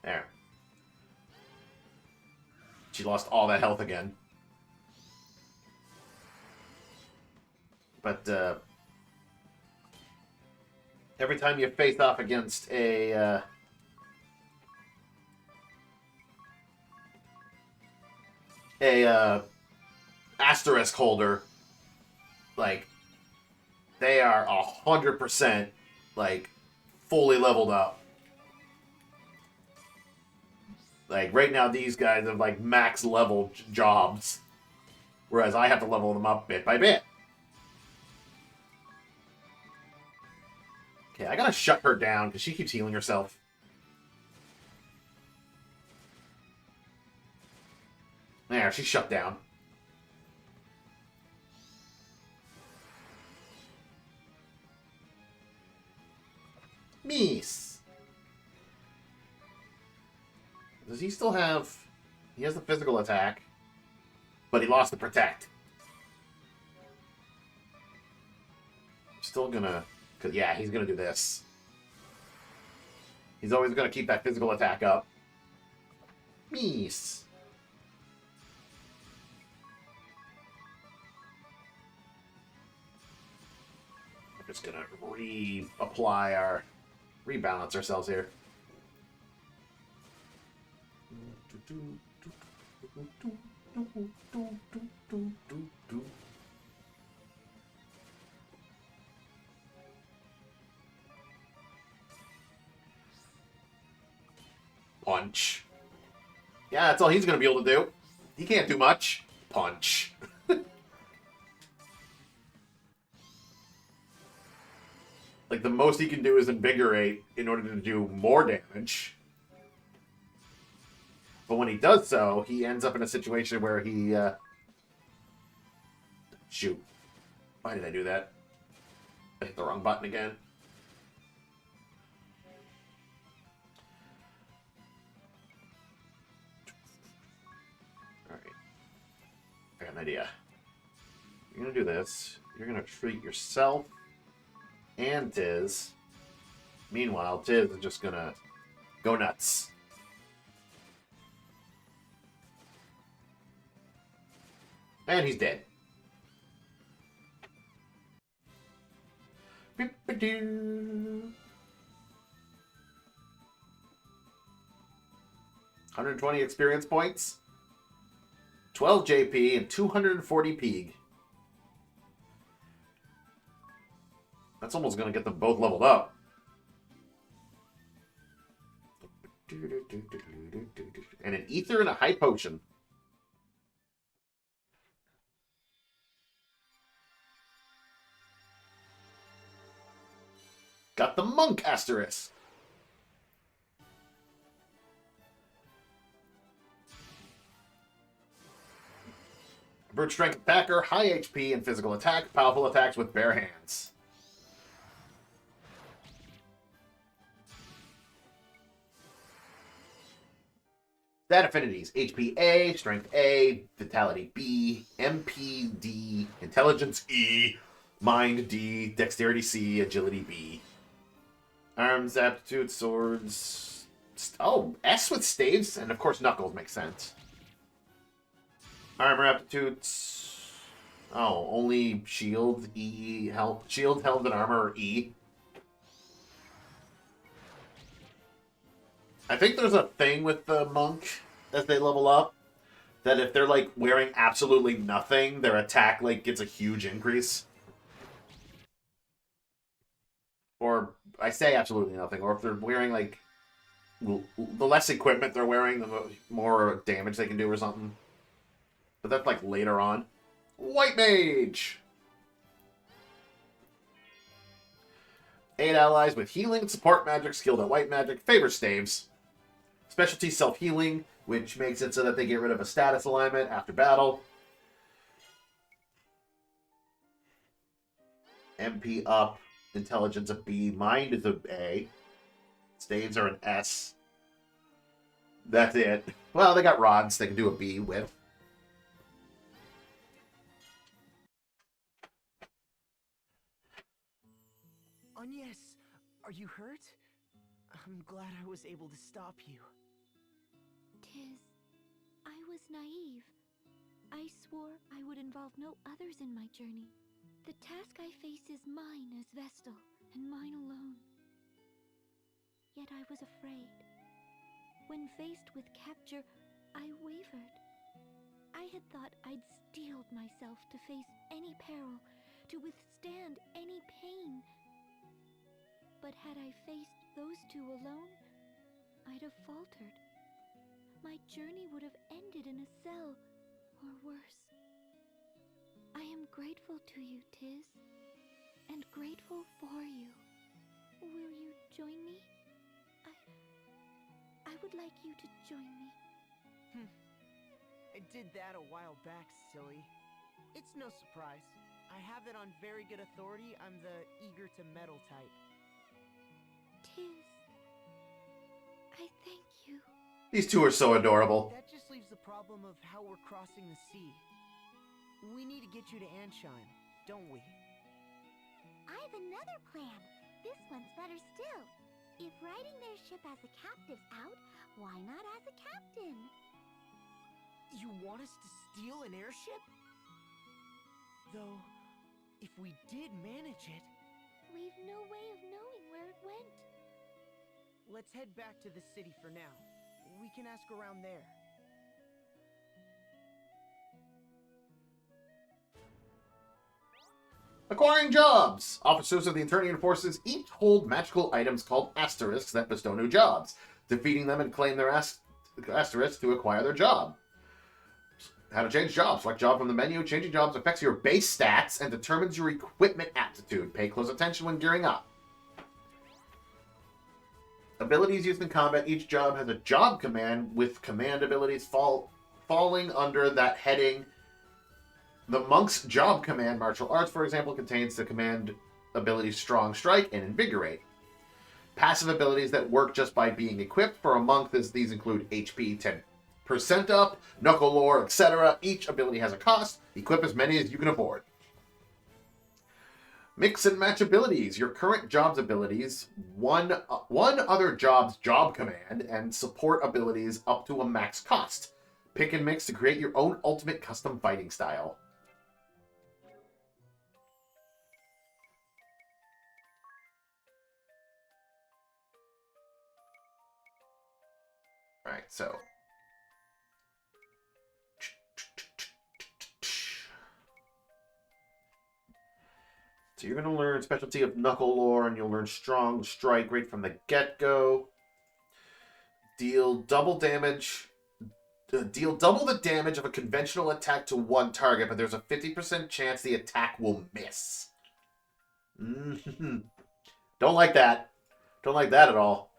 There. She lost all that health again. But every time you face off against a asterisk holder, like they are 100% like fully leveled up. Like right now, these guys have like max level jobs, whereas I have to level them up bit by bit. Okay, I gotta shut her down because she keeps healing herself. There, she's shut down. Miss. Does he still have... He has the physical attack, but he lost the protect. Still gonna... Cause yeah, he's gonna do this. He's always gonna keep that physical attack up. Miss. I'm just gonna reapply our... Rebalance ourselves here. Punch. Yeah, that's all he's going to be able to do. He can't do much. Punch. Like, the most he can do is invigorate in order to do more damage. But when he does so, he ends up in a situation where he, shoot. Why did I do that? I hit the wrong button again. Alright. I got an idea. You're gonna do this. You're gonna treat yourself and Tiz. Meanwhile, Tiz is just gonna go nuts. And he's dead. Beep-a-doo. 120 experience points, 12 JP, and 240 Pig. That's almost going to get them both leveled up. And an ether and a high potion. Got the monk asterisk. Brute strength attacker, high HP and physical attack, powerful attacks with bare hands. Stat affinities: HP A, Strength A, Vitality B, MP D, Intelligence E, Mind D, Dexterity C, Agility B. Arms, aptitude, swords. Oh, S with staves, and of course knuckles makes sense. Armor aptitudes. Oh, only shield, E, health. Shield, health, and armor are E. I think there's a thing with the monk as they level up that if they're like wearing absolutely nothing, their attack like gets a huge increase. Or I say absolutely nothing, or if they're wearing like the less equipment they're wearing, the more damage they can do or something. But that's like later on. White Mage! 8 allies with healing and support magic, skilled at white magic, favor staves. Specialty self-healing, which makes it so that they get rid of a status alignment after battle. MP up, intelligence a B, mind is a A. Staves are an S. That's it. Well, they got rods they can do a B with. Agnes, are you hurt? I'm glad I was able to stop you. Tiz, I was naive. I swore I would involve no others in my journey. The task I face is mine as Vestal, and mine alone. Yet I was afraid. When faced with capture, I wavered. I had thought I'd steeled myself to face any peril, to withstand any pain. But had I faced those two alone, I'd have faltered. My journey would have ended in a cell, or worse. I am grateful to you, Tiz, and grateful for you. Will you join me? I would like you to join me. I did that a while back, silly. It's no surprise. I have it on very good authority I'm the eager-to-meddle type. Tiz, I thank you. These two are so adorable. That just leaves the problem of how we're crossing the sea. We need to get you to Ansheim, don't we? I have another plan. This one's better still. If riding their ship as a captive's out, why not as a captain? You want us to steal an airship? Though, if we did manage it... We've no way of knowing where it went. Let's head back to the city for now. We can ask around there. Acquiring jobs! Officers of the Eternian forces each hold magical items called asterisks that bestow new jobs. Defeating them and claim their asterisks to acquire their job. How to change jobs. Select job from the menu. Changing jobs affects your base stats and determines your equipment aptitude. Pay close attention when gearing up. Abilities used in combat. Each job has a job command with command abilities falling under that heading. The monk's job command, martial arts, for example, contains the command abilities strong strike and invigorate. Passive abilities that work just by being equipped. For a monk, these include HP 10% up, knuckle lore, etc. Each ability has a cost. Equip as many as you can afford. Mix and match abilities. Your current job's abilities, one other job's job command, and support abilities up to a max cost. Pick and mix to create your own ultimate custom fighting style. Alright, so So you're going to learn specialty of Knuckle Lore, and you'll learn Strong Strike right from the get-go. Deal double damage. Deal double the damage of a conventional attack to one target, but there's a 50% chance the attack will miss. Don't like that. Don't like that at all.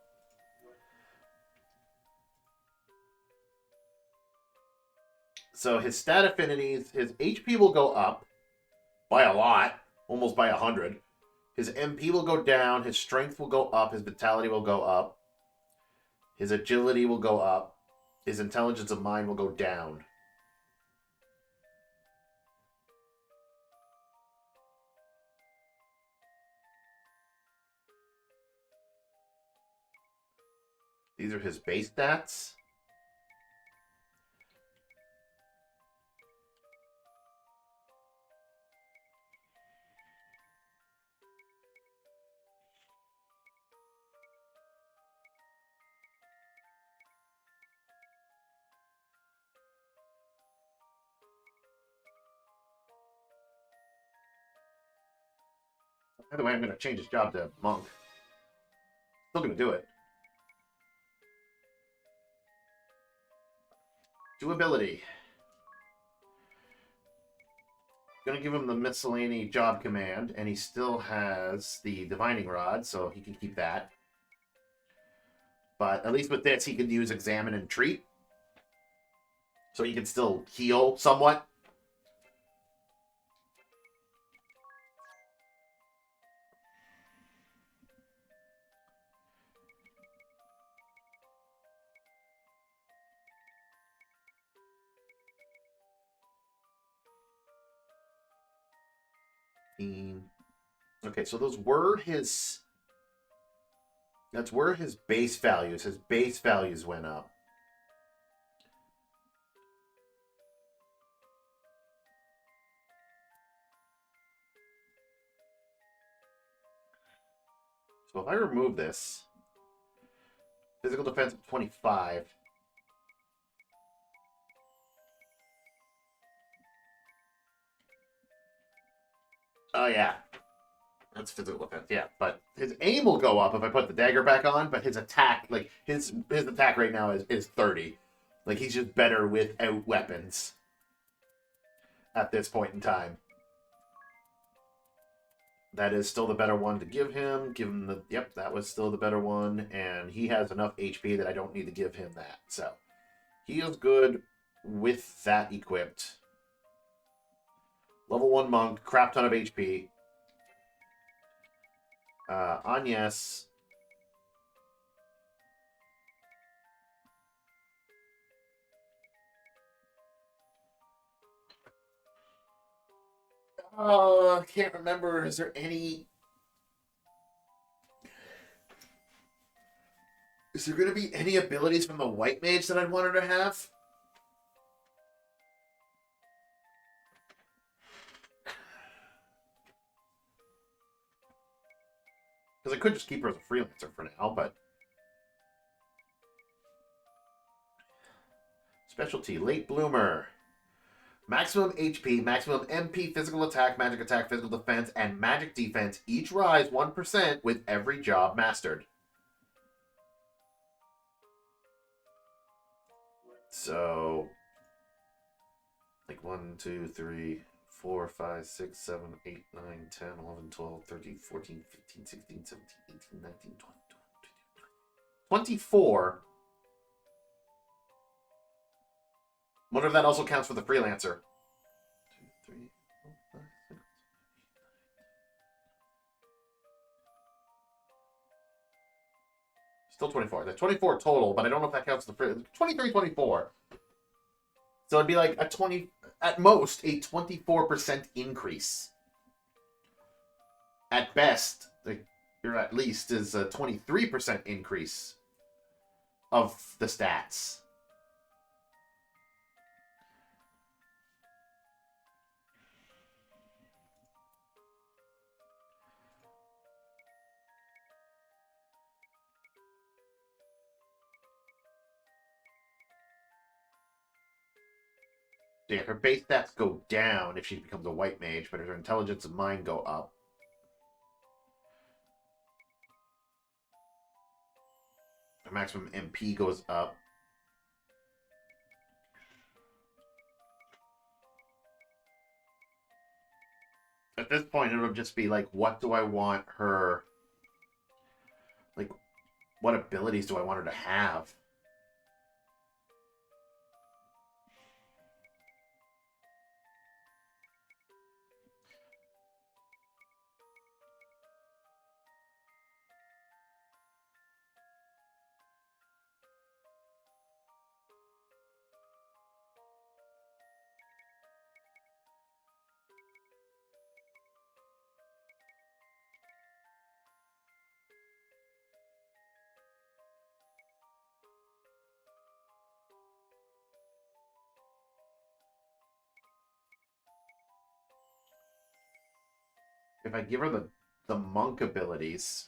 So his stat affinities, his HP will go up by a lot, almost by 100. His MP will go down, his strength will go up, his vitality will go up, his agility will go up, his intelligence of mind will go down. These are his base stats. By the way, I'm going to change his job to monk. Still going to do it. Doability. Going to give him the miscellany job command, and he still has the divining rod, so he can keep that. But at least with this, he can use examine and treat. So he can still heal somewhat. Okay, so those were his... That's where his base values. His base values went up. So if I remove this, physical defense of 25. Oh, yeah. That's physical defense, yeah. But his aim will go up if I put the dagger back on, but his attack, like, his attack right now is 30. Like, he's just better without weapons at this point in time. That is still the better one to give him. Give him the... Yep, that was still the better one. And he has enough HP that I don't need to give him that. So, he is good with that equipped. Level 1 monk, crap ton of HP. Agnes. Oh, I can't remember. Is there any... Is there going to be any abilities from the White Mage that I'd want her to have? Because I could just keep her as a freelancer for now, but... Specialty, Late Bloomer. Maximum HP, maximum MP, physical attack, physical defense, and magic defense each rise 1% with every job mastered. So... Like 1, 2, 3... 4, 5, 6, 7, 8, 9, 10, 11, 12, 13, 14, 15, 16, 17, 18, 19, 20, 24. Wonder if that also counts for the freelancer. 2, 3, 4, 5, 6. Still 24. That's 24 total, but I don't know if that counts for the freelancer. 23, 24. So it'd be like a 20... At most, a 24% increase. At best, or at least, is a 23% increase of the stats. Yeah, her base stats go down if she becomes a white mage, but her intelligence and mind go up. The maximum MP goes up. At this point, it'll just be like, what do I want her... Like, what abilities do I want her to have? If I give her the monk abilities...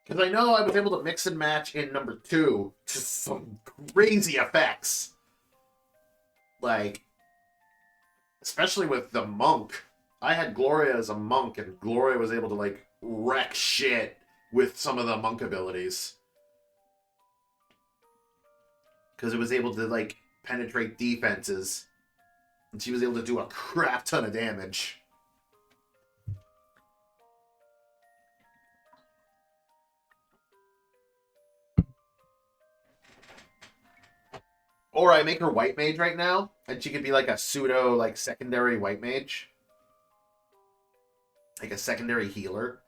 Because I know I was able to mix and match in number 2 to some crazy effects. Like, especially with the monk. I had Gloria as a monk, and Gloria was able to, like, wreck shit with some of the monk abilities. Because it was able to, like, penetrate defenses. And she was able to do a crap ton of damage. Or I make her white mage right now, and she could be like a pseudo, like, secondary white mage. Like a secondary healer.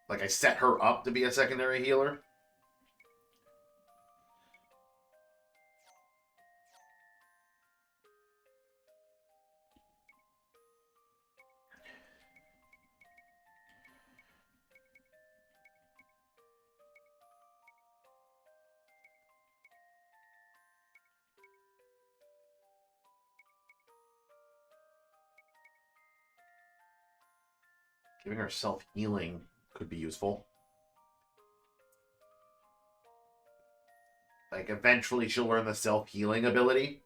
Like, I set her up to be a secondary healer. Giving her self-healing could be useful. Like, eventually she'll learn the self-healing ability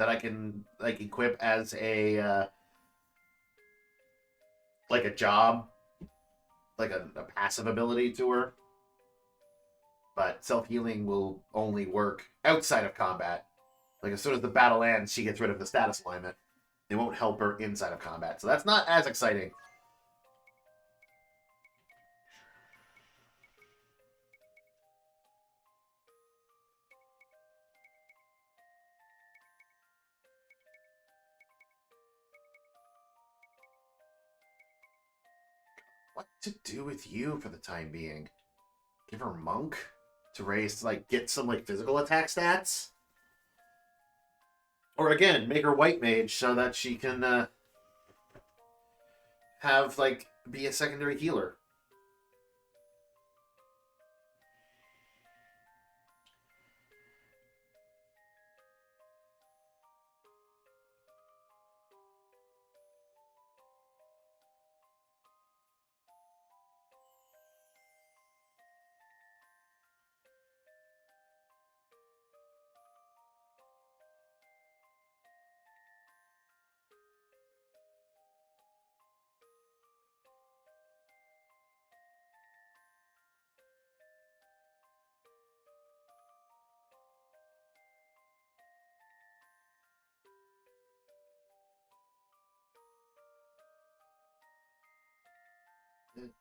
that I can, like, equip as a, like, a job. Like, a passive ability to her. But self-healing will only work outside of combat. Like, as soon as the battle ends, she gets rid of the status alignment. It won't help her inside of combat. So that's not as exciting. What to do with you for the time being? Give her monk to raise, like, get some, like, physical attack stats? Or again, make her white mage so that she can have, like, be a secondary healer.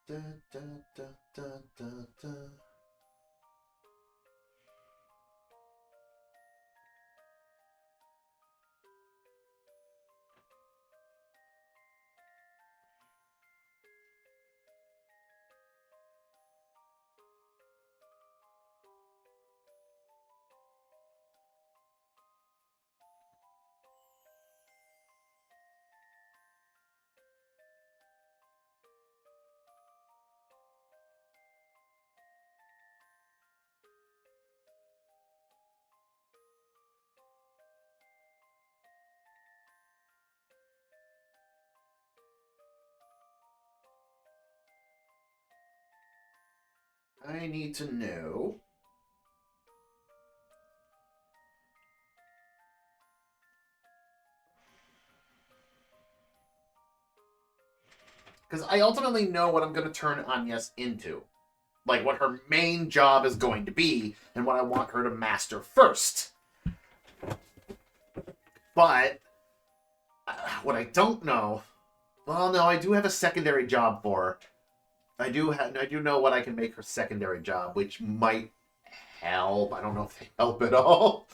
Da, da, da, da, da, da. I need to know. Because I ultimately know what I'm going to turn Agnes into. Like, what her main job is going to be, and what I want her to master first. But, what I don't know... Well, no, I do have a secondary job for her. I do know what I can make her secondary job, which might help. I don't know if they help at all.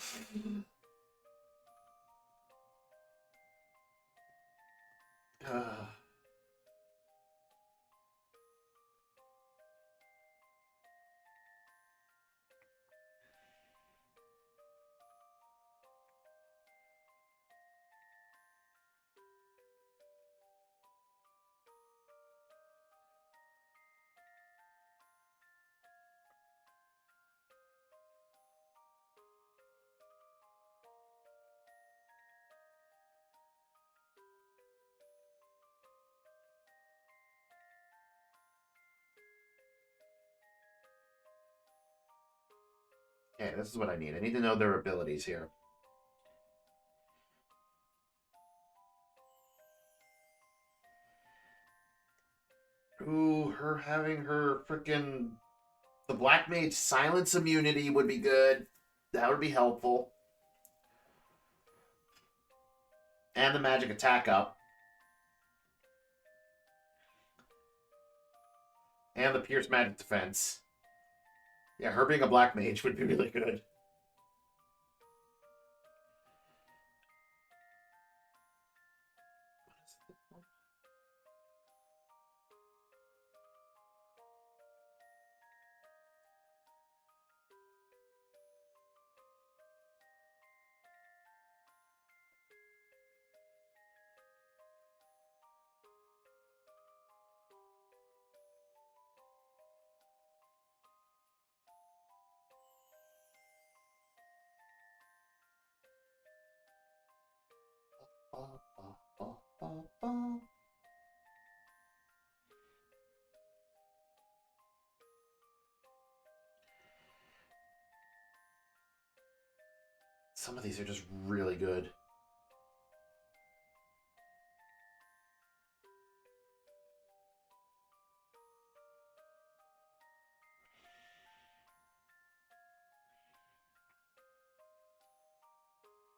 Okay, this is what I need. I need to know their abilities here. Ooh, her having her frickin' the Black Mage silence immunity would be good. That would be helpful. And the magic attack up. And the pierce magic defense. Yeah, her being a Black Mage would be really good. Some of these are just really good.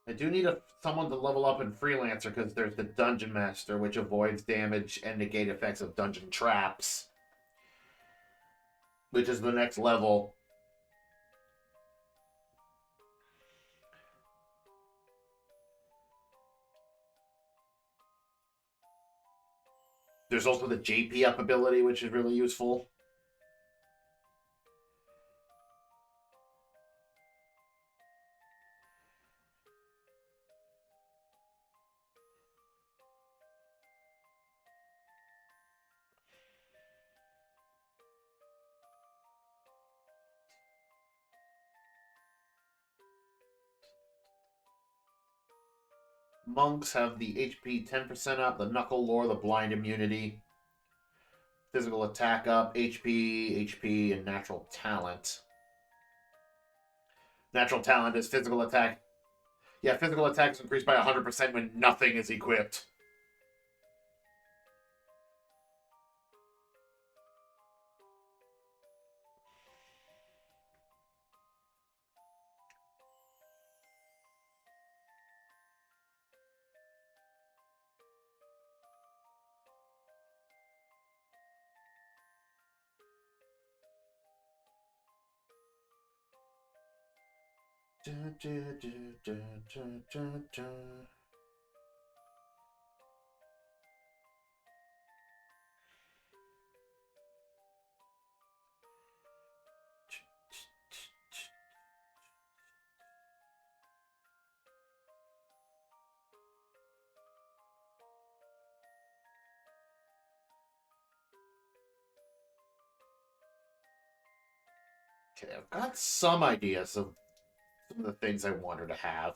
I do need someone to level up in Freelancer because there's the Dungeon Master, which avoids damage and negate effects of dungeon traps. Which is the next level. There's also the JP up ability, which is really useful. Monks have the HP 10% up, the Knuckle Lore, the Blind Immunity, Physical Attack up, HP, and Natural Talent. Natural Talent is Physical Attack. Yeah, Physical Attack is increased by 100% when nothing is equipped. Okay, I've got some ideas of some of the things I want her to have.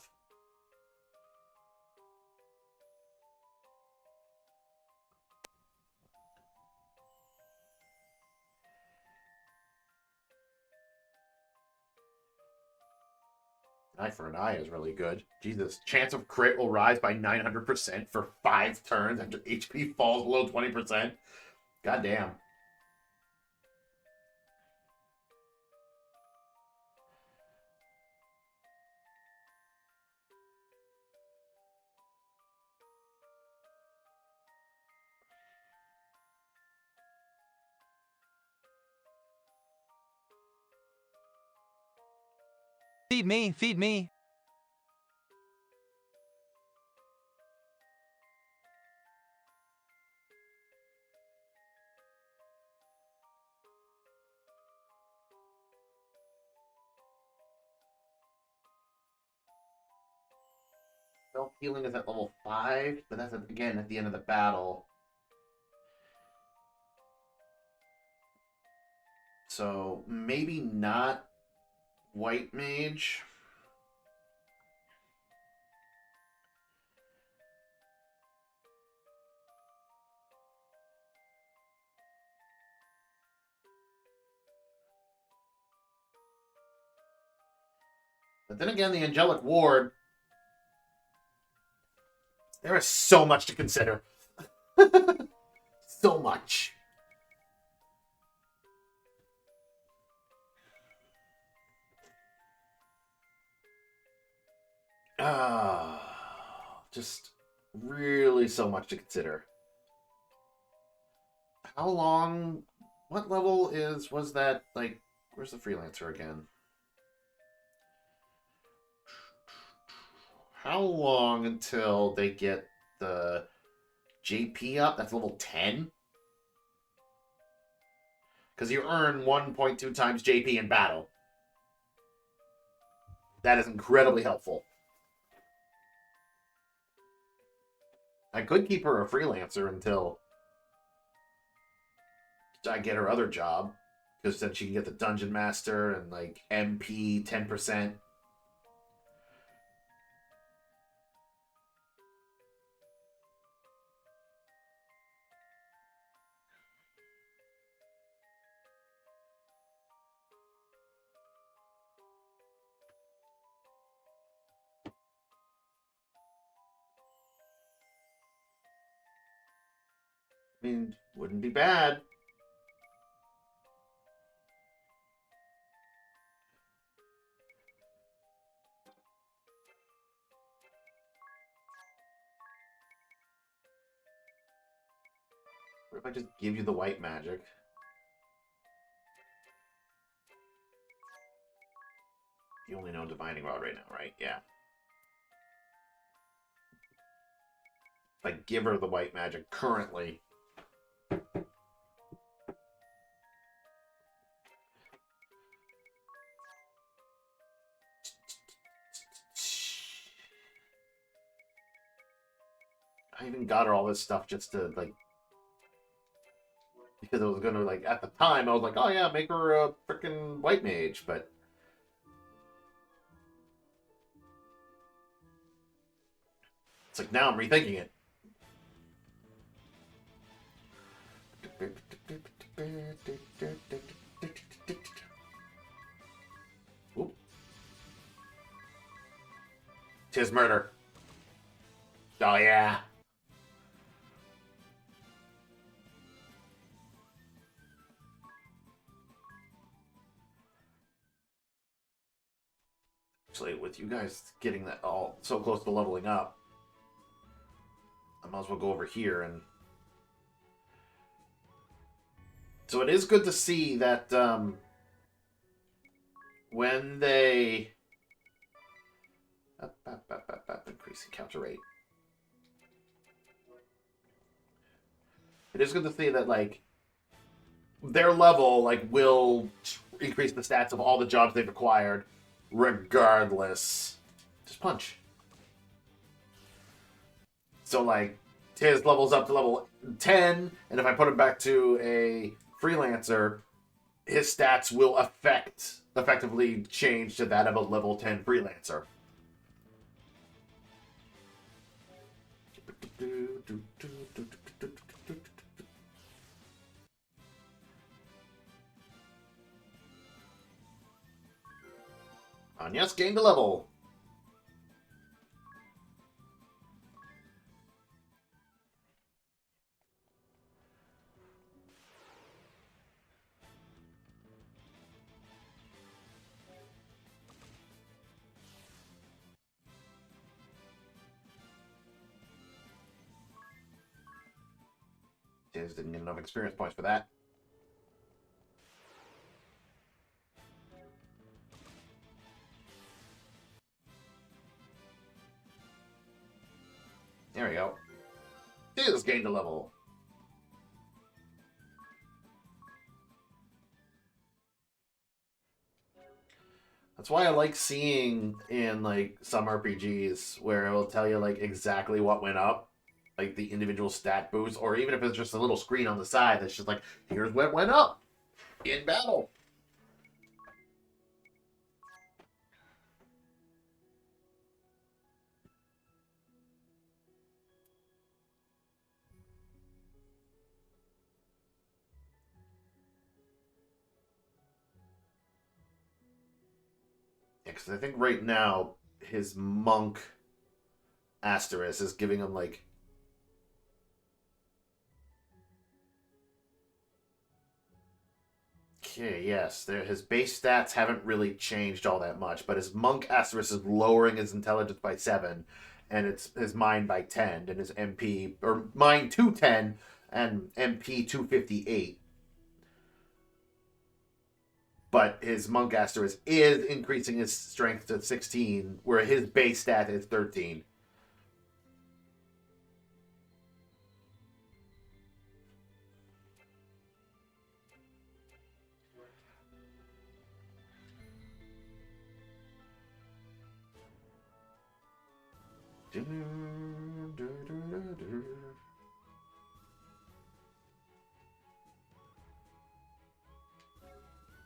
Eye for an Eye is really good. Jesus, chance of crit will rise by 900% for 5 turns after HP falls below 20%. Goddamn. Feed me, feed me. Self healing is at level 5, but that's again at the end of the battle. So maybe not White Mage. But then again, the Angelic Ward. There is so much to consider. So much. Just really so much to consider. How long? What level was that? Like, where's the freelancer again? How long until they get the JP up? That's level 10? Because you earn 1.2 times JP in battle. That is incredibly helpful. I could keep her a freelancer until I get her other job. Because then she can get the Dungeon Master and, like, MP 10%. I mean, wouldn't be bad. What if I just give you the white magic? You only know Divining Rod right now, right? Yeah. If I give her the white magic currently... I even got her all this stuff just to, like... Because I was gonna, like, at the time, I was like, oh yeah, make her a freaking white mage, but... It's like, now I'm rethinking it. Oop. 'Tis murder. Oh yeah. Actually, with you guys getting that all so close to leveling up, I might as well go over here and... So it is good to see that when they... Increasing counter rate. It is good to see that, like, their level, like, will increase the stats of all the jobs they've acquired, regardless. Just punch. So, like, Tiz levels up to level 10, and if I put him back to a freelancer, his stats will effectively change to that of a level 10 freelancer. Anyas gained a level. Just didn't get enough experience points for that. There we go. Just gained a level. That's why I like seeing in like some RPGs where it will tell you like exactly what went up, like the individual stat boost, or even if it's just a little screen on the side that's just like, here's what went up in battle. Because I think right now his monk asterisk is giving him like okay, yes, his base stats haven't really changed all that much, but his monk asterisk is lowering his intelligence by 7, and it's his mind by 10, and his MP or mind 210 and MP 258. But his monk asterisk is increasing his strength to 16, where his base stat is 13.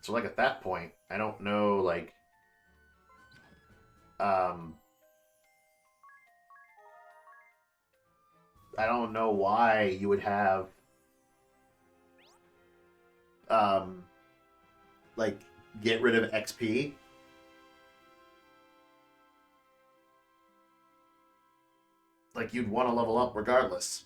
So, like, at that point, I don't know, like, I don't know why you would have, like, get rid of XP. Like, you'd want to level up regardless.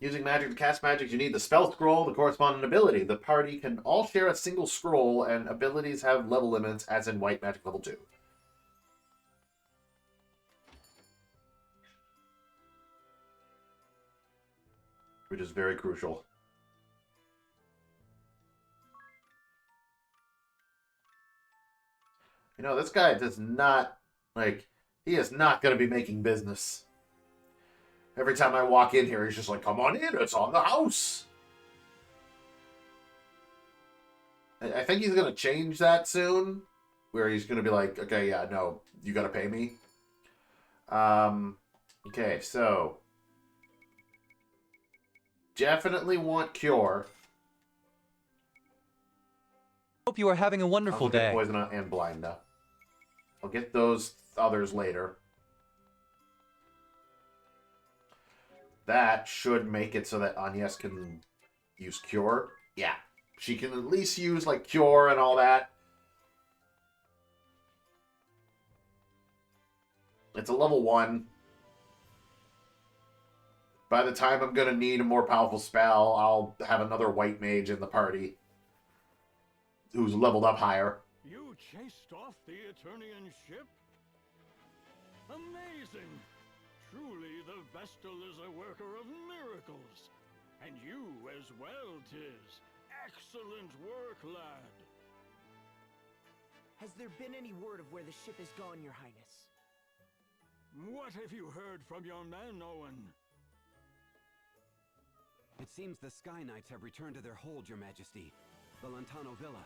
Using magic to cast magic, you need the spell scroll, the corresponding ability. The party can all share a single scroll, and abilities have level limits, as in White Magic Level 2. Which is very crucial. You know, this guy does not, like, he is not going to be making business. Every time I walk in here, he's just like, come on in, it's on the house. I think he's going to change that soon, where he's going to be like, okay, yeah, no, you got to pay me. Okay, so. Definitely want Cure. Hope you are having a wonderful day. Poison and Blind now. I'll get those others later. That should make it so that Agnes can use Cure. Yeah. She can at least use, like, Cure and all that. It's a level 1. By the time I'm going to need a more powerful spell, I'll have another white mage in the party who's leveled up higher. You chased off the Eternian ship? Amazing! Truly, the Vestal is a worker of miracles. And you as well, 'tis. Excellent work, lad. Has there been any word of where the ship has gone, Your Highness? What have you heard from your men, Owen? It seems the Sky Knights have returned to their hold, Your Majesty. The Lantano Villa.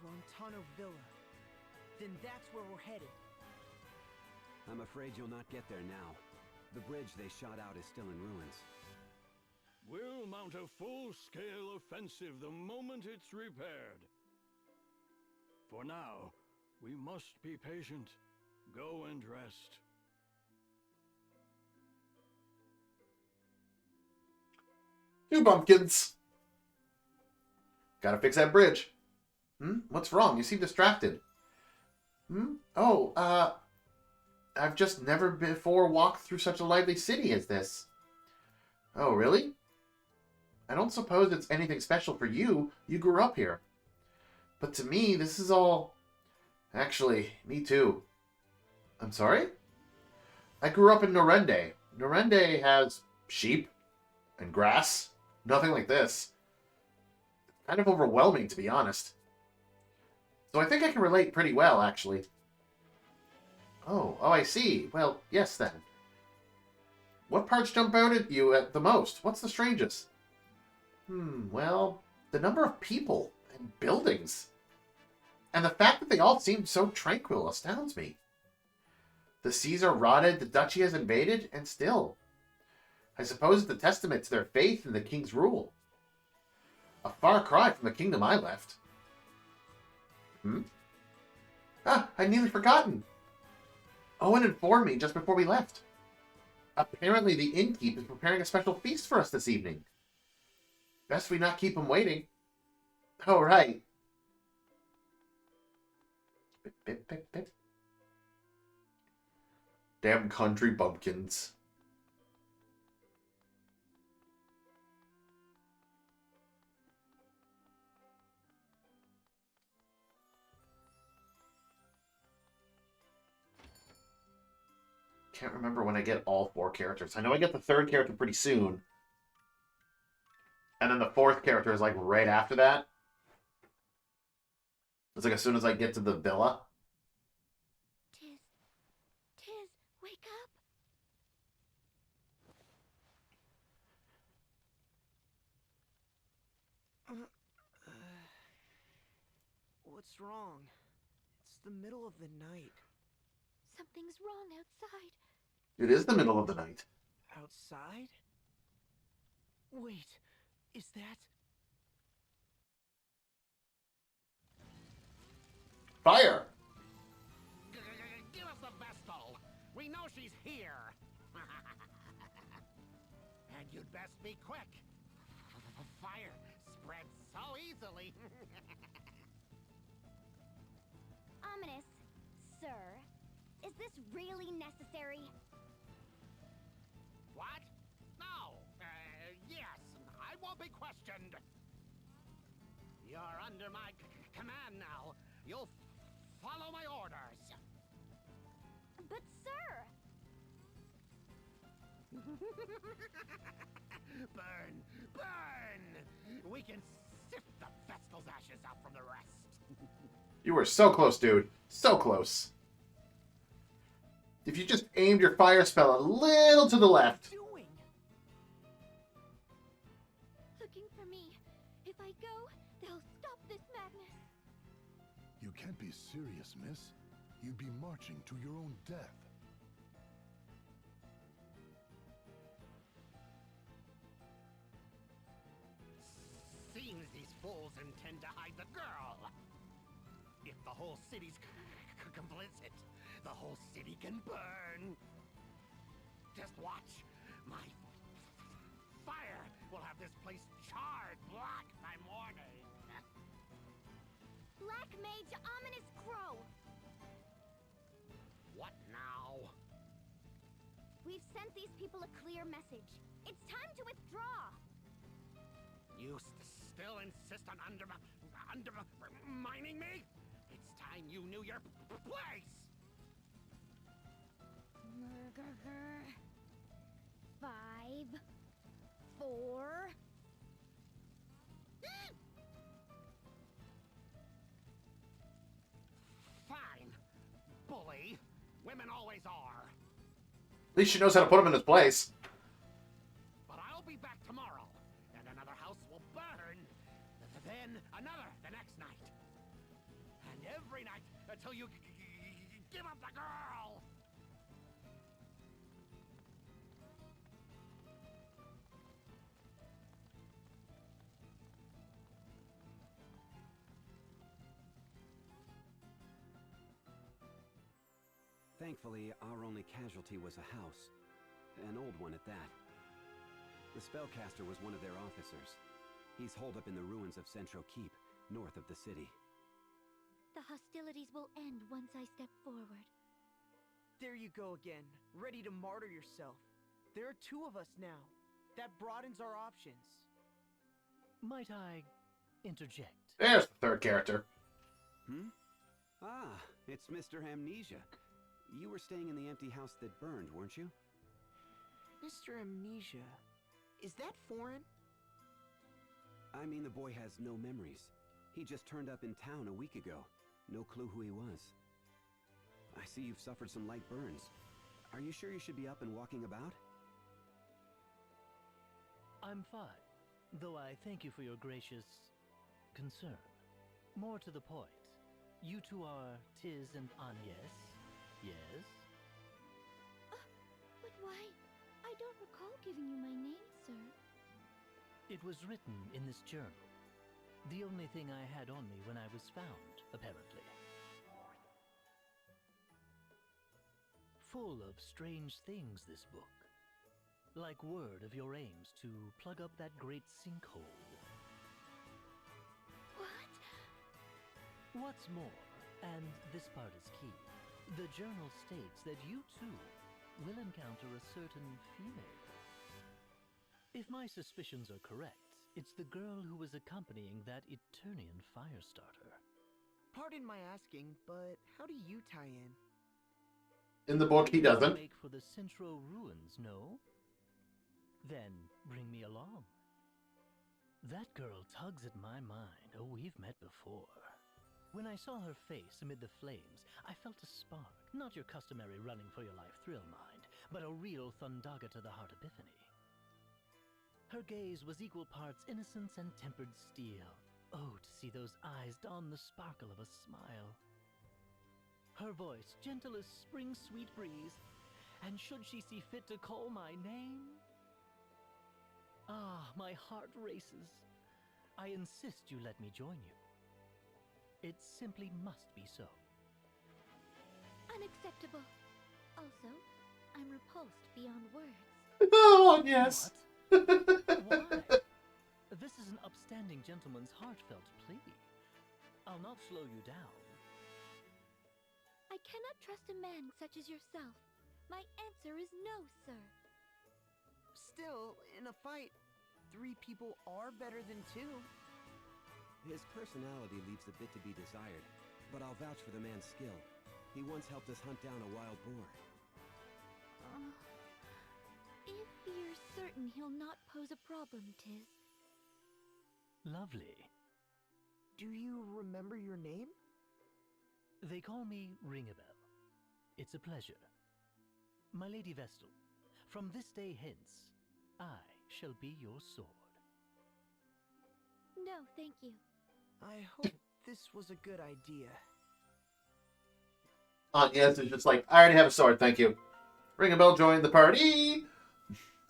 Lantano Villa. Then that's where we're headed. I'm afraid you'll not get there now. The bridge they shot out is still in ruins. We'll mount a full-scale offensive the moment it's repaired. For now, we must be patient. Go and rest. Two bumpkins. Gotta fix that bridge. What's wrong? You seem distracted. Oh, I've just never before walked through such a lively city as this. Oh, really? I don't suppose it's anything special for you. You grew up here. But to me, this is all... Actually, me too. I'm sorry? I grew up in Norende. Norende has sheep and grass. Nothing like this. Kind of overwhelming, to be honest. So I think I can relate pretty well, actually. Oh, I see. Well, yes then. What parts jump out at you at the most? What's the strangest? Well, the number of people and buildings. And the fact that they all seem so tranquil astounds me. The seas are rotted, the duchy has invaded, and still. I suppose it's a testament to their faith in the king's rule. A far cry from the kingdom I left. I'd nearly forgotten. Owen informed me just before we left. Apparently the innkeep is preparing a special feast for us this evening. Best we not keep him waiting. Oh, right. Bip, bip, bip. Damn country bumpkins. Can't remember when I get all 4 characters. I know I get the 3rd character pretty soon. And then the 4th character is like right after that. It's like as soon as I get to the villa. Tiz, wake up. What's wrong? It's the middle of the night. Something's wrong outside. It is the middle of the night. Outside? Wait, is that... Fire! Give us the Vestal. We know she's here. And you'd best be quick. Fire spreads so easily. Ominous, sir. Is this really necessary? What? No. Yes, I won't be questioned. You're under my command now. You'll follow my orders. But, sir! Burn! Burn! We can sift the Vestal's ashes out from the rest. You were so close, dude. So close. If you just aimed your fire spell a little to the left. Looking for me. If I go, they'll stop this madness. You can't be serious, miss. You'd be marching to your own death. Seems these fools intend to hide the girl. If the whole city's complicit, the whole city can burn. Just watch. My fire will have this place charred black by morning. Black Mage Ominous Crow! What now? We've sent these people a clear message. It's time to withdraw! You still insist on undermining me? It's time you knew your place! 5, 4... Fine, bully. Women always are. At least she knows how to put him in his place. But I'll be back tomorrow, and another house will burn. Then another the next night. And every night until you give up the girl! Thankfully, our only casualty was a house. An old one at that. The spellcaster was one of their officers. He's holed up in the ruins of Centro Keep, north of the city. The hostilities will end once I step forward. There you go again, ready to martyr yourself. There are 2 of us now. That broadens our options. Might I interject? There's the 3rd character. Ah, it's Mr. Amnesia. You were staying in the empty house that burned, weren't you? Mr. Amnesia, is that foreign? I mean, the boy has no memories. He just turned up in town a week ago. No clue who he was. I see you've suffered some light burns. Are you sure you should be up and walking about? I'm fine, though I thank you for your gracious concern. More to the point, you two are Tiz and Agnes, yes? But why? I don't recall giving you my name, sir. It was written in this journal. The only thing I had on me when I was found, apparently. Full of strange things, this book. Like word of your aims to plug up that great sinkhole. What? What's more, and this part is key, the journal states that you too will encounter a certain female. If my suspicions are correct, it's the girl who was accompanying that Eternian Firestarter. Pardon my asking, but how do you tie in? In the book, he doesn't. Make for the Central Ruins, no? Then bring me along. That girl tugs at my mind. Oh, we've met before. When I saw her face amid the flames, I felt a spark. Not your customary running for your life thrill mind, but a real Thundaga to the heart epiphany. Her gaze was equal parts innocence and tempered steel. Oh, to see those eyes don the sparkle of a smile. Her voice gentle as spring's sweet breeze, and should she see fit to call my name? Ah, my heart races. I insist you let me join you. It simply must be so. Unacceptable. Also, I'm repulsed beyond words. Oh, yes. Why? This is an upstanding gentleman's heartfelt plea. I'll not slow you down. I cannot trust a man such as yourself. My answer is no, sir. Still, in a fight, 3 people are better than 2. His personality leaves a bit to be desired, but I'll vouch for the man's skill. He once helped us hunt down a wild boar. If you're certain he'll not pose a problem, Tiz. Lovely. Do you remember your name? They call me Ringabel. It's a pleasure. My Lady Vestal, from this day hence, I shall be your sword. No, thank you. I hope this was a good idea. Agnes is just like, I already have a sword, thank you. Ringabel joined the party.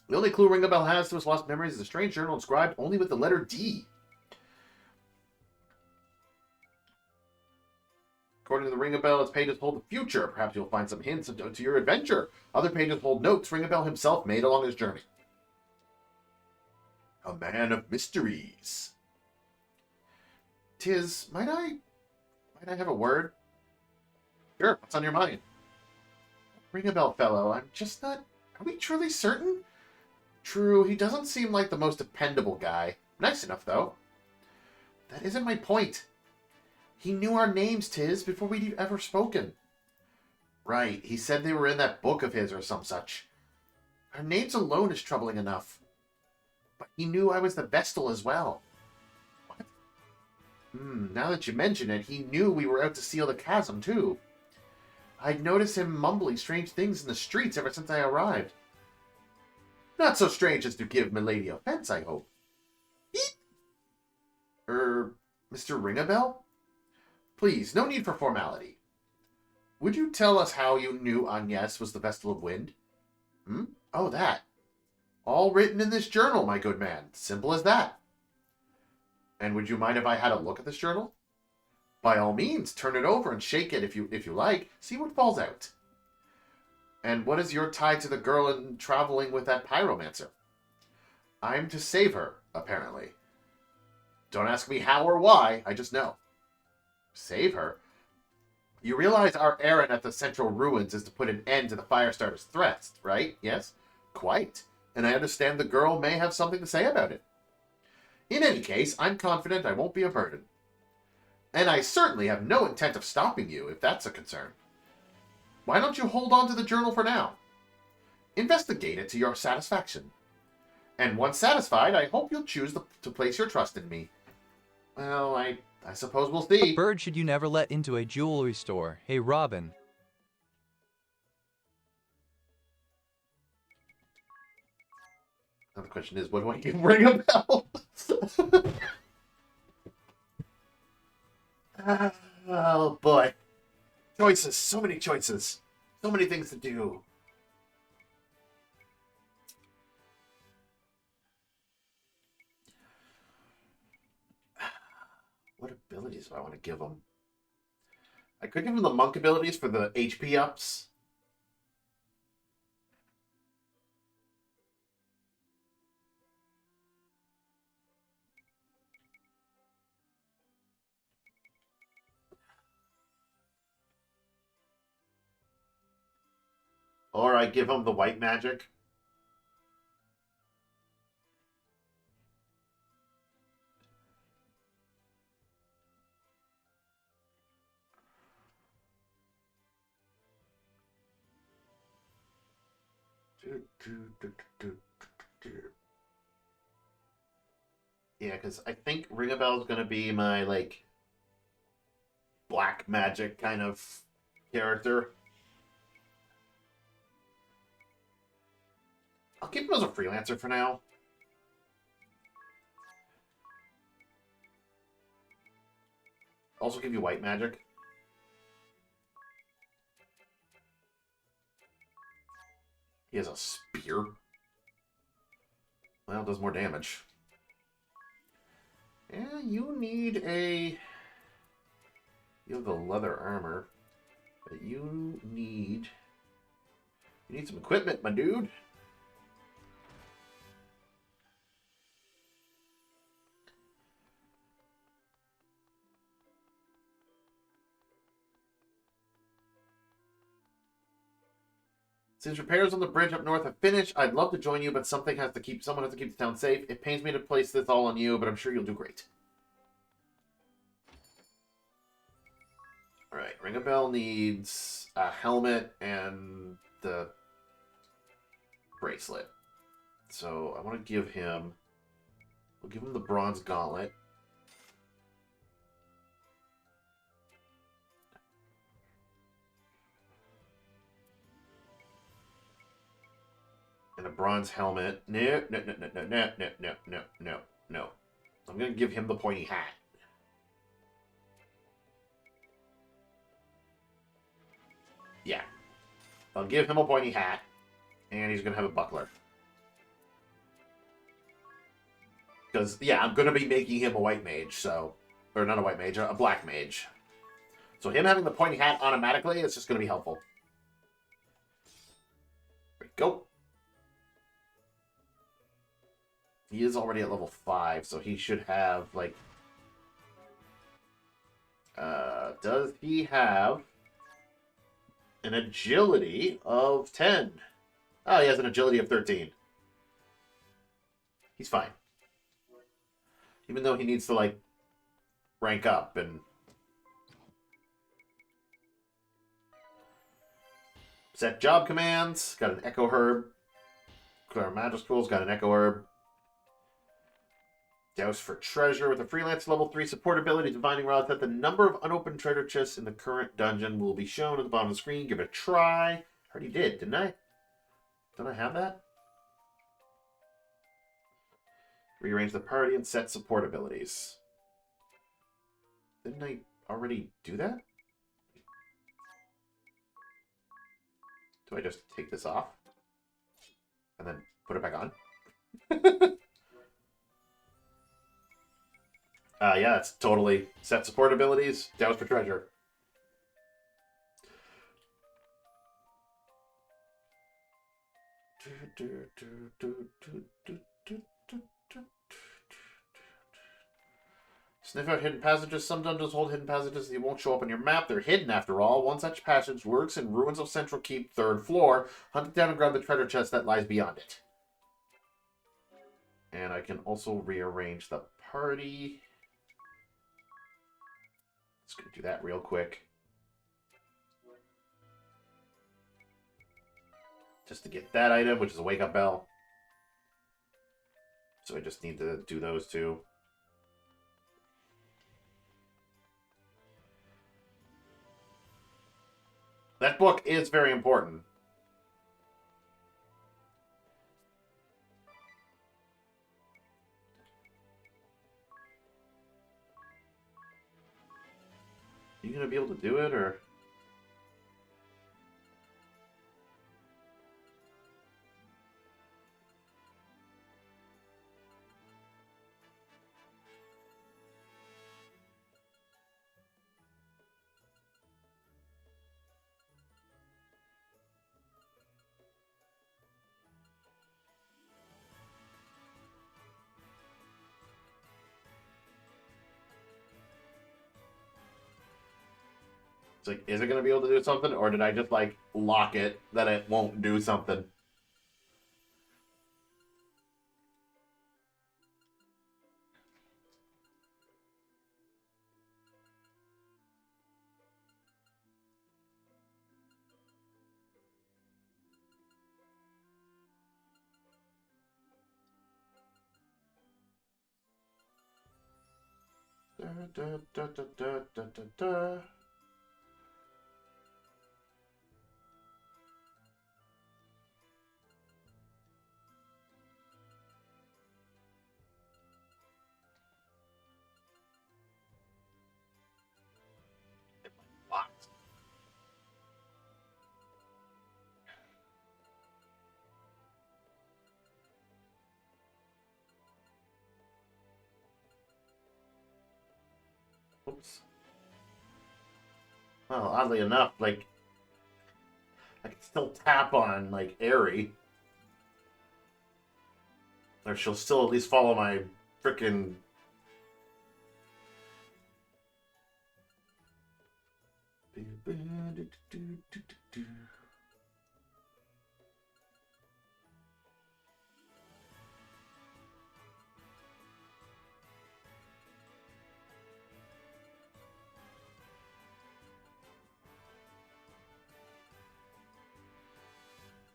The only clue Ringabel has to his lost memories is a strange journal inscribed only with the letter D. According to the Ringabel, its pages hold the future. Perhaps you'll find some hints to your adventure. Other pages hold notes Ringabel himself made along his journey. A man of mysteries. Tiz, might I have a word? Sure, what's on your mind? Ringabel fellow, I'm just not... Are we truly certain? True, he doesn't seem like the most dependable guy. Nice enough, though. That isn't my point. He knew our names, Tiz, before we'd ever spoken. Right, he said they were in that book of his or some such. Our names alone is troubling enough. But he knew I was the Vestal as well. What? Now that you mention it, he knew we were out to seal the chasm, too. I'd noticed him mumbling strange things in the streets ever since I arrived. Not so strange as to give Milady offense, I hope. Mr. Ringabel? Please, no need for formality. Would you tell us how you knew Agnes was the Vestal of Wind? Oh, that. All written in this journal, my good man. Simple as that. And would you mind if I had a look at this journal? By all means, turn it over and shake it if you like. See what falls out. And what is your tie to the girl in traveling with that pyromancer? I'm to save her, apparently. Don't ask me how or why, I just know. Save her? You realize our errand at the Central Ruins is to put an end to the Firestarter's threats, right? Yes? Quite. And I understand the girl may have something to say about it. In any case, I'm confident I won't be a burden. And I certainly have no intent of stopping you, if that's a concern. Why don't you hold on to the journal for now? Investigate it to your satisfaction. And once satisfied, I hope you'll choose to place your trust in me. Well, I suppose we'll see. What bird should you never let into a jewelry store? Hey, Robin. Now the question is, what do I give Ring a Bell? Oh, boy. Choices. So many choices. So many things to do. What abilities do I want to give him? I could give him the monk abilities for the HP ups. Or I give him the white magic. Yeah, because I think Ring a Bell is going to be my, like, black magic kind of character. I'll keep him as a freelancer for now. Also give you white magic. He has a spear. Well, it does more damage. Yeah, you need a... You have the leather armor. But you need... You need some equipment, my dude. Since repairs on the bridge up north have finished, I'd love to join you, but someone has to keep the town safe. It pains me to place this all on you, but I'm sure you'll do great. Alright, Ring a Bell needs a helmet and the bracelet. So I want to give him... We'll give him the bronze gauntlet. And a bronze helmet. No. I'm going to give him the pointy hat. Yeah. I'll give him a pointy hat. And he's going to have a buckler. Because, yeah, I'm going to be making him a white mage, so... Or not a white mage, a black mage. So him having the pointy hat automatically is just going to be helpful. There we go. He is already at level 5, so he should have, like... does he have an agility of 10? Oh, he has an agility of 13. He's fine. Even though he needs to, like, rank up and... Set job commands. Got an Echo Herb. Clear Magistrals. Got an Echo Herb. Douse for treasure with a freelance level 3 support ability, Divining Rod, that the number of unopened treasure chests in the current dungeon will be shown at the bottom of the screen. Give it a try. I already did, didn't I? Don't I have that? Rearrange the party and set support abilities. Didn't I already do that? Do I just take this off? And then put it back on? Yeah, that's totally set support abilities. Douse for treasure. Sniff out hidden passages. Some dungeons hold hidden passages that won't show up on your map. They're hidden, after all. One such passage lurks in ruins of Central Keep, 3rd floor. Hunt it down and grab the treasure chest that lies beyond it. And I can also rearrange the party. Just going to do that real quick. just to get that item, which is a wake-up bell. So I just need to do those two. That book is very important. You gonna be able to do it, or? It's like, is it going to be able to do something, or did I just, like, lock it that it won't do something? Da, da, da, da, da, da, da, da. Locked. Oops. Well, oddly enough, like, I can still tap on, like, Aerie. Or she'll still at least follow my frickin'...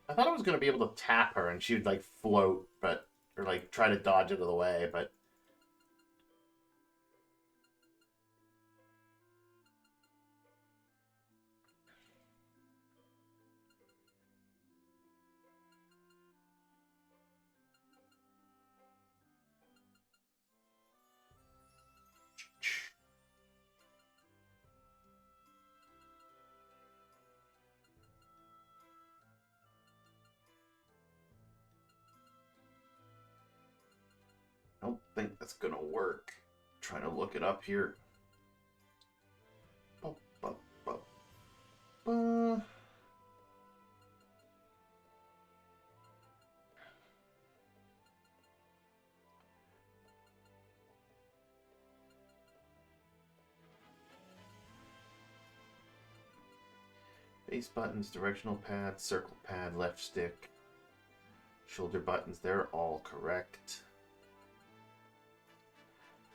I thought I was going to be able to tap her and she would, like, float, but... Or, like, try to dodge out of the way, but... I don't think that's gonna work. I'm trying to look it up here. Ba, ba, ba, ba. Base buttons, directional pad, circle pad, left stick, shoulder buttons, they're all correct.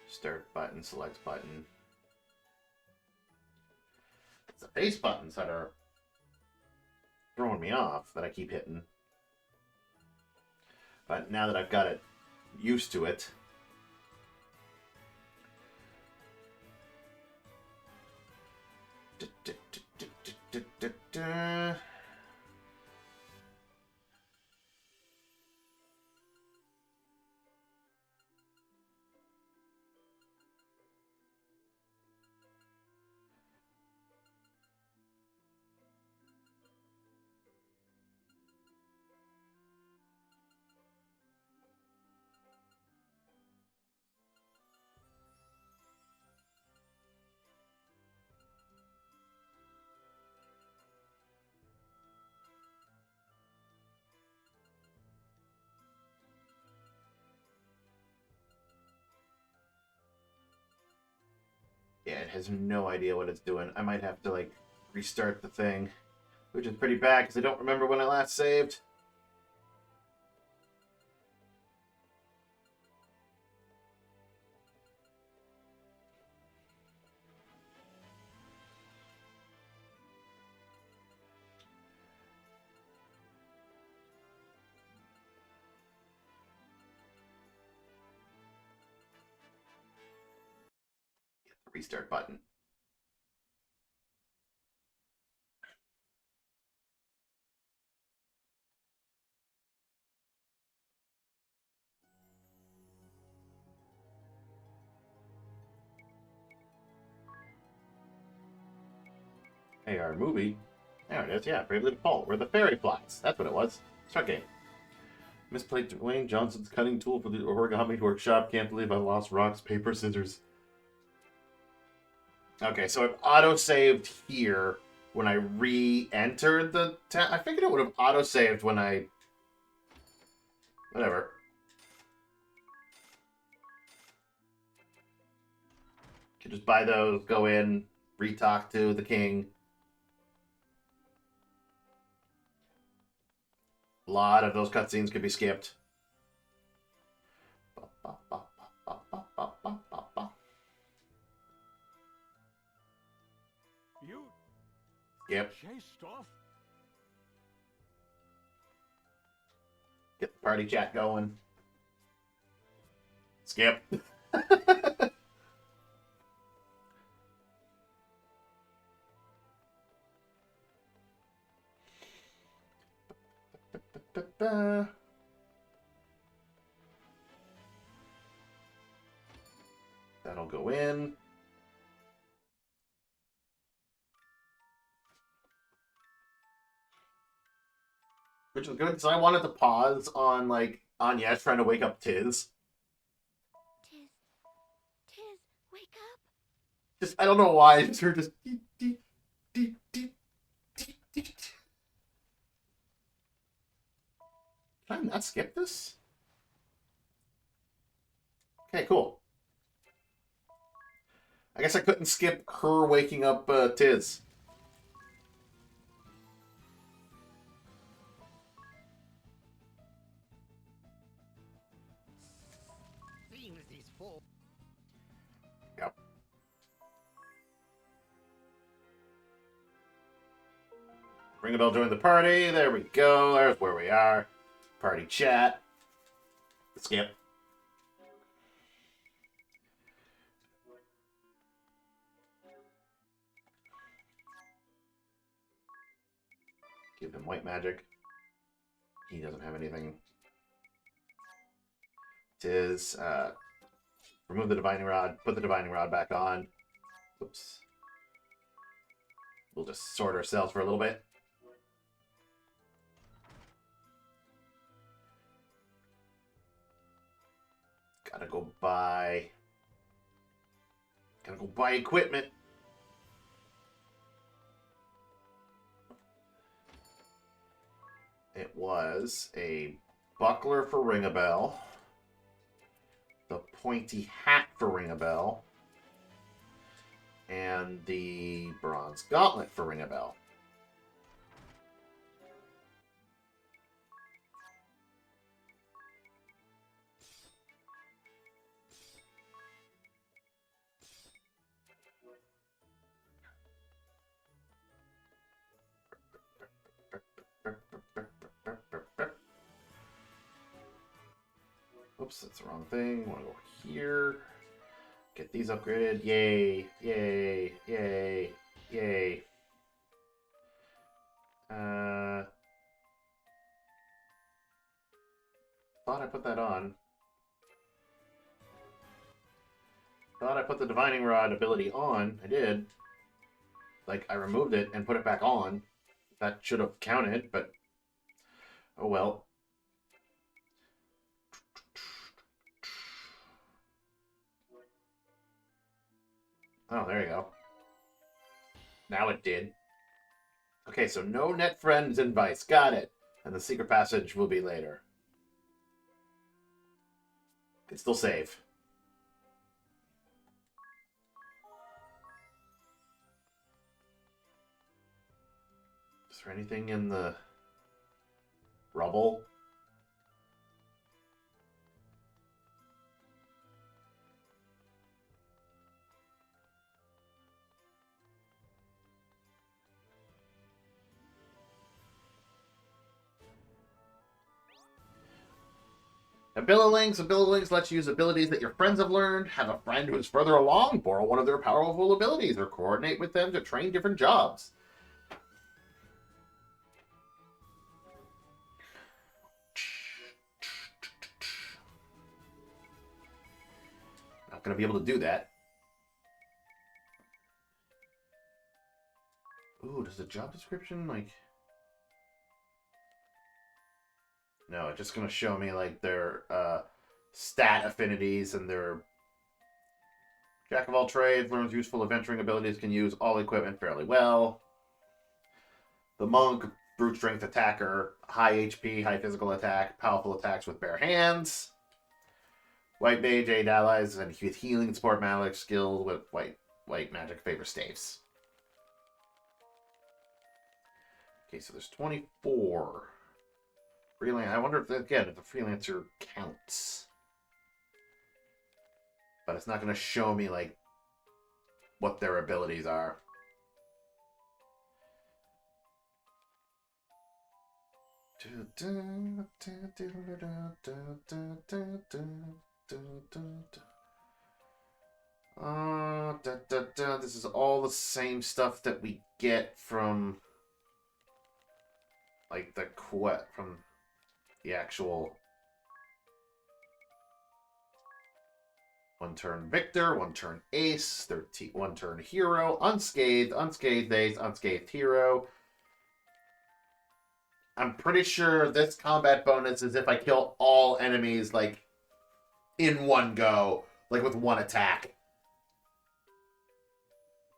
Start button, select button. It's the base buttons that are throwing me off that I keep hitting. But now that I've got it used to it, yeah, it has no idea what it's doing. I might have to, like, restart the thing, which is pretty bad because I don't remember when I last saved. Restart button. AR movie. There it is, yeah. Bravely Default, where the fairy flies. That's what it was. Start game. Misplaced Dwayne Johnson's cutting tool for the origami workshop. Can't believe I lost rocks, paper, scissors. Okay, so I've auto-saved here when I re-entered the tab. I figured it would have auto-saved when I... Whatever. Could just buy those, go in, re-talk to the king. A lot of those cutscenes could be skipped. You Skip. chased off? Get the party chat going. Skip. That'll go in. Which is good because I wanted to pause on like Anya trying to wake up Tiz. Tiz, wake up. Just I don't know why. It's her just. Can I not skip this? Okay, cool. I guess I couldn't skip her waking up Tiz. Seeing as he's full. Yep. Ring a bell, join the party. There we go. There's where we are. Party chat. Skip. Give him white magic. He doesn't have anything. Tiz, remove the divining rod, put the divining rod back on. Oops. We'll just sort ourselves for a little bit. Gotta go buy equipment. It was a buckler for Ring-a-Bell, the pointy hat for Ring-a-Bell, and the bronze gauntlet for Ring-a-Bell. Oops, that's the wrong thing. I want to go here. Get these upgraded. Yay, yay, yay, yay. Thought I put that on. Thought I put the Divining Rod ability on. I did. Like, I removed it and put it back on. That should have counted, but... Oh well. Oh, there you go. Now it did. Okay, so no net friends advice. Got it. And the secret passage will be later. Can still save. Is there anything in the rubble? Ability links lets you use abilities that your friends have learned, have a friend who is further along, borrow one of their powerful abilities, or coordinate with them to train different jobs. Not going to be able to do that. Ooh, does the job description, like... No, it's just going to show me, like, their stat affinities and their... Jack of all trades, learns useful adventuring abilities, can use all equipment fairly well. The monk, brute strength attacker, high HP, high physical attack, powerful attacks with bare hands. White mage, aid allies, and with healing and support magic skills with white magic favor staves. Okay, so there's 24. Freelance. I wonder if, again, if the freelancer counts. But it's not going to show me, like, what their abilities are. This is all the same stuff that we get from, like, from the actual... One turn victor, one turn ace, 1 turn hero, unscathed, unscathed ace, unscathed hero. I'm pretty sure this combat bonus is if I kill all enemies, like, in one go, like with one attack.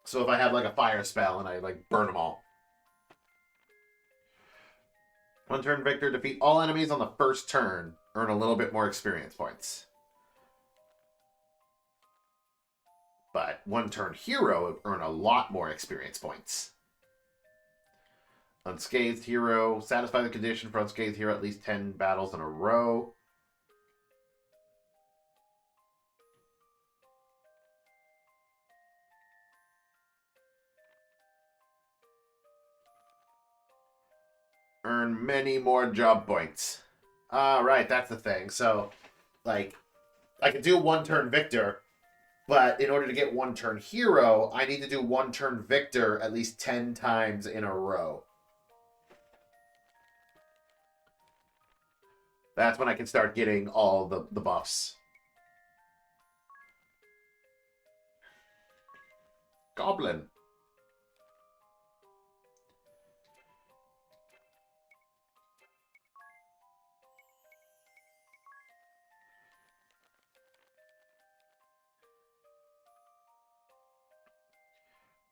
So if I have, like, a fire spell and I, like, burn them all. 1 turn victor, defeat all enemies on the first turn, earn a little bit more experience points. But 1 turn hero, earn a lot more experience points. Unscathed hero, satisfy the condition for unscathed hero at least 10 battles in a row. Earn many more job points. Right, that's the thing. So, like, I can do 1 turn victor, but in order to get 1 turn hero, I need to do 1 turn victor at least 10 times in a row. That's when I can start getting all the buffs. Goblin.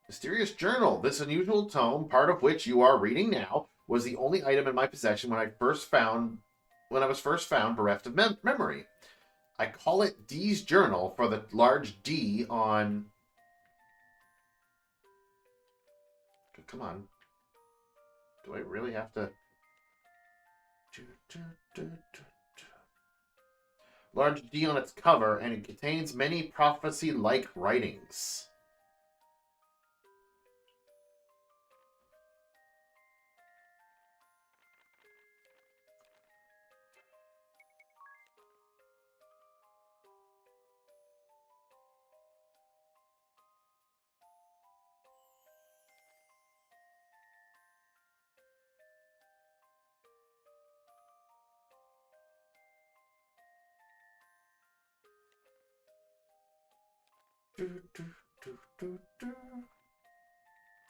Mysterious Journal. This unusual tome, part of which you are reading now, was the only item in my possession when I was first found bereft of memory. I call it D's Journal for the large D on... Come on. Do I really have to... Large D on its cover, and it contains many prophecy-like writings.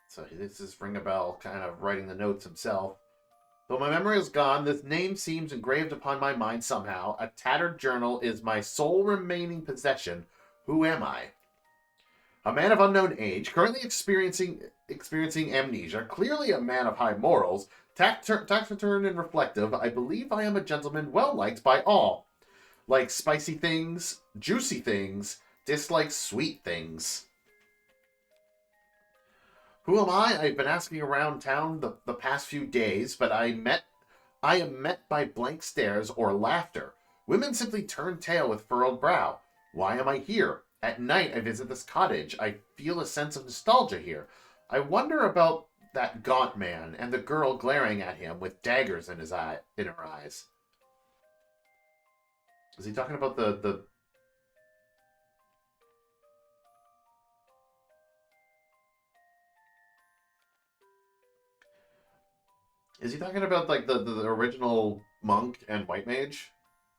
So this is Ring a Bell kind of writing the notes himself. Though my memory is gone, this name seems engraved upon my mind somehow. A tattered journal is my sole remaining possession. Who am I? A man of unknown age, currently experiencing amnesia, clearly a man of high morals, taciturn and reflective. I believe I am a gentleman well liked by all. Like spicy things, juicy things, dislike sweet things. Who am I? I've been asking around town the past few days, but I am met by blank stares or laughter. Women simply turn tail with furrowed brow. Why am I here? At night I visit this cottage. I feel a sense of nostalgia here. I wonder about that gaunt man and the girl glaring at him with daggers in her eyes. Is he talking about the... Is he talking about, like, the original monk and white mage?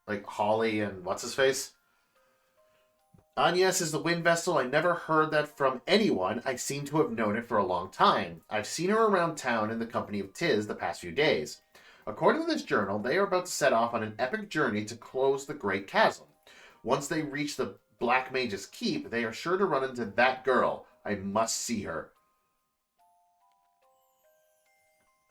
Like, Holly and what's-his-face? Agnes is the wind vessel. I never heard that from anyone. I seem to have known it for a long time. I've seen her around town in the company of Tiz the past few days. According to this journal, they are about to set off on an epic journey to close the Great Chasm. Once they reach the Black Mage's Keep, they are sure to run into that girl. I must see her.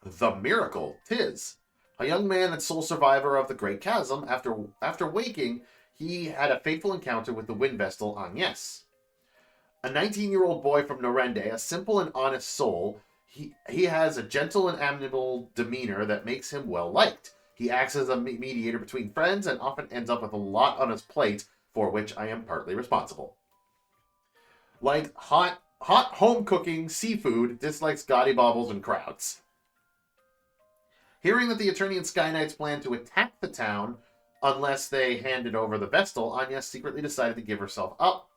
The miracle, Tiz. A young man and sole survivor of the Great Chasm, after waking, he had a fateful encounter with the wind vessel Agnes. A 19-year-old boy from Norende, a simple and honest soul, he has a gentle and amiable demeanor that makes him well-liked. He acts as a mediator between friends and often ends up with a lot on his plate, for which I am partly responsible. Like hot home-cooking seafood, dislikes gaudy baubles and crowds. Hearing that the Eternian Sky Knights plan to attack the town unless they handed over the Vestal, Agnes secretly decided to give herself up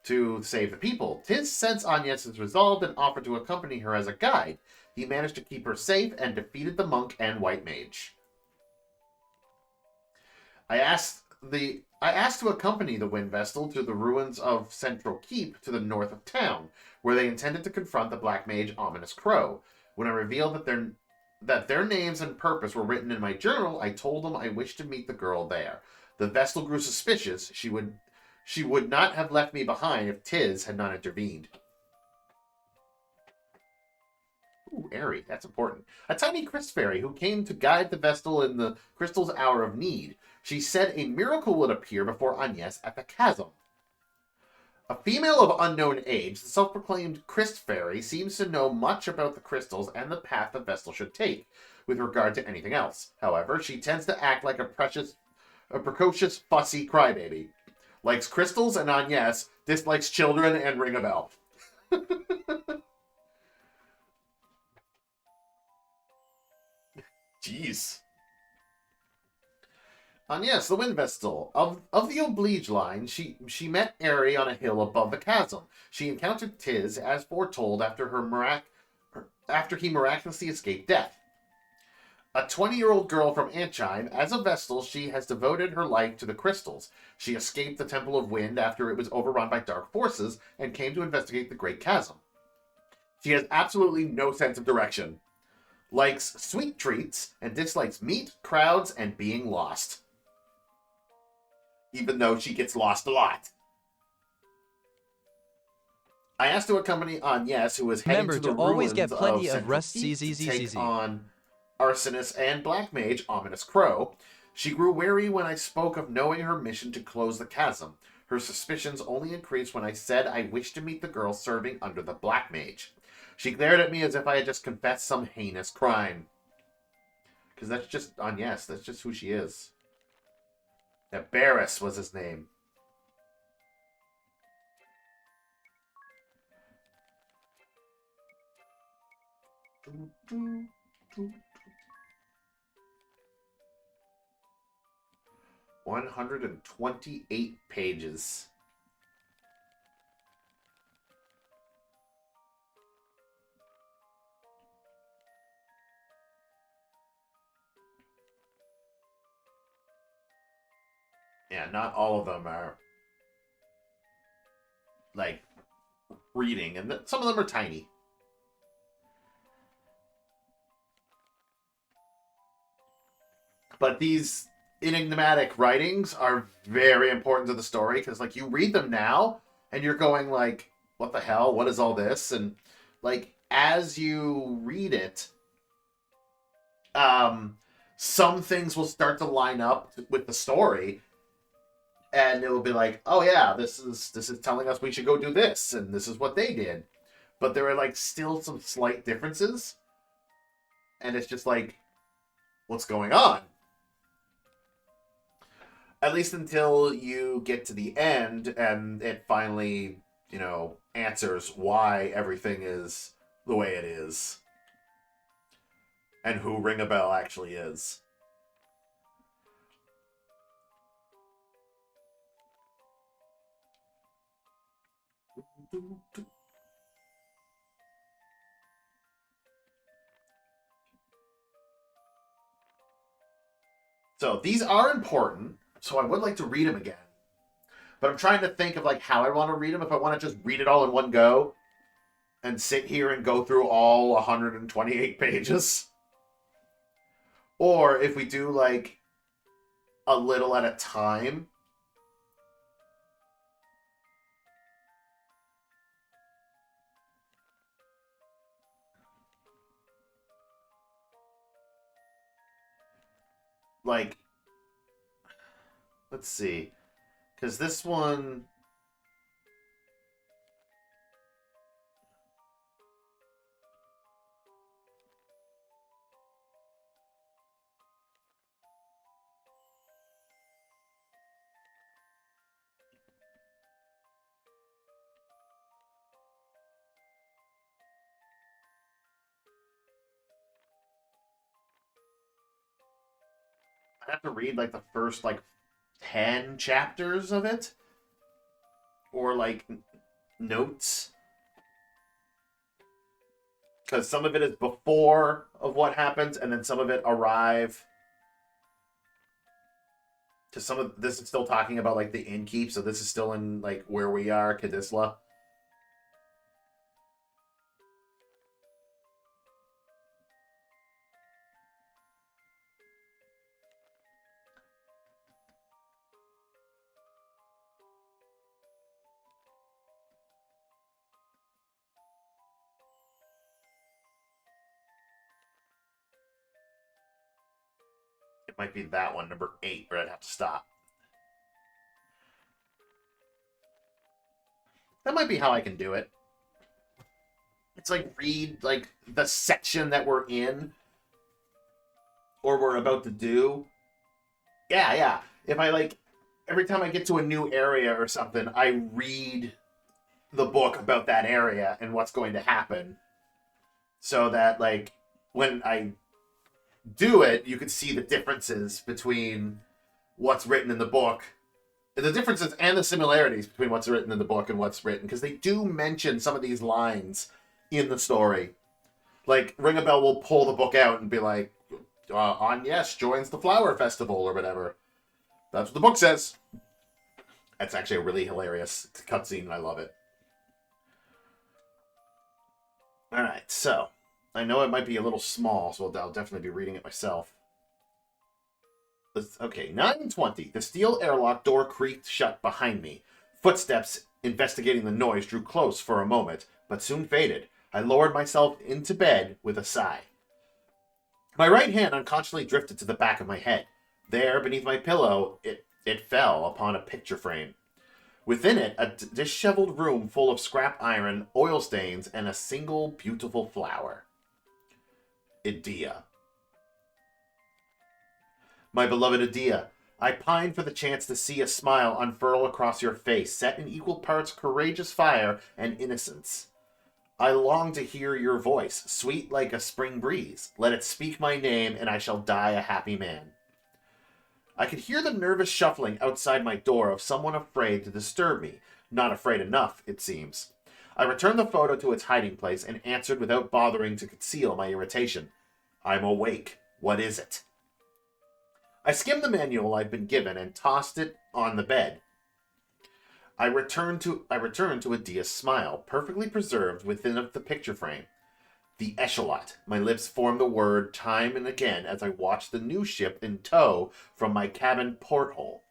to save the people. Tiz sensed Agnes' resolved and offered to accompany her as a guide. He managed to keep her safe and defeated the monk and white mage. I asked to accompany the wind vessel to the ruins of Central Keep to the north of town, where they intended to confront the black mage Ominous Crow. When I revealed that their names and purpose were written in my journal, I told them I wished to meet the girl there. The Vestal grew suspicious. She would not have left me behind if Tiz had not intervened. Ooh, Airy, that's important. A tiny Crystal fairy who came to guide the Vestal in the crystal's hour of need. She said a miracle would appear before Agnes at the chasm. A female of unknown age, the self-proclaimed Crystal fairy seems to know much about the crystals and the path the Vestal should take, with regard to anything else. However, she tends to act like a precocious, fussy crybaby. Likes crystals and Agnes, dislikes children and ring a bell. Jeez. Agnes, the wind vestal. Of the Oblige line, she met Airy on a hill above the chasm. She encountered Tiz, as foretold, after he miraculously escaped death. A 20-year-old girl from Antchime, as a Vestal, she has devoted her life to the crystals. She escaped the Temple of Wind after it was overrun by dark forces and came to investigate the Great Chasm. She has absolutely no sense of direction. Likes sweet treats and dislikes meat, crowds, and being lost. Even though she gets lost a lot. I asked to accompany Agnes, who was heading to the always ruins get plenty of Central rest. Keep to take on Arsonist and Black Mage Ominous Crow. She grew wary when I spoke of knowing her mission to close the chasm. Her suspicions only increased when I said I wished to meet the girl serving under the Black Mage. She glared at me as if I had just confessed some heinous crime. Because that's just Agnes. That's just who she is. That Barris was his name. Doo. 128 pages. Yeah, not all of them are like reading, and some of them are tiny. But these enigmatic writings are very important to the story, because like you read them now and you're going like, what the hell? What is all this? And like as you read it, some things will start to line up with the story. And it will be like, oh yeah, this is telling us we should go do this, and this is what they did. But there are like still some slight differences. And it's just like, what's going on? At least until you get to the end and it finally, answers why everything is the way it is. And who Ring a Bell actually is. So these are important, so I would like to read them again. But I'm trying to think of like how I want to read them. If I want to just read it all in one go and sit here and go through all 128 pages. Or if we do like a little at a time. Like, let's see. Because this one... I have to read like the first like 10 chapters of it, or like notes, because some of it is before of what happens, and then some of it arrive to some of this is still talking about like the innkeep, so this is still in like where we are, Kadisla. It might be that one, number 8, where I'd have to stop. That might be how I can do it. It's like read like the section that we're in or we're about to do. Yeah. If I like every time I get to a new area or something, I read the book about that area and what's going to happen, so that like when I do it, you can see the differences between what's written in the book, the differences and the similarities between what's written in the book and what's written, because they do mention some of these lines in the story. Like Ringabel will pull the book out and be like, Agnes joins the flower festival or whatever. That's what the book says. That's actually a really hilarious cutscene, and I love it. Alright, so I know it might be a little small, so I'll definitely be reading it myself. Okay, 9:20. The steel airlock door creaked shut behind me. Footsteps investigating the noise drew close for a moment, but soon faded. I lowered myself into bed with a sigh. My right hand unconsciously drifted to the back of my head. There, beneath my pillow, it fell upon a picture frame. Within it, a disheveled room full of scrap iron, oil stains, and a single beautiful flower. Edea. My beloved Edea, I pine for the chance to see a smile unfurl across your face, set in equal parts courageous fire and innocence. I long to hear your voice, sweet like a spring breeze. Let it speak my name, and I shall die a happy man. I could hear the nervous shuffling outside my door of someone afraid to disturb me. Not afraid enough, it seems. I returned the photo to its hiding place and answered without bothering to conceal my irritation. I'm awake. What is it? I skimmed the manual I'd been given and tossed it on the bed. I returned to Edea's smile, perfectly preserved within the picture frame. The echelot. My lips formed the word time and again as I watched the new ship in tow from my cabin porthole.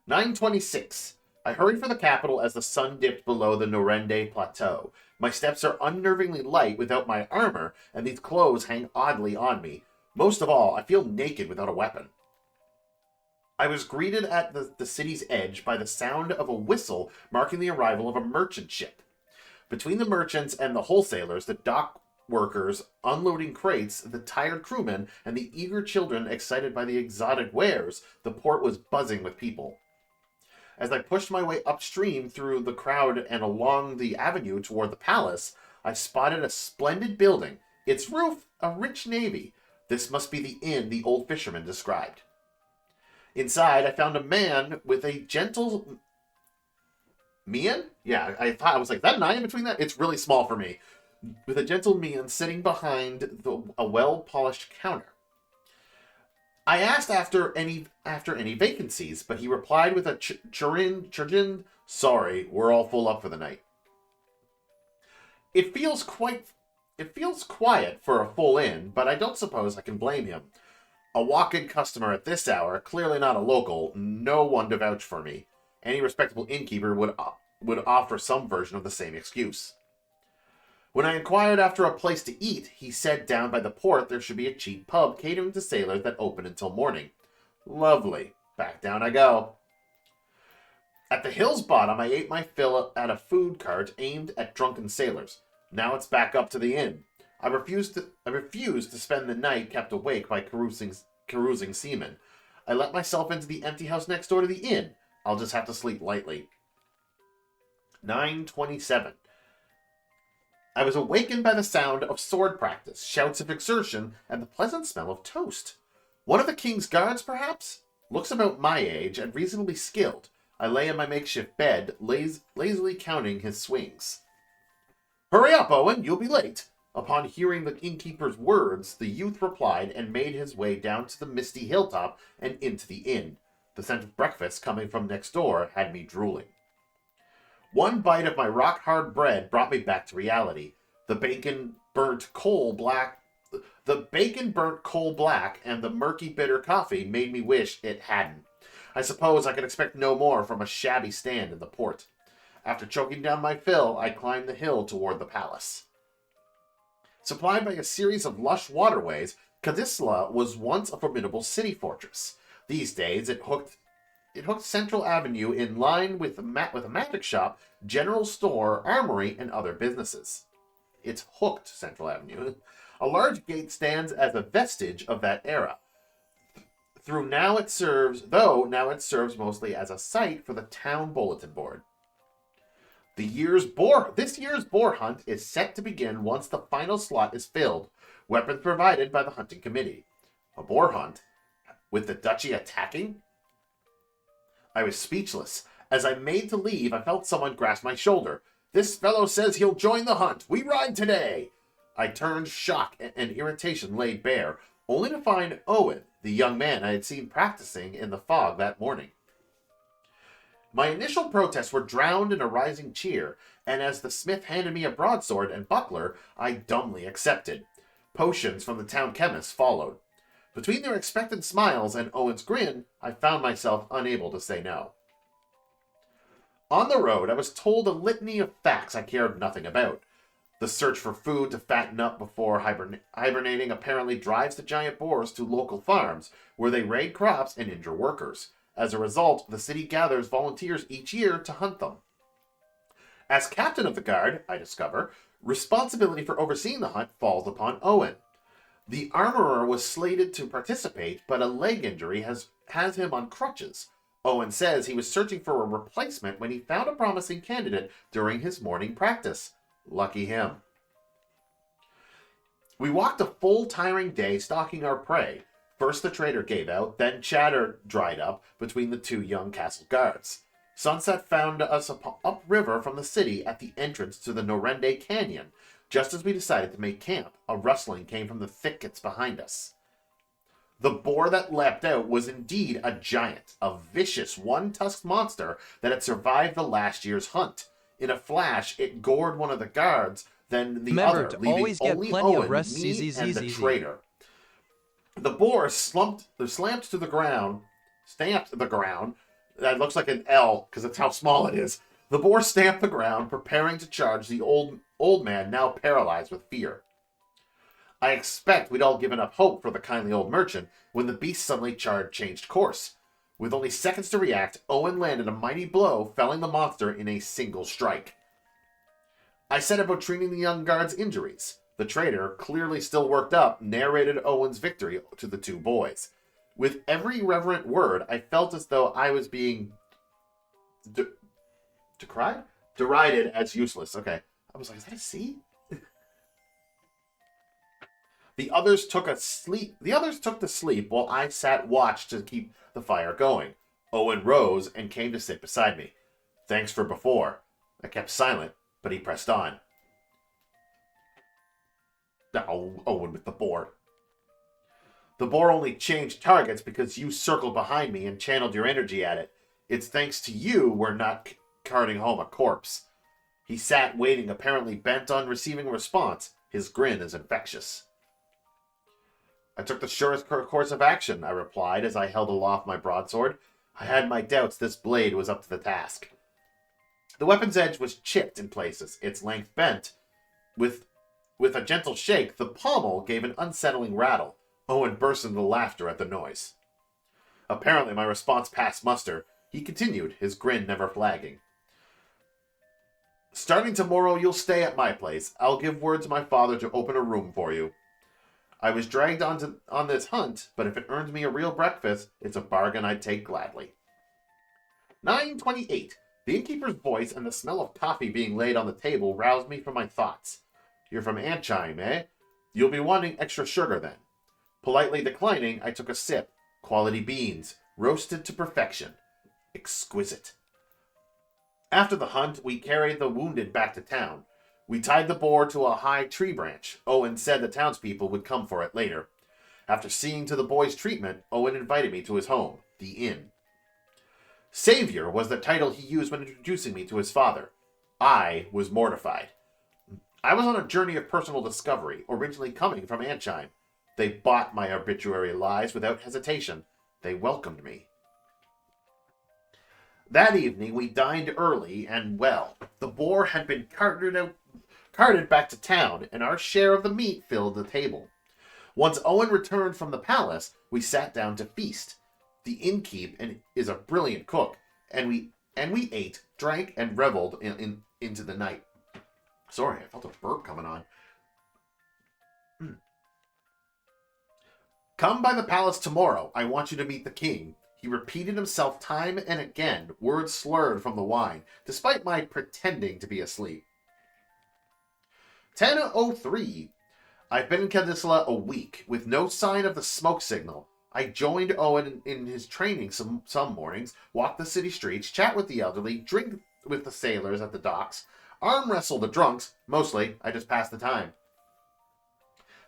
9:26. I hurried for the capital as the sun dipped below the Norende Plateau. My steps are unnervingly light without my armor, and these clothes hang oddly on me. Most of all, I feel naked without a weapon. I was greeted at the city's edge by the sound of a whistle marking the arrival of a merchant ship. Between the merchants and the wholesalers, the dock workers unloading crates, the tired crewmen, and the eager children excited by the exotic wares, the port was buzzing with people. As I pushed my way upstream through the crowd and along the avenue toward the palace, I spotted a splendid building, its roof a rich navy. This must be the inn the old fisherman described. Inside, I found a man with a gentle Mian? Yeah, I was like, is that an I in between that? It's really small for me. With a gentle Mian sitting behind a well-polished counter. I asked after any vacancies, but he replied with a Churjin, sorry, we're all full up for the night. It feels quiet for a full inn, but I don't suppose I can blame him. A walk-in customer at this hour, clearly not a local, no one to vouch for me. Any respectable innkeeper would offer some version of the same excuse. When I inquired after a place to eat, he said down by the port there should be a cheap pub catering to sailors that opened until morning. Lovely. Back down I go. At the hill's bottom, I ate my fill at a food cart aimed at drunken sailors. Now it's back up to the inn. I refused to spend the night kept awake by carousing seamen. I let myself into the empty house next door to the inn. I'll just have to sleep lightly. 9:27. I was awakened by the sound of sword practice, shouts of exertion, and the pleasant smell of toast. One of the king's guards, perhaps? Looks about my age and reasonably skilled. I lay in my makeshift bed, lazily counting his swings. Hurry up, Owen, you'll be late. Upon hearing the innkeeper's words, the youth replied and made his way down to the misty hilltop and into the inn. The scent of breakfast coming from next door had me drooling. One bite of my rock-hard bread brought me back to reality. The bacon burnt coal black, and the murky bitter coffee made me wish it hadn't. I suppose I could expect no more from a shabby stand in the port. After choking down my fill, I climbed the hill toward the palace. Supplied by a series of lush waterways, Kadisla was once a formidable city fortress. These days, it hooked Central Avenue in line with a magic shop, general store, armory, and other businesses. It's hooked Central Avenue. A large gate stands as a vestige of that era. Now it serves mostly as a site for the town bulletin board. This year's boar hunt is set to begin once the final slot is filled. Weapons provided by the hunting committee. A boar hunt? With the duchy attacking? I was speechless. As I made to leave, I felt someone grasp my shoulder. This fellow says he'll join the hunt. We ride today. I turned, shock and irritation laid bare, only to find Owen, the young man I had seen practicing in the fog that morning. My initial protests were drowned in a rising cheer, and as the smith handed me a broadsword and buckler, I dumbly accepted. Potions from the town chemist followed. Between their expectant smiles and Owen's grin, I found myself unable to say no. On the road, I was told a litany of facts I cared nothing about. The search for food to fatten up before hibernating apparently drives the giant boars to local farms, where they raid crops and injure workers. As a result, the city gathers volunteers each year to hunt them. As captain of the guard, I discover, responsibility for overseeing the hunt falls upon Owen. The armorer was slated to participate, but a leg injury has him on crutches. Owen says he was searching for a replacement when he found a promising candidate during his morning practice. Lucky him. We walked a full, tiring day stalking our prey. First the trader gave out, then chatter dried up between the two young castle guards. Sunset found us upriver from the city at the entrance to the Norende Canyon. Just as we decided to make camp, a rustling came from the thickets behind us. The boar that leapt out was indeed a giant, a vicious, one-tusked monster that had survived the last year's hunt. In a flash, it gored one of the guards, then the Remember other, to leaving always get only plenty of Owen, rest, me, and the traitor. The boar stamped the ground. That looks like an L because that's how small it is. The boar stamped the ground, preparing to charge the old man, now paralyzed with fear. I expect we'd all given up hope for the kindly old merchant when the beast suddenly changed course. With only seconds to react, Owen landed a mighty blow, felling the monster in a single strike. I set about treating the young guard's injuries. The trader, clearly still worked up, narrated Owen's victory to the two boys. With every reverent word, I felt as though I was being derided as useless. Okay. I was like, is that a C? The others took to sleep while I sat watch to keep the fire going. Owen rose and came to sit beside me. Thanks for before. I kept silent, but he pressed on. Oh, Owen with the boar. The boar only changed targets because you circled behind me and channeled your energy at it. It's thanks to you we're not carting home a corpse. He sat waiting, apparently bent on receiving a response. His grin is infectious. I took the surest course of action, I replied as I held aloft my broadsword. I had my doubts this blade was up to the task. The weapon's edge was chipped in places, its length bent. With a gentle shake, the pommel gave an unsettling rattle. Owen burst into laughter at the noise. Apparently my response passed muster. He continued, his grin never flagging. Starting tomorrow, you'll stay at my place. I'll give word to my father to open a room for you. I was dragged on this hunt, but if it earns me a real breakfast, it's a bargain I'd take gladly. 9:28. The innkeeper's voice and the smell of coffee being laid on the table roused me from my thoughts. You're from Antchime, eh? You'll be wanting extra sugar then. Politely declining, I took a sip. Quality beans, roasted to perfection. Exquisite. After the hunt, we carried the wounded back to town. We tied the boar to a high tree branch. Owen said the townspeople would come for it later. After seeing to the boy's treatment, Owen invited me to his home, the inn. Savior was the title he used when introducing me to his father. I was mortified. I was on a journey of personal discovery, originally coming from Antchime. They bought my arbitrary lies without hesitation. They welcomed me. That evening we dined early and well. The boar had been carted back to town, and our share of the meat filled the table. Once Owen returned from the palace, we sat down to feast. The innkeep is a brilliant cook, and we ate, drank, and reveled into the night. Sorry, I felt a burp coming on. Come by the palace tomorrow. I want you to meet the king. He repeated himself time and again, words slurred from the wine, despite my pretending to be asleep. 10:03. I've been in Cadisla a week, with no sign of the smoke signal. I joined Owen in his training some mornings, walk the city streets, chat with the elderly, drink with the sailors at the docks, arm wrestle the drunks. Mostly, I just passed the time.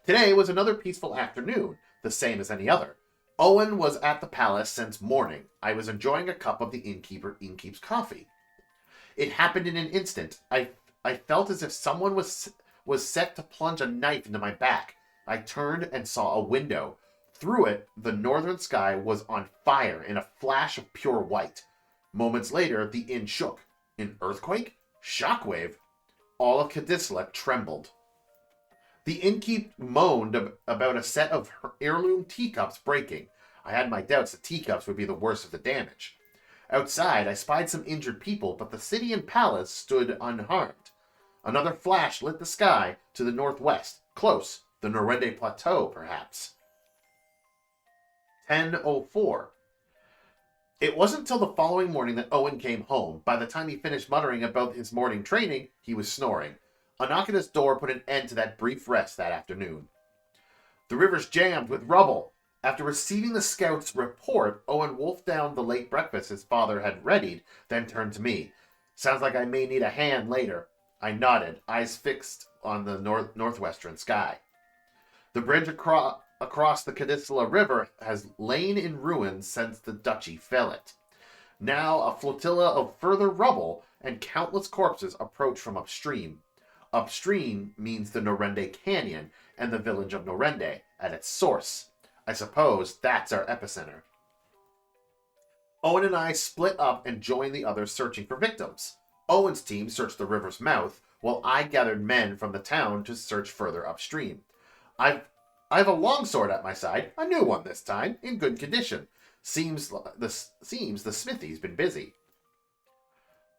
Today was another peaceful afternoon, the same as any other. Owen was at the palace since morning. I was enjoying a cup of the innkeep's coffee. It happened in an instant. I felt as if someone was set to plunge a knife into my back. I turned and saw a window. Through it, the northern sky was on fire in a flash of pure white. Moments later, the inn shook. An earthquake? Shockwave? All of Cadisla trembled. The innkeep moaned about a set of heirloom teacups breaking. I had my doubts the teacups would be the worst of the damage. Outside, I spied some injured people, but the city and palace stood unharmed. Another flash lit the sky to the northwest, close, the Norende Plateau, perhaps. 10:04. It wasn't till the following morning that Owen came home. By the time he finished muttering about his morning training, he was snoring. A knock at his door put an end to that brief rest that afternoon. The river's jammed with rubble. After receiving the scout's report, Owen wolfed down the late breakfast his father had readied, then turned to me. Sounds like I may need a hand later. I nodded, eyes fixed on the northwestern sky. The bridge across the Cadisla River has lain in ruins since the duchy fell it. Now a flotilla of further rubble and countless corpses approach from upstream. Upstream means the Norende Canyon and the village of Norende at its source. I suppose that's our epicenter. Owen and I split up and joined the others searching for victims. Owen's team searched the river's mouth, while I gathered men from the town to search further upstream. I've a longsword at my side, a new one this time, in good condition. Seems the smithy's been busy.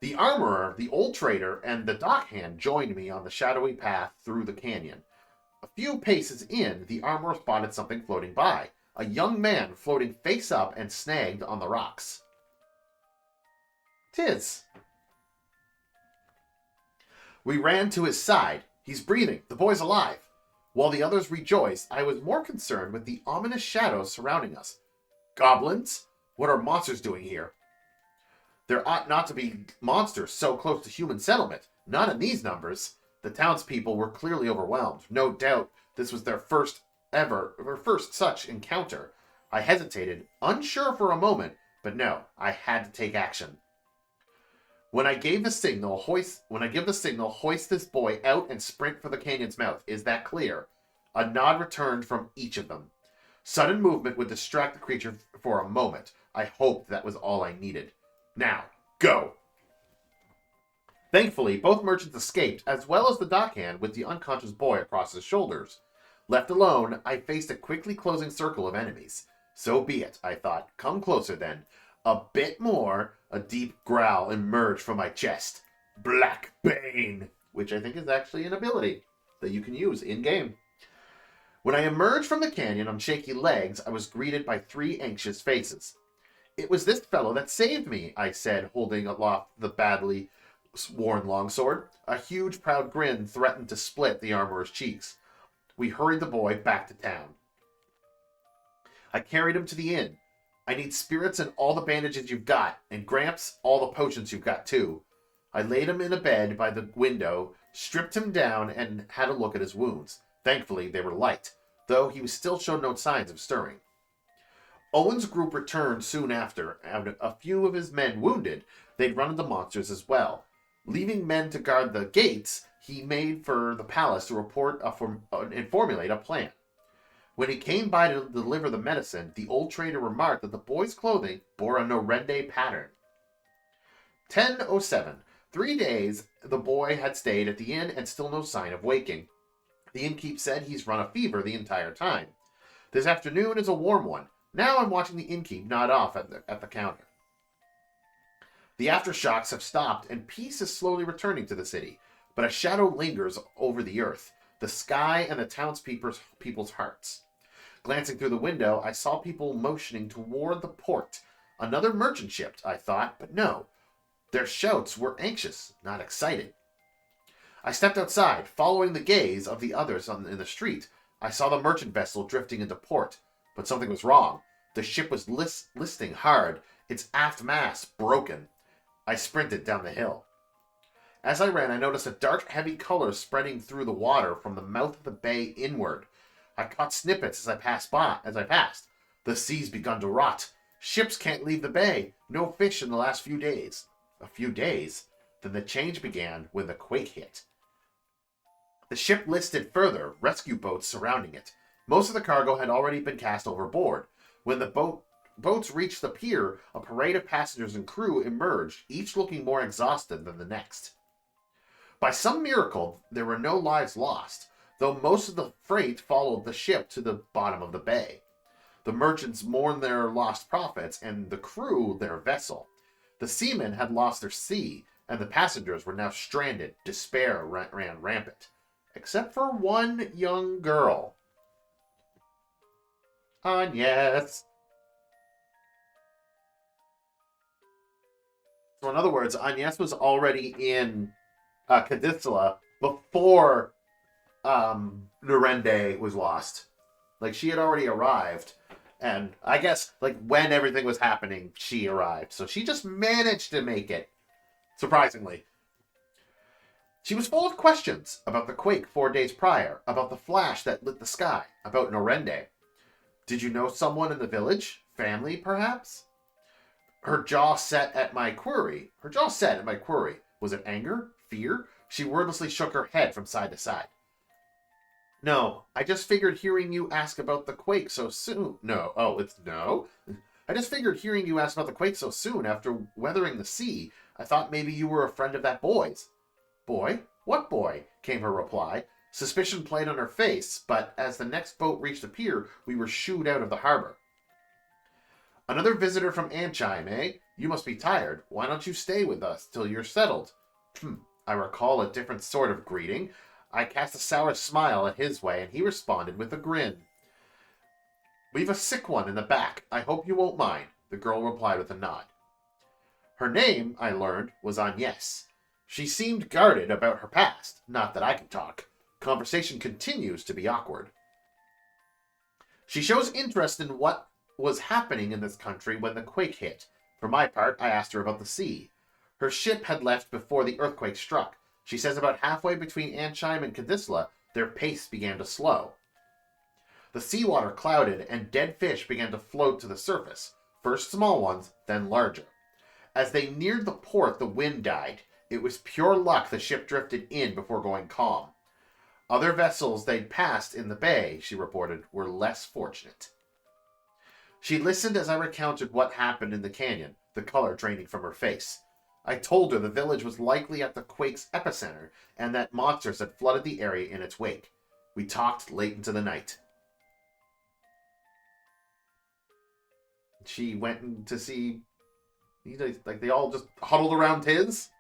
The armorer, the old trader, and the dockhand joined me on the shadowy path through the canyon. A few paces in, the armorer spotted something floating by. A young man floating face up and snagged on the rocks. 'Tis. We ran to his side. He's breathing. The boy's alive. While the others rejoiced, I was more concerned with the ominous shadows surrounding us. Goblins? What are monsters doing here? There ought not to be monsters so close to human settlement. Not in these numbers. The townspeople were clearly overwhelmed. No doubt this was their first such encounter. I hesitated, unsure for a moment, but no, I had to take action. When I give the signal, hoist this boy out and sprint for the canyon's mouth. Is that clear? A nod returned from each of them. Sudden movement would distract the creature for a moment. I hoped that was all I needed. Now, go! Thankfully, both merchants escaped, as well as the dockhand with the unconscious boy across his shoulders. Left alone, I faced a quickly closing circle of enemies. So be it, I thought. Come closer then. A bit more. A deep growl emerged from my chest. Black Bane, which I think is actually an ability that you can use in-game. When I emerged from the canyon on shaky legs, I was greeted by 3 anxious faces. It was this fellow that saved me, I said, holding aloft the badly worn longsword. A huge, proud grin threatened to split the armorer's cheeks. We hurried the boy back to town. I carried him to the inn. I need spirits and all the bandages you've got, and Gramps, all the potions you've got too. I laid him in a bed by the window, stripped him down, and had a look at his wounds. Thankfully, they were light, though he still showed no signs of stirring. Owen's group returned soon after, and a few of his men wounded, they'd run into monsters as well. Leaving men to guard the gates, he made for the palace to report and formulate a plan. When he came by to deliver the medicine, the old trader remarked that the boy's clothing bore a Norende pattern. 10:07. 3 days the boy had stayed at the inn and still no sign of waking. The innkeep said he's run a fever the entire time. This afternoon is a warm one. Now I'm watching the innkeep nod off at the counter. The aftershocks have stopped and peace is slowly returning to the city, but a shadow lingers over the earth, the sky, and the townspeople's hearts. Glancing through the window, I saw people motioning toward the port. Another merchant ship, I thought, but no. Their shouts were anxious, not excited. I stepped outside, following the gaze of the others in the street. I saw the merchant vessel drifting into port, but something was wrong. The ship was listing hard, its aft mast broken. I sprinted down the hill. As I ran, I noticed a dark, heavy color spreading through the water from the mouth of the bay inward. I caught snippets as I passed. The sea's begun to rot. Ships can't leave the bay. No fish in the last few days. A few days? Then the change began when the quake hit. The ship listed further, rescue boats surrounding it. Most of the cargo had already been cast overboard. When the boats reached the pier, a parade of passengers and crew emerged, each looking more exhausted than the next. By some miracle, there were no lives lost, though most of the freight followed the ship to the bottom of the bay. The merchants mourned their lost profits, and the crew their vessel. The seamen had lost their sea, and the passengers were now stranded. Despair ran rampant. Except for one young girl. Agnes. So in other words, Agnes was already in Cadistula before Norende was lost. Like, she had already arrived. And I guess, like, when everything was happening, she arrived. So she just managed to make it. Surprisingly. She was full of questions about the quake 4 days prior, about the flash that lit the sky, about Norende. Did you know someone in the village? Family, perhaps? Her jaw set at my query. Was it anger? Fear? She wordlessly shook her head from side to side. No, I just figured hearing you ask about the quake so soon... I just figured hearing you ask about the quake so soon after weathering the sea, I thought maybe you were a friend of that boy's. Boy? What boy? Came her reply. Suspicion played on her face, but as the next boat reached the pier, we were shooed out of the harbor. Another visitor from Anchime, eh? You must be tired. Why don't you stay with us till you're settled? I recall a different sort of greeting. I cast a sour smile at his way, and he responded with a grin. We've a sick one in the back. I hope you won't mind, the girl replied with a nod. Her name, I learned, was Agnes. She seemed guarded about her past. Not that I can talk. Conversation continues to be awkward. She shows interest in what was happening in this country when the quake hit. For my part, I asked her about the sea. Her ship had left before the earthquake struck. She says about halfway between Ansheim and Kadisla, their pace began to slow. The seawater clouded, and dead fish began to float to the surface, first small ones, then larger. As they neared the port, the wind died. It was pure luck the ship drifted in before going calm. Other vessels they'd passed in the bay, she reported, were less fortunate. She listened as I recounted what happened in the canyon, the color draining from her face. I told her the village was likely at the quake's epicenter, and that monsters had flooded the area in its wake. We talked late into the night. She went in to see... Like, they all just huddled around Tiz?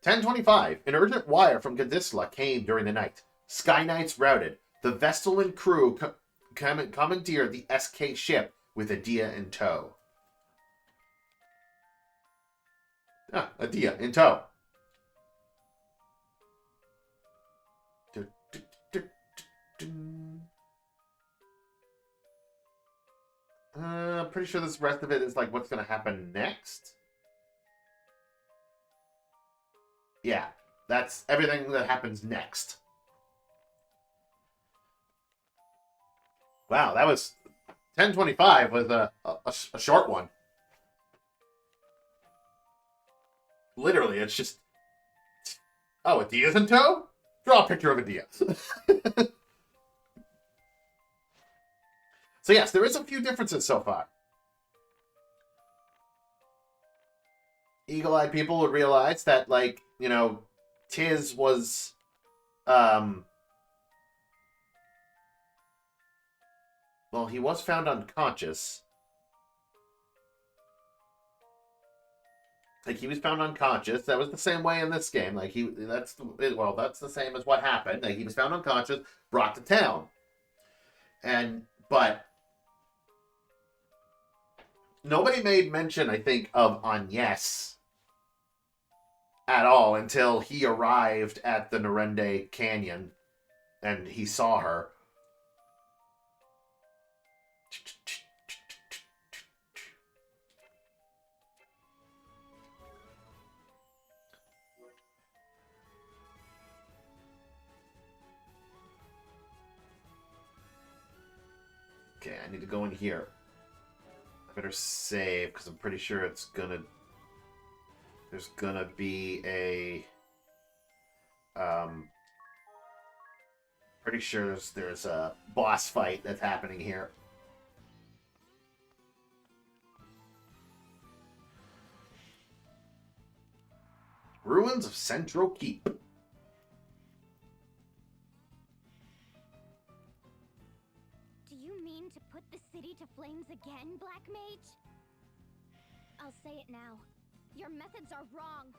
10:25. An urgent wire from Kadisla came during the night. Sky Knights routed. The Vestalin crew commandeered the SK ship with Adia in tow. Adia in tow. I'm pretty sure this rest of it is like what's going to happen next. Yeah, that's everything that happens next. Wow, that was 10:25 was a short one. Literally, it's just... Oh, Adia's in tow? Draw a picture of Adia. So yes, there is a few differences so far. Eagle-eyed people would realize that, like, you know, Tiz was, well, he was found unconscious. Like, he was found unconscious. That was the same way in this game. Like, that's the same as what happened. Like, he was found unconscious, brought to town. But nobody made mention, I think, of Agnes at all until he arrived at the Norende Canyon and he saw her. Okay, I need to go in here. I better save because I'm pretty sure it's gonna... There's gonna be a... Pretty sure there's a boss fight that's happening here. Ruins of Central Keep. Do you mean to put the city to flames again, Black Mage? I'll say it now. Your methods are wrong.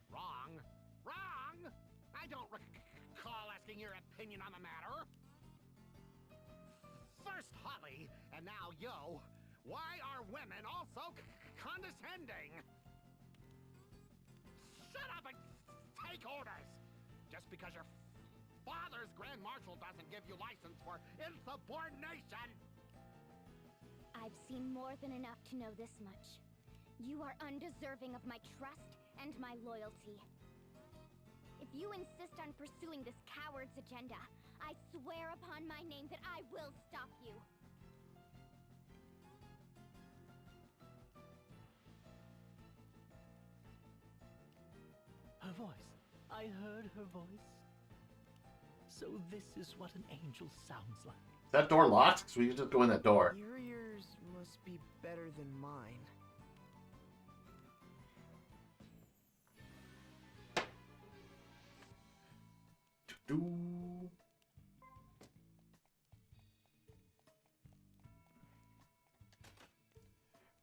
Wrong? Wrong? I don't recall asking your opinion on the matter. First Holly, and now Yo. Why are women also condescending? Shut up and take orders! Just because your father's Grand Marshal doesn't give you license for insubordination! I've seen more than enough to know this much. You are undeserving of my trust and my loyalty. If you insist on pursuing this coward's agenda, I swear upon my name that I will stop you. Her voice. I heard her voice. So this is what an angel sounds like. Is that door locked? So we can just go in that door. Your ears must be better than mine.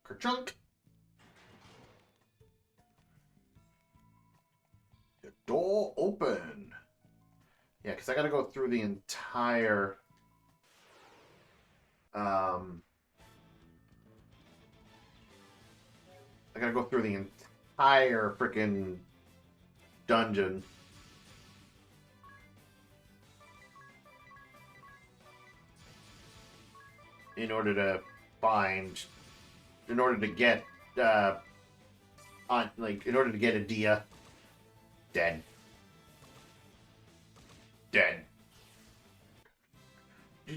Kerchunk. The door open. Yeah, because I gotta go through the entire I gotta go through the entire freaking dungeon. In order to find in order to get in order to get a Dia. Dead. Dead.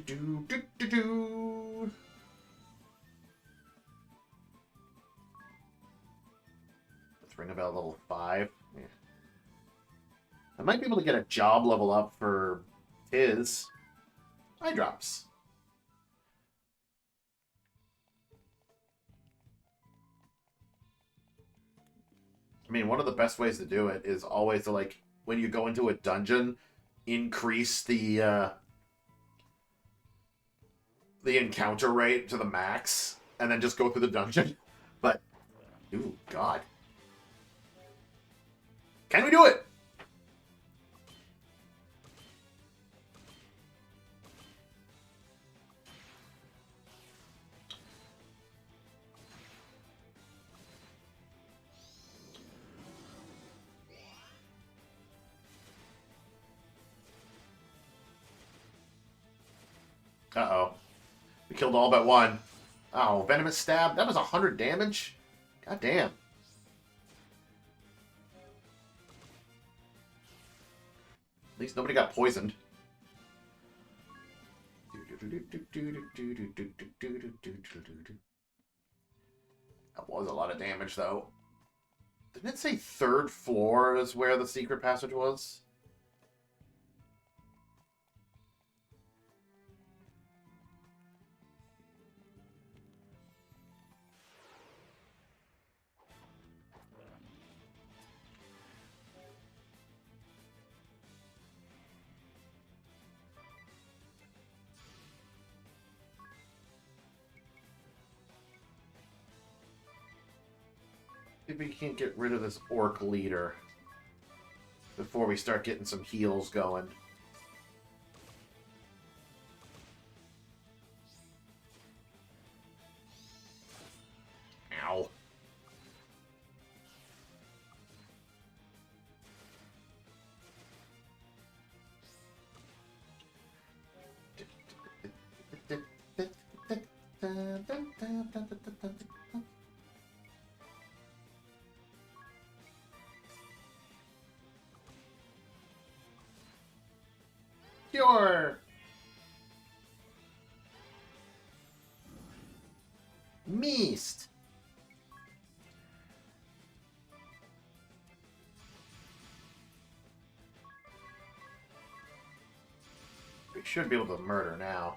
Do. Let's ring about level 5. Yeah. I might be able to get a job level up for his eye drops. I mean, one of the best ways to do it is always to, like, when you go into a dungeon, increase the encounter rate to the max, and then just go through the dungeon. But, ooh, God. Can we do it? Uh-oh. We killed all but one. Oh, Venomous Stab. That was 100 damage? God damn. At least nobody got poisoned. That was a lot of damage, though. Didn't it say 3rd floor is where the secret passage was? If we can't get rid of this orc leader before we start getting some heals going. Ow. Cure! Mist! We should be able to murder now.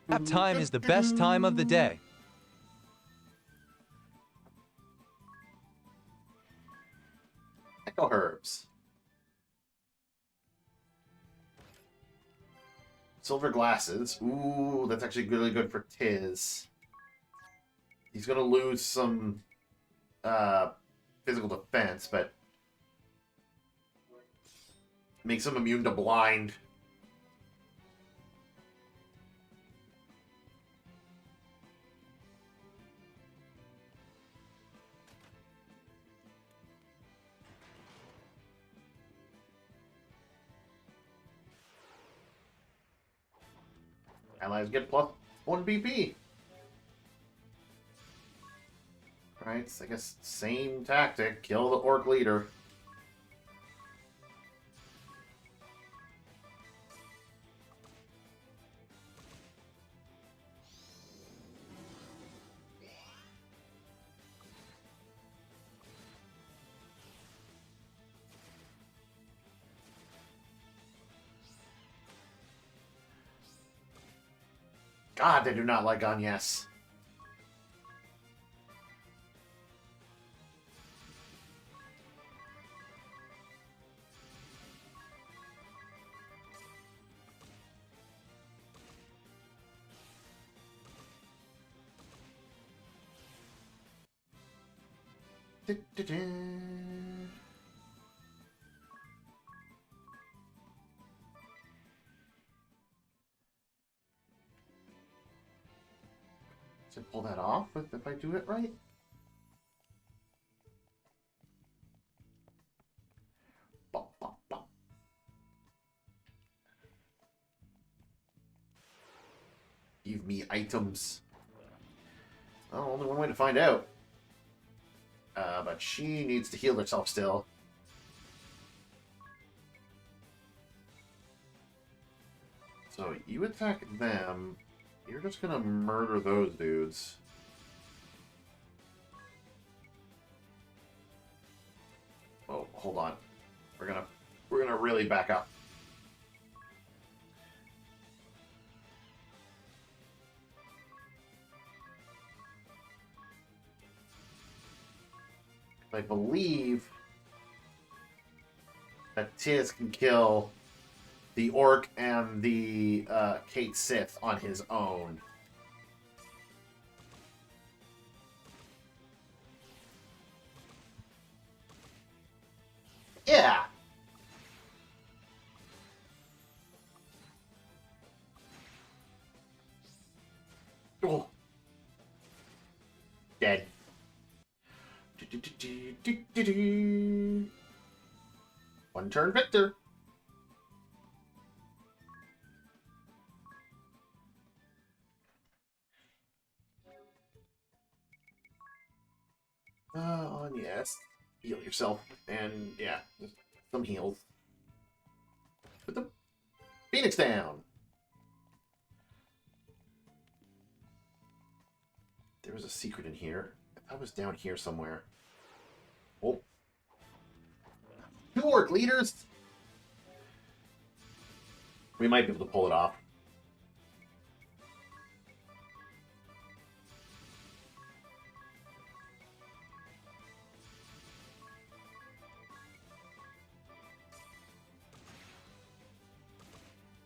Nap time is the best time of the day. Echo herbs. Silver glasses. Ooh, that's actually really good for Tiz. He's gonna lose some physical defense, but makes him immune to blind. Allies get plus 1 BP. Right, so I guess same tactic. Kill the orc leader. God, they do not like Agnes. Should I pull that off if I do it right? give me items? Well, only one way to find out. But she needs to heal herself still. So you attack them. You're just gonna murder those dudes. Oh, hold on. We're gonna really back up. I believe that Tiz can kill the Orc and the Kate Sith on his own. Yeah. Oh. Dead. One turn victor. Yes. Heal yourself. And, yeah, just some heals. Put the Phoenix down. There was a secret in here. I was down here somewhere. Oh. 2 Orc leaders? We might be able to pull it off.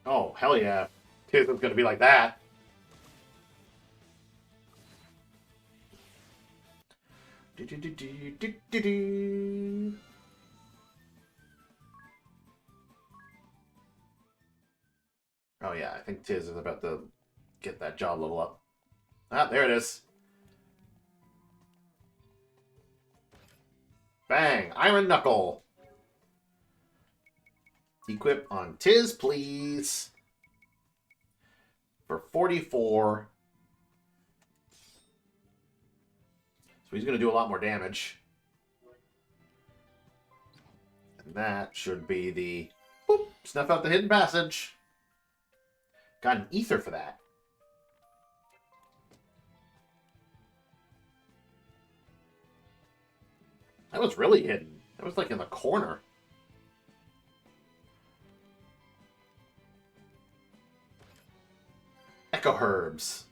Oh, hell yeah. Tiz is going to be like that. Oh yeah, I think Tiz is about to get that job level up. Ah, there it is. Bang! Iron Knuckle! Equip on Tiz, please. For 44. So he's going to do a lot more damage. And that should be the... Boop! Snuff out the hidden passage. Got an ether for that. That was really hidden. That was like in the corner. Echo Herbs.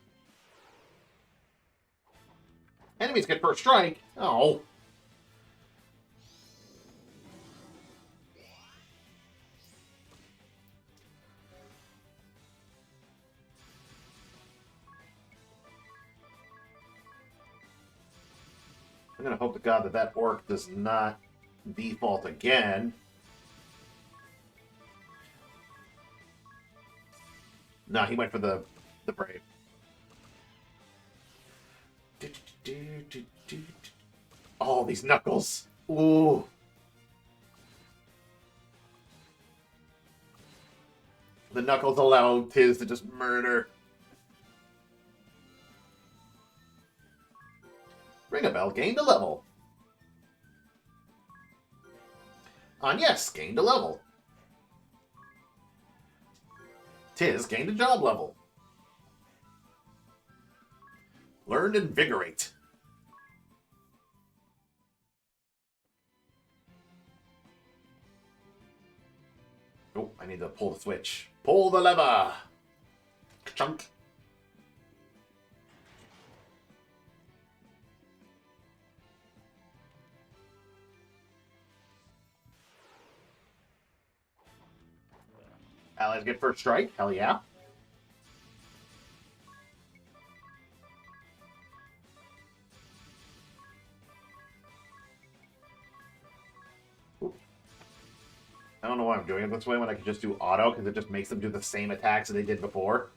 Enemies get first strike. Oh. I'm going to hope to God that that Orc does not default again. No, he went for the Brave. Oh, these knuckles. Ooh. The knuckles allow Tiz to just murder. Ring a bell, gained a level. On yes, gained a level. Tiz gained a job level. Learned Invigorate. Oh, I need to pull the switch. Pull the lever. Chunk. Allies get first strike. Hell yeah. I don't know why I'm doing it this way when I can just do auto, because it just makes them do the same attacks that they did before.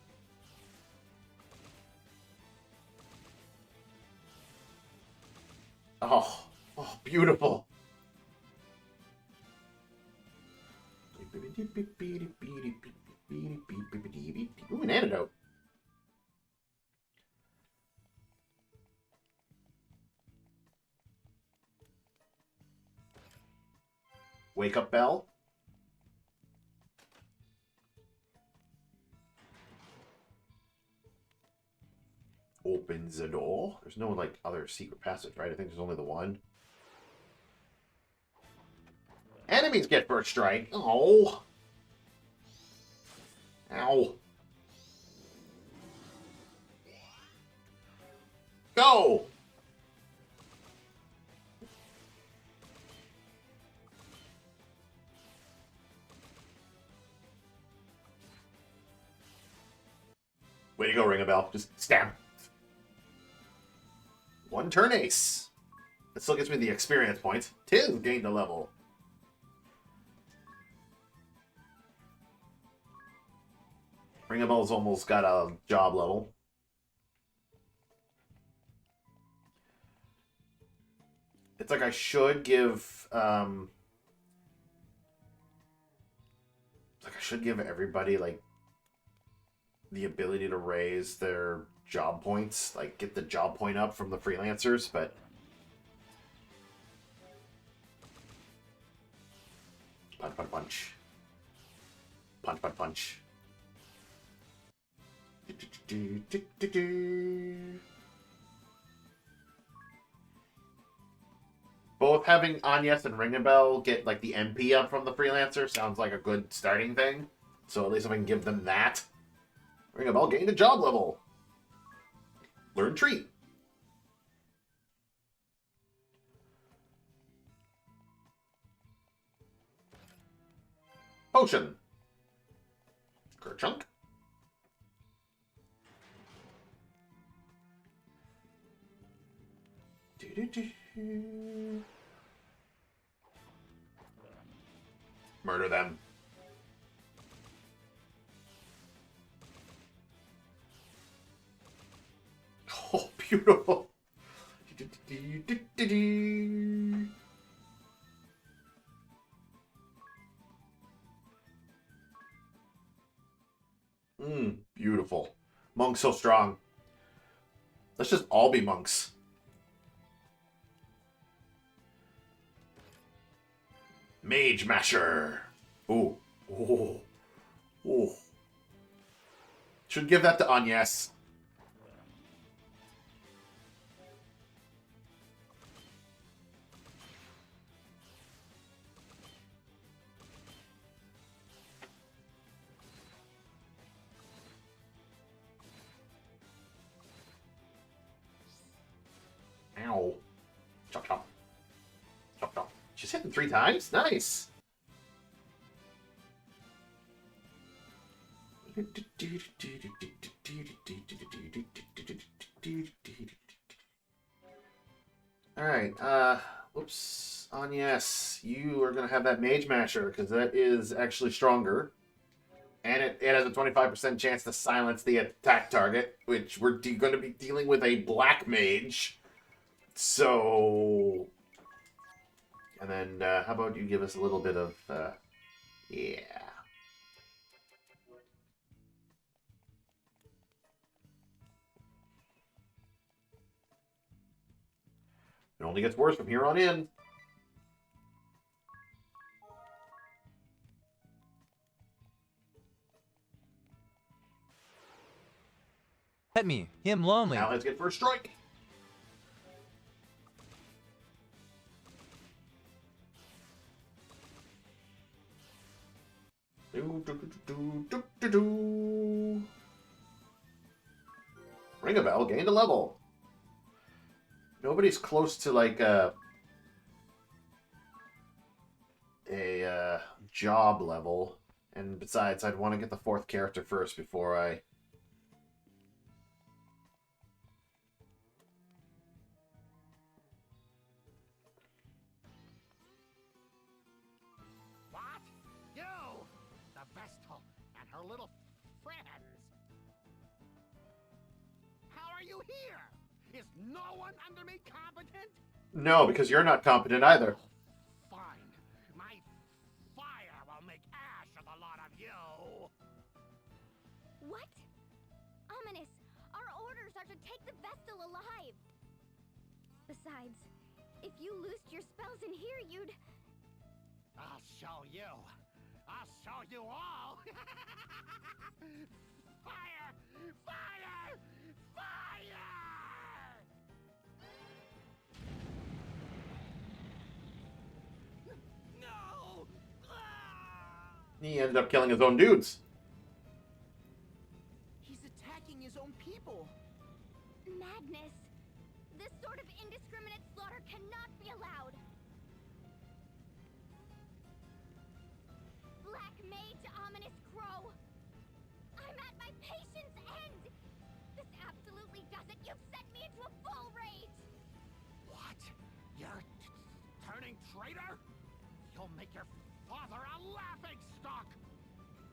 Oh, beautiful. Ooh, an antidote. Wake up bell. Opens the door. There's no, like, other secret passage, right? I think there's only the one. Enemies get first strike. Oh. Ow. Go! Way to go, ring a bell. Just stab. One turn ace. That still gets me the experience points. Tis gained a level. Ring a bell's almost got a job level. It's like I should give everybody like the ability to raise their job points, like get the job point up from the freelancers, but punch, punch, punch. Punch, punch, punch. Both having Agnes and Ring-a-Bell get like the MP up from the freelancer sounds like a good starting thing. So at least if I can give them that. Ring-a-Bell gained a job level. Learn treat. Potion. Kerchunk. Murder them. Oh, beautiful. Beautiful. Monk's so strong. Let's just all be monks. Mage Masher. Ooh. Ooh. Ooh. Should give that to Agnes. Ow. Chop, chop. Chop, chop. She's hit him 3 times? Nice. Alright, whoops. Agnes, you are going to have that Mage Masher, because that is actually stronger. And it has a 25% chance to silence the attack target, which we're going to be dealing with a Black Mage. So... And then, how about you give us a little bit of, yeah. It only gets worse from here on in. Let me. Him lonely. Now let's get first strike. Ring-a-Bell gained a level. Nobody's close to like a job level, and besides, I'd want to get the 4th character first before I. What? You! The Vestal and her little friends. How are you here? Is no one under me competent? No, because you're not competent either. Fine. My fire will make ash of the lot of you. What? Ominous, our orders are to take the Vestal alive. Besides, if you loosed your spells in here, you'd... I'll Oh, you. I'll show you all. Fire! Fire! Fire! No! He ended up killing his own dudes. He's attacking his own people. Madness. This sort of indiscriminate slaughter cannot be allowed. Black Mage Ominous Crow. I'm at my patience end. This absolutely does it. You've sent me into a full rage. What? You're turning traitor? You'll make your father a laughing stock.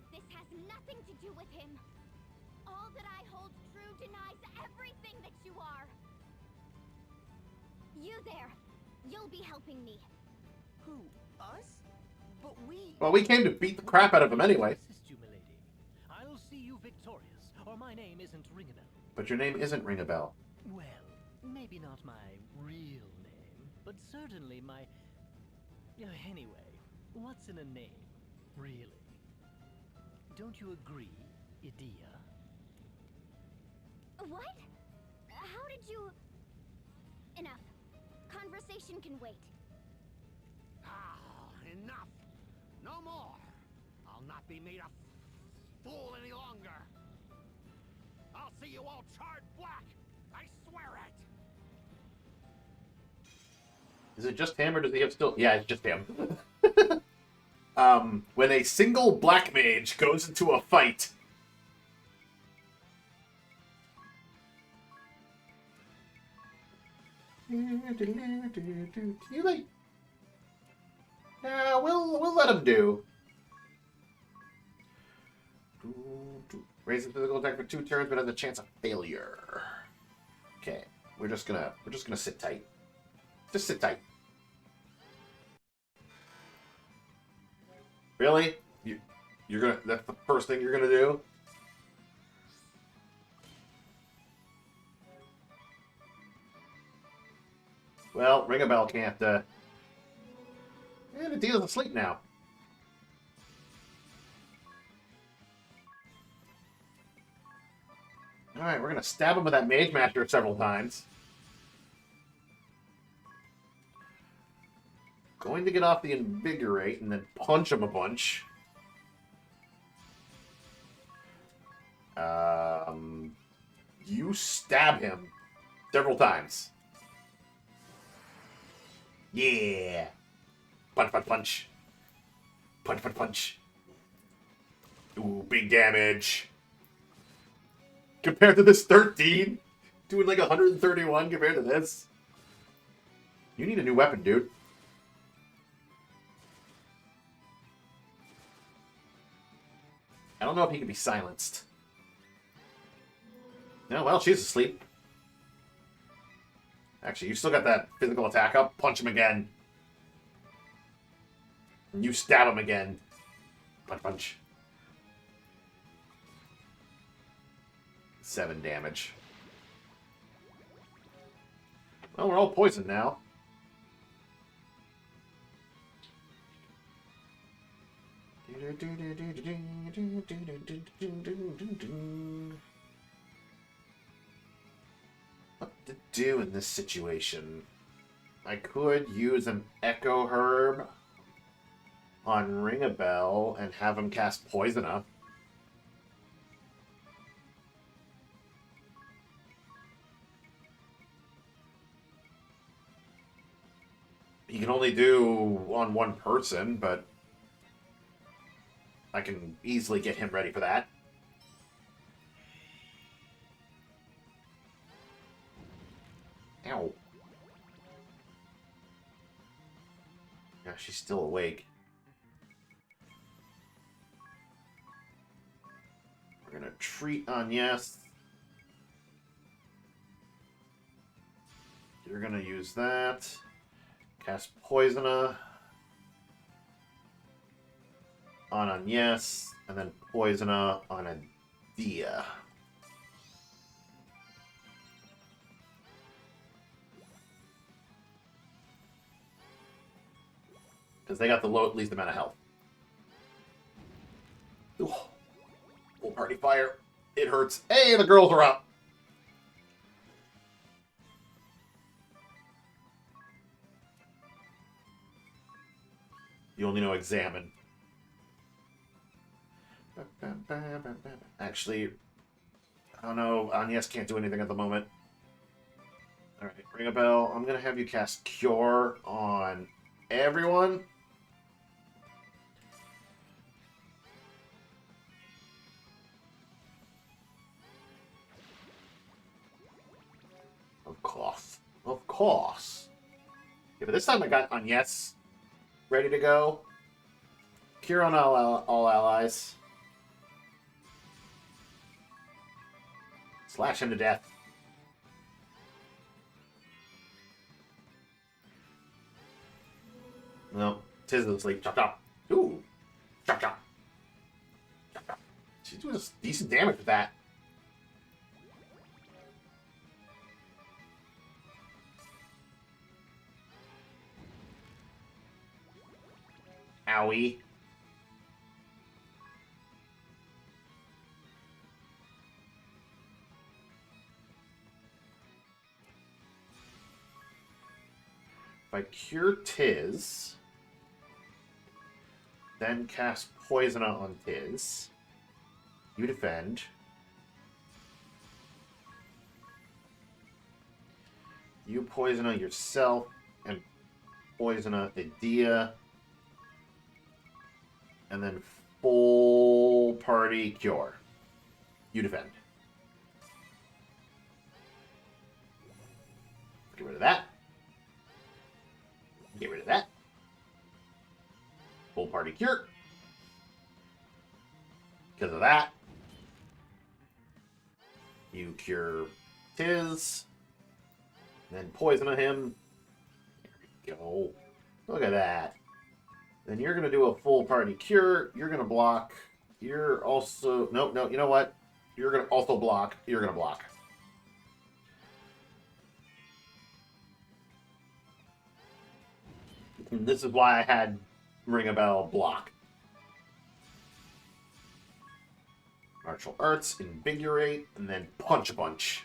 This has nothing to do with him. All that I hold true denies everything that you are. You there. You'll be helping me. Who? Us? But we... Well, we came to beat the crap out of him anyway. Assist you, milady. I'll see you victorious, or my name isn't Ringabel. But your name isn't Ring a Bell. Well, maybe not my real name, but certainly my... Anyway, what's in a name, really? Don't you agree, Edea? What? How did you... Enough. Conversation can wait. Ah, enough. No more. I'll not be made a fool any longer. I'll see you all charred black. I swear it. Is it just him, or does he have still... Yeah, it's just him. When a single black mage goes into a fight... You like... Yeah, we'll let him do. Raises physical attack for 2 turns, but has a chance of failure. Okay, we're just gonna sit tight. Just sit tight. Really? You're gonna... That's the first thing you're gonna do? Well, Ring a Bell can't, And Edea's asleep now. Alright, we're gonna stab him with that Mage Master several times. Going to get off the Invigorate and then punch him a bunch. You stab him several times. Yeah. Punch, punch, punch. Punch, punch, punch. Ooh, big damage. Compared to this 13, doing like 131 compared to this. You need a new weapon, dude. I don't know if he can be silenced. No, well, she's asleep. Actually, you still got that physical attack up. Punch him again. And you stab him again. Punch, punch. 7 damage. Well, we're all poisoned now. What to do in this situation? I could use an Echo Herb on Ring a Bell and have him cast Poison Up. He can only do on one person, but I can easily get him ready for that. Ow. Yeah, she's still awake. We're gonna treat Agnes. You're gonna use that. Cast Poisona on Agnes, and then Poisona on Edea. Because they got the least amount of health. Full party fire. It hurts. Hey, the girls are up. You only know examine. Actually, I don't know. Agnes can't do anything at the moment. Alright, ring a bell. I'm going to have you cast Cure on everyone. Of course. Of course. Yeah, but this time I got Agnes ready to go. Cure on all allies. Slash him to death. No, Tiz is asleep. Chop chop. Ooh. Chop chop. Chop chop. She's doing decent damage with that. Owie. If I cure Tiz, then cast Poison on Tiz, you defend. You poison on yourself and poison on Edea. And then full party cure. You defend. Get rid of that. Get rid of that. Full party cure. Because of that. You cure Tiz. Then poison on him. There we go. Look at that. Then you're going to do a full party cure. You're going to block. You're also... No, you know what? You're going to also block. You're going to block. And this is why I had Ring a Bell block. Martial Arts, Invigorate, and then Punch a Bunch.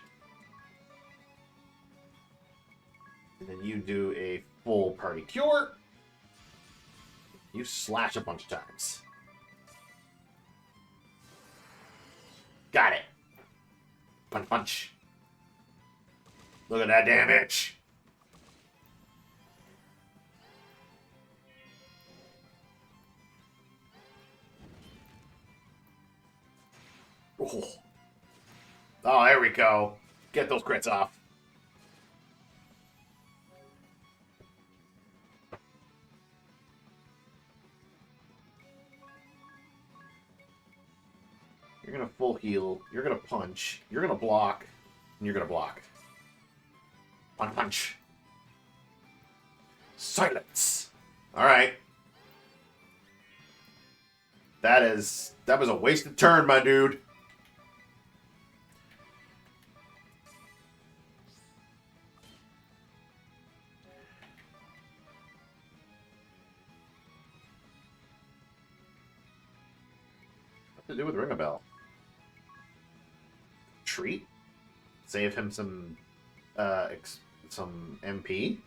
And then you do a full party cure. You slash a bunch of times. Got it. Punch, punch. Look at that damage. Oh, there we go. Get those crits off. You're going to full heal. You're going to punch. You're going to block. And you're going to block. Punch, punch. Silence. All right. That was a wasted turn, my dude. What to do with Ring a Bell? Treat? Save him some MP?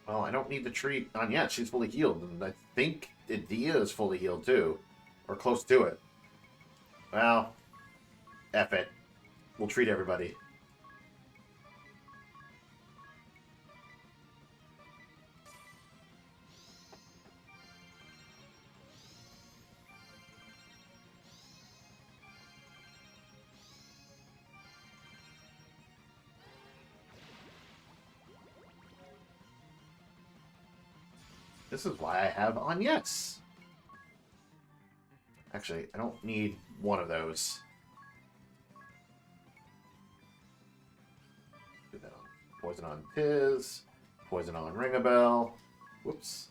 Well, I don't need the treat on yet. She's fully healed. And I think Edea is fully healed too. Or close to it. Well, F it. We'll treat everybody. This is why I have Agnes. Actually, I don't need one of those. Do that on poison on Tiz, poison on Ring a Bell. Whoops.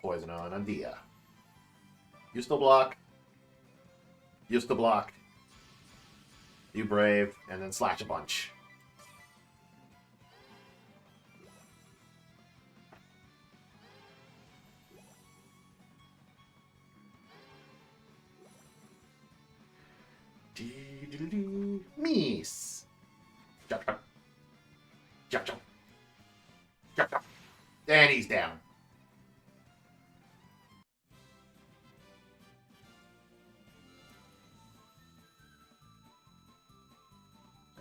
Poison on Edea. You still block. You still block. You brave, and then slash a bunch. Miss. Jump, jump. Jump, jump. Jump, jump. And he's down.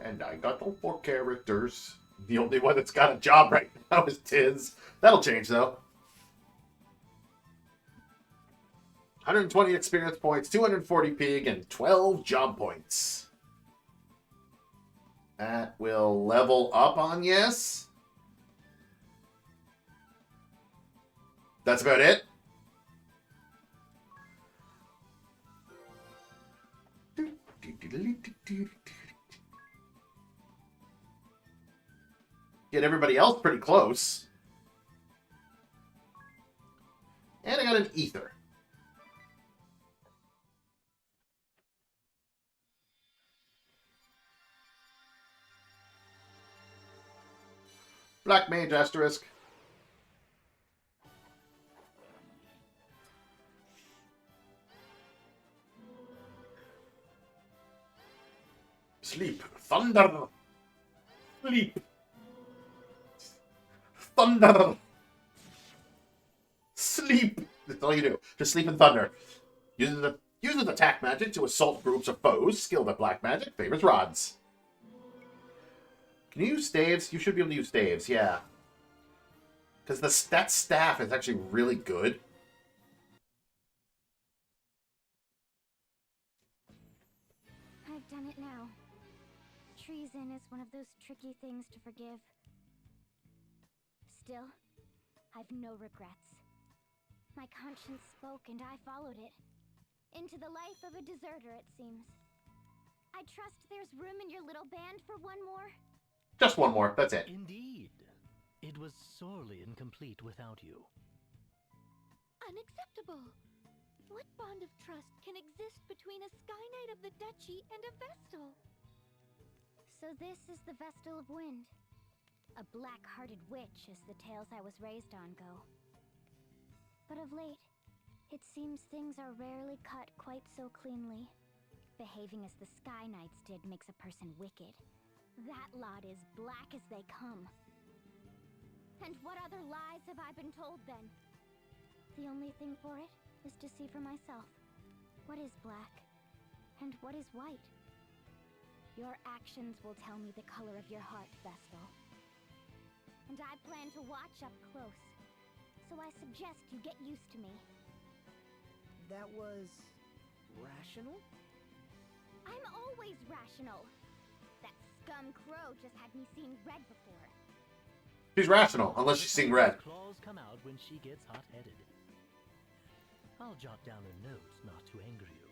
And I got all 4 characters. The only one that's got a job right now is Tiz. That'll change, though. 120 experience points, 240 pig, and 12 job points. That will level up on yes. That's about it. Get everybody else pretty close. And I got an ether. Black Mage Asterisk. Sleep. Thunder. Sleep. Thunder. Sleep. That's all you do. Just sleep and thunder. Uses attack magic to assault groups of foes. Skilled at black magic. Favors rods. Can you use staves? You should be able to use staves, yeah. Because that staff is actually really good. I've done it now. Treason is one of those tricky things to forgive. Still, I've no regrets. My conscience spoke and I followed it. Into the life of a deserter, it seems. I trust there's room in your little band for one more? Just one more, that's it. Indeed. It was sorely incomplete without you. Unacceptable! What bond of trust can exist between a Sky Knight of the Duchy and a Vestal? So this is the Vestal of Wind. A black-hearted witch, as the tales I was raised on go. But of late, it seems things are rarely cut quite so cleanly. Behaving as the Sky Knights did makes a person wicked. That lot is black as they come. And what other lies have I been told then? The only thing for it is to see for myself. What is black? And what is white? Your actions will tell me the color of your heart, Vestal. And I plan to watch up close. So I suggest you get used to me. That was... rational? I'm always rational. That scum crow just had me seeing red before. She's rational, unless she's seeing red. Claws come out when she gets hot-headed. I'll jot down a note not to anger you.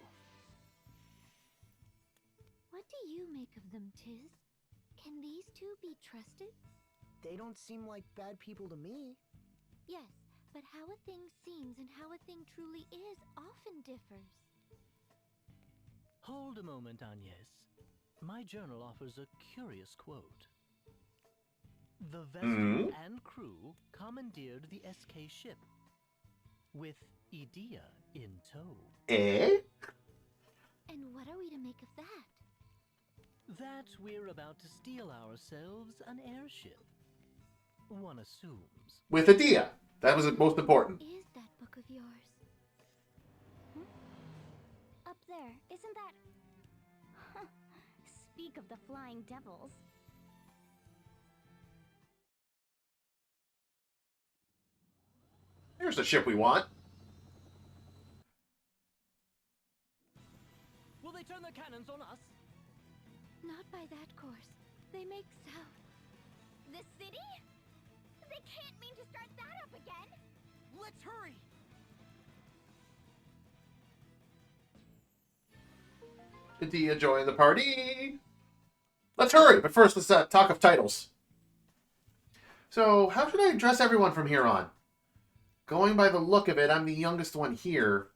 What do you make of them, Tiz? Can these two be trusted? They don't seem like bad people to me. Yes, but how a thing seems and how a thing truly is often differs. Hold a moment, Agnes. My journal offers a curious quote. The vessel and crew commandeered the SK ship, with Edea in tow. Eh? And what are we to make of that? That we're about to steal ourselves an airship. One assumes. With Edea. That was the most important. Is that book of yours? Up there, isn't that... Speak of the flying devils. Here's the ship we want. Will they turn their cannons on us? Not by that course. They make sound. The city? They can't mean to start that up again! Let's hurry! Edea join the party. Let's hurry, but first let's talk of titles. So, how should I address everyone from here on? Going by the look of it, I'm the youngest one here.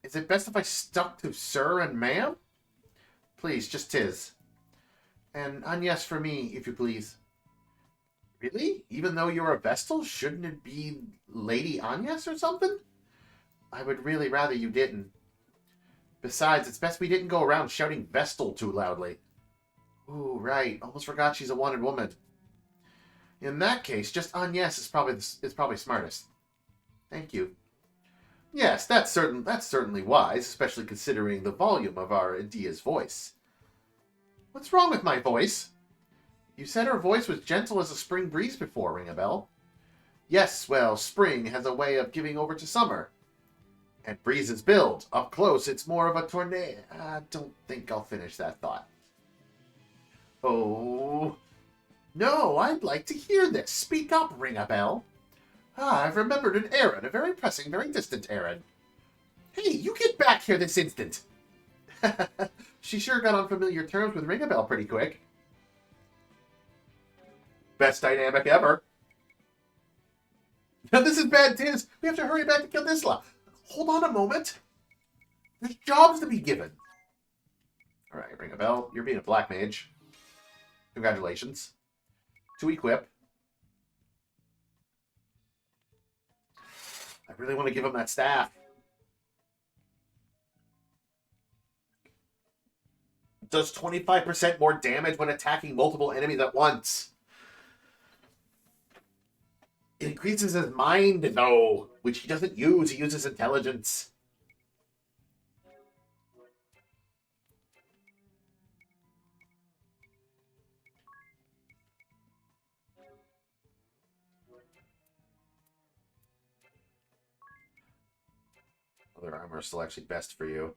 Is it best if I stuck to sir and ma'am? Please, just Tiz. And Agnes for me, if you please. Really? Even though you're a Vestal, shouldn't it be Lady Agnes or something? I would really rather you didn't. Besides, it's best we didn't go around shouting Vestal too loudly. Ooh, right. Almost forgot she's a wanted woman. In that case, just Agnes is probably smartest. Thank you. Yes, that's certainly wise, especially considering the volume of our Dia's voice. What's wrong with my voice? You said her voice was gentle as a spring breeze before, ring a bell. Yes, well, spring has a way of giving over to summer. And breezes build. Up close, it's more of a tornado. I don't think I'll finish that thought. Oh. No, I'd like to hear this. Speak up, ring a bell. Ah, I've remembered an errand, a very pressing, very distant errand. Hey, you get back here this instant. She sure got on familiar terms with Ringabel pretty quick. Best dynamic ever. Now this is bad news. We have to hurry back to kill Nisla. Hold on a moment. There's jobs to be given. Alright, Ringabel, you're being a black mage. Congratulations. To equip. I really want to give him that staff. Does 25% more damage when attacking multiple enemies at once. It increases his mind, though, which he doesn't use. He uses intelligence. Other armor is still actually best for you.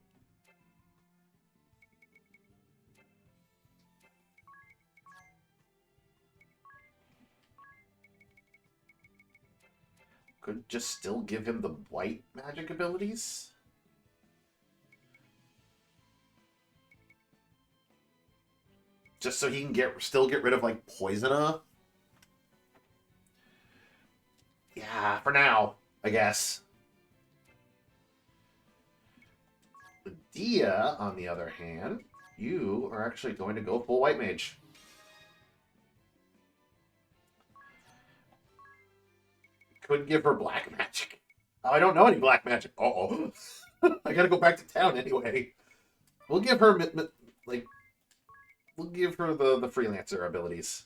Could just still give him the white magic abilities? Just so he can still get rid of, like, Poisona? Yeah, for now, I guess. Dia, on the other hand, you are actually going to go full white mage. Could give her black magic. Oh, I don't know any black magic. Uh-oh. I gotta go back to town anyway. We'll give her, like, we'll give her the freelancer abilities.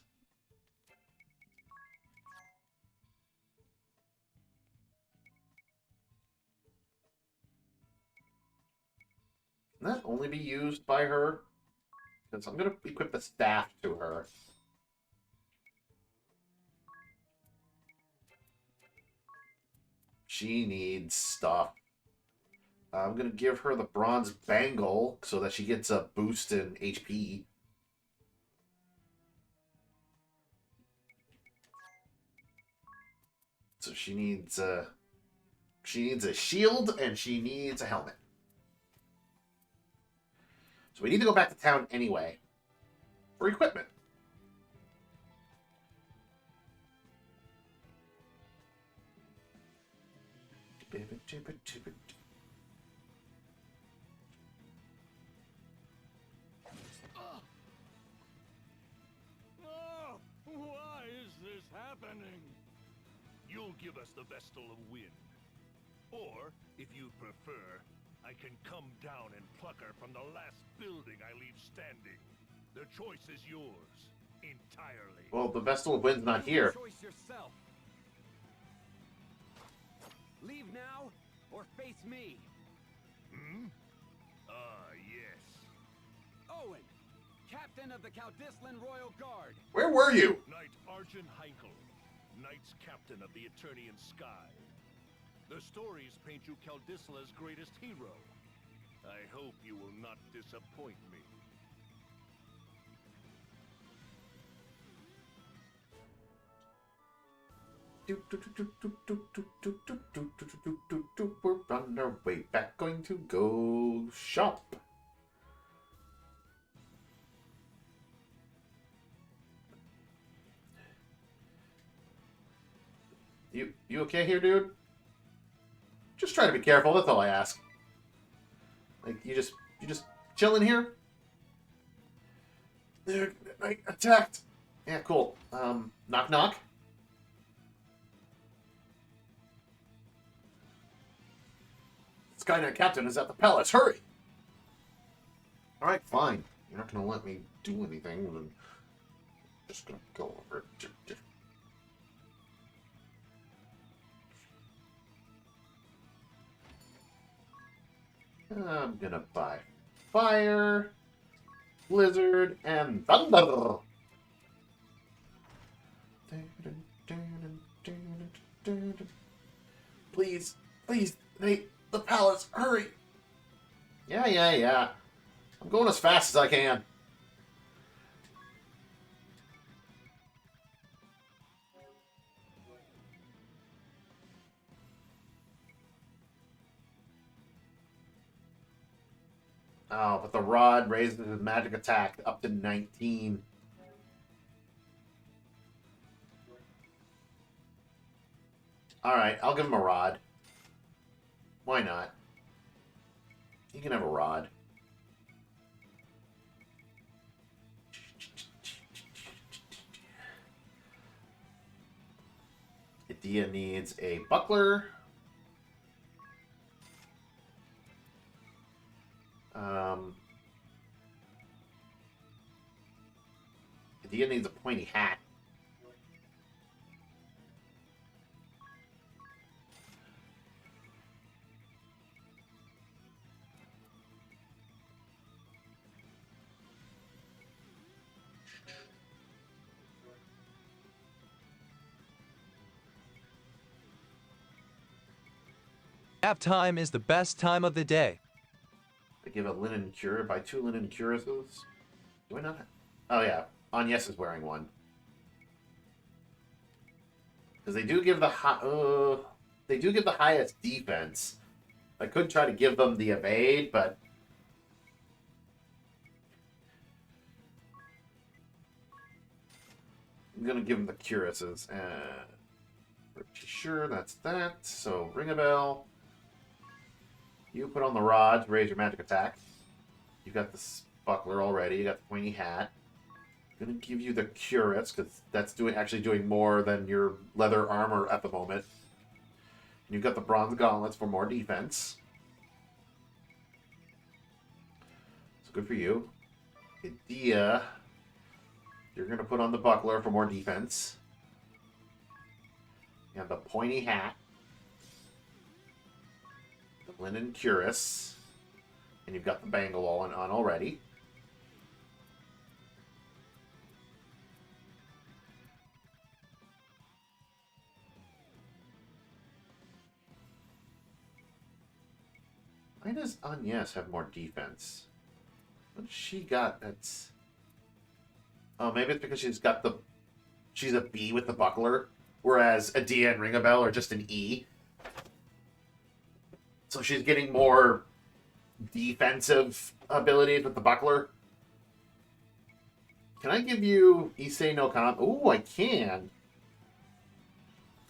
Can that only be used by her? Because I'm going to equip the staff to her. She needs stuff. I'm going to give her the bronze bangle so that she gets a boost in HP. So she needs a shield and she needs a helmet. So we need to go back to town anyway. For equipment. Oh, why is this happening? You'll give us the Vestal of Wind. Or, if you prefer, I can come down and pluck her from the last building I leave standing. The choice is yours, entirely. Well, the Vestal of Wind's not here. Choice yourself. Leave now, or face me. Hmm? Ah, yes. Owen, captain of the Caldislan Royal Guard. Where were you? Knight Arjun Heinkel, Knights Captain of the Eternian Sky. The stories paint you Caldisla's greatest hero. I hope you will not disappoint me. We're on our way back, going to go shop. You okay here, dude? Just try to be careful, that's all I ask. Like, you just chilling here? I attacked. Yeah, cool. Knock knock. Skynet Captain is at the palace. Hurry! Alright, fine. You're not gonna let me do anything, then just gonna go over it. I'm gonna buy fire, blizzard, and thunder. Please, please, the palace, hurry. Yeah. I'm going as fast as I can. Oh, but the rod raises his magic attack up to 19. Alright, I'll give him a rod. Why not? He can have a rod. Edea needs a buckler. Edea needs a pointy hat. Nap time is the best time of the day. I give a linen cure. Buy 2 linen cuirasses. Do I not have... Oh, yeah. Agnes is wearing one. Because they do give the they do give the highest defense. I could try to give them the evade, but... I'm going to give them the cuirasses. Pretty sure that's that. So, ring a bell. You put on the rod to raise your magic attack. You got the buckler already. You got the pointy hat. I'm gonna give you the cuirass because that's actually doing more than your leather armor at the moment. And you've got the bronze gauntlets for more defense. So good for you. Edea, you're gonna put on the buckler for more defense. You have the pointy hat. Linen cuirass, and you've got the bangle on already. Why does Agnes have more defense? What does she got that's... Oh, maybe it's because she's a B with the buckler, whereas Edea and Ringabel are just an E. So she's getting more defensive abilities with the buckler. Can I give you Issei no Kami? Ooh, I can.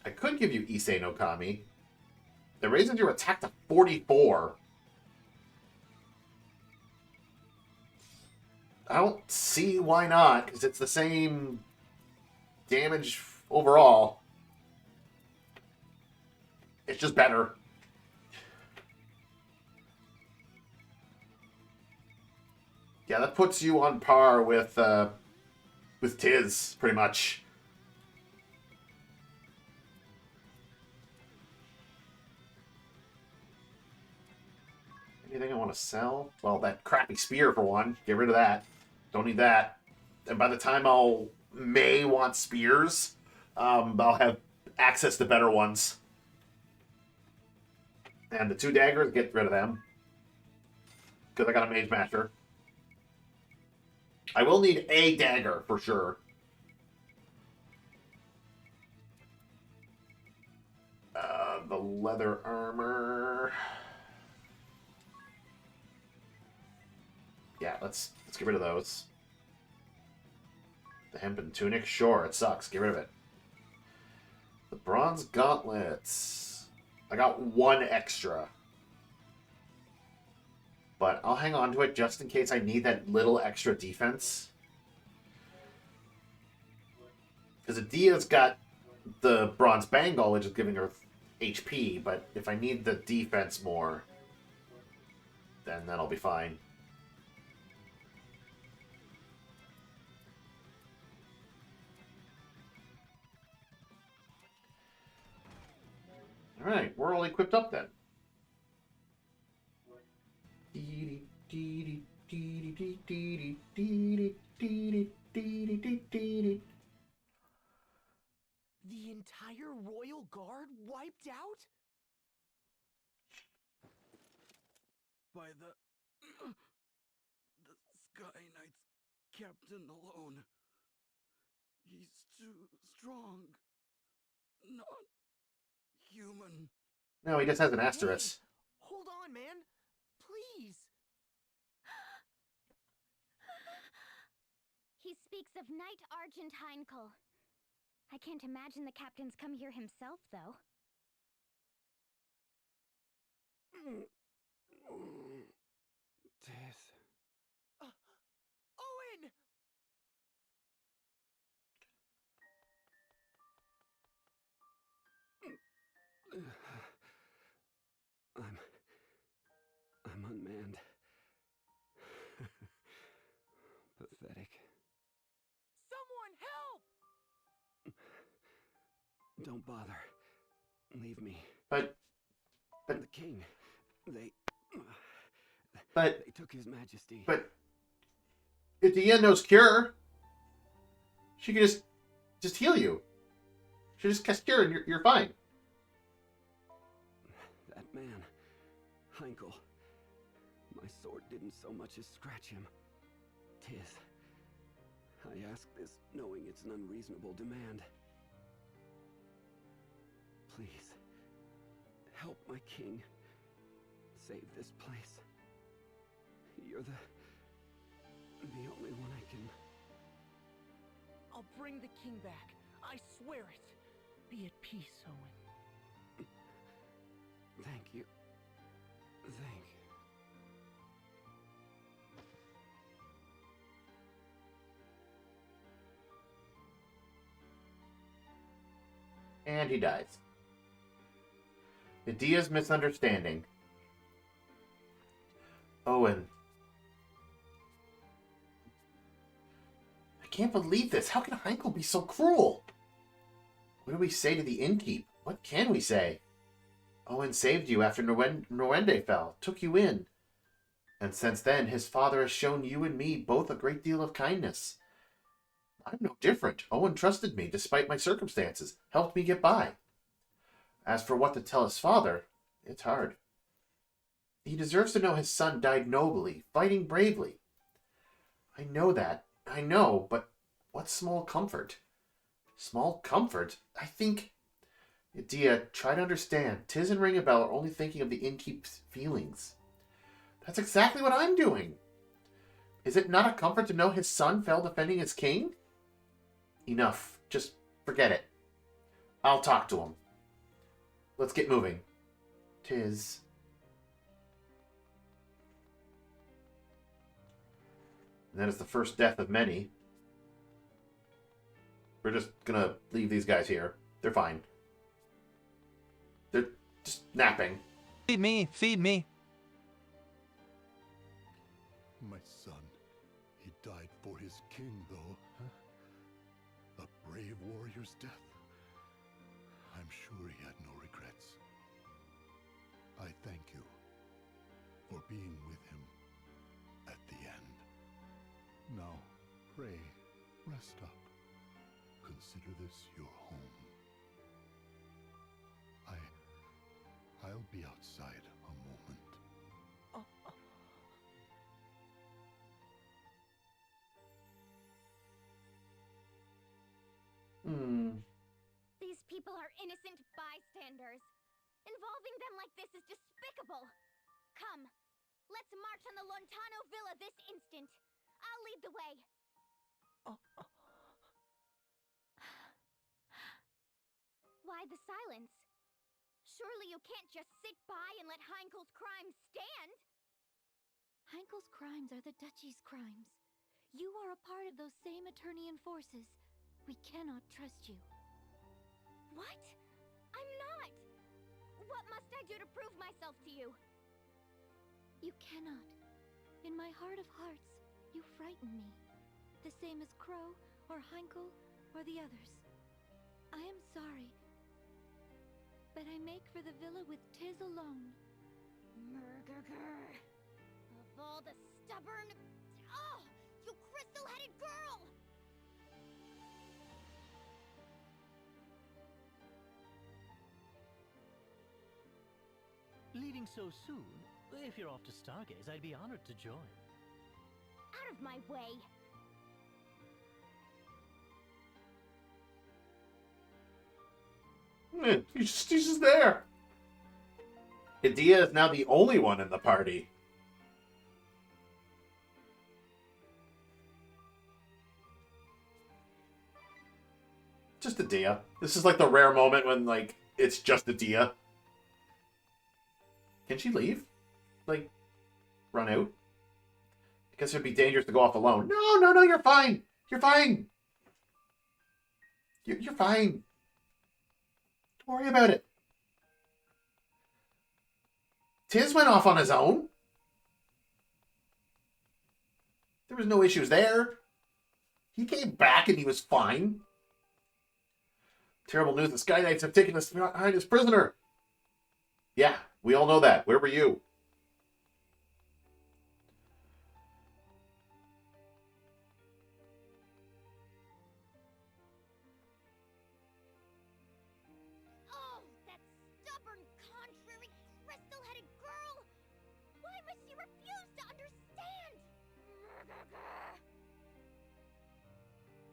I could give you Issei no Kami. That raises your attack to 44. I don't see why not, because it's the same damage overall. It's just better. Yeah, that puts you on par with Tiz, pretty much. Anything I want to sell? Well, that crappy spear, for one. Get rid of that. Don't need that. And by the time may want spears, I'll have access to better ones. And the 2 daggers, get rid of them. Because I got a Mage Master. I will need a dagger, for sure. The leather armor. Yeah, let's get rid of those. The hempen tunic, sure, it sucks. Get rid of it. The bronze gauntlets. I got 1 extra. But I'll hang on to it just in case I need that little extra defense. Because Edea's got the bronze bangle, which is giving her HP, but if I need the defense more, then that'll be fine. Alright, we're all equipped up then. The entire royal guard wiped out? By the Sky Knight's captain alone. He's too strong. Not human. No, he just has an asterisk. Hold on, man. Please. He speaks of Knight Argent Heinkel. I can't imagine the captain's come here himself, though. Tiz. Owen! I'm unmanned. Pathetic. Someone help! Don't bother. Leave me. But the king, they took his majesty. But if Dia knows cure, she could just heal you. She just cast cure and you're fine. That man, Heinkel. My sword didn't so much as scratch him. Tiz, I ask this knowing it's an unreasonable demand. Please, help my king. Save this place. You're the only one I can... I'll bring the king back. I swear it. Be at peace, Owen. Thank you. Thank you. And he dies. Dia's misunderstanding. Owen. I can't believe this. How can Heinkel be so cruel? What do we say to the innkeep? What can we say? Owen saved you after Norende fell, took you in. And since then, his father has shown you and me both a great deal of kindness. I'm no different. Owen trusted me despite my circumstances, helped me get by. As for what to tell his father, it's hard. He deserves to know his son died nobly, fighting bravely. I know that. I know, but what small comfort? Small comfort? I think... Dia, try to understand. Tiz and Ringabel are only thinking of the innkeep's feelings. That's exactly what I'm doing. Is it not a comfort to know his son fell defending his king? Enough. Just forget it. I'll talk to him. Let's get moving. Tiz. And that is the first death of many. We're just gonna leave these guys here. They're fine. They're just napping. Feed me, feed me. My son, he died for his king, though, huh? A brave warrior's death. I'm sure he had no regrets. I thank you for being with him at the end. Now, pray, rest up. Consider this your home. I'll be outside a moment. These people are innocent bystanders. Involving them like this is despicable. Come, let's march on the Lontano Villa this instant. I'll lead the way. Why the silence? Surely you can't just sit by and let Heinkel's crimes stand? Heinkel's crimes are the Duchy's crimes. You are a part of those same Eternian forces. We cannot trust you. What? I'm not! What must I do to prove myself to you? You cannot. In my heart of hearts, you frighten me. The same as Crow, or Heinkel, or the others. I am sorry. but I make for the villa with tis alone. Murgurgur. Of all the stubborn... Oh! You crystal-headed girl! Leaving so soon? If you're off to Stargaze, I'd be honored to join. Out of my way! He's just there. Edea is now the only one in the party. Just Edea. This is like the rare moment when, like, it's just Edea. Can she leave? Like, run out? I guess it'd be dangerous to go off alone. No, you're fine. You're fine. You're fine. Don't worry about it. Tiz went off on his own. There was no issues there. He came back and he was fine. Terrible news. The Sky Knights have taken us behind as prisoner. Yeah, we all know that. Where were you? Oh, that stubborn, contrary, crystal-headed girl! Why must she refuse to understand?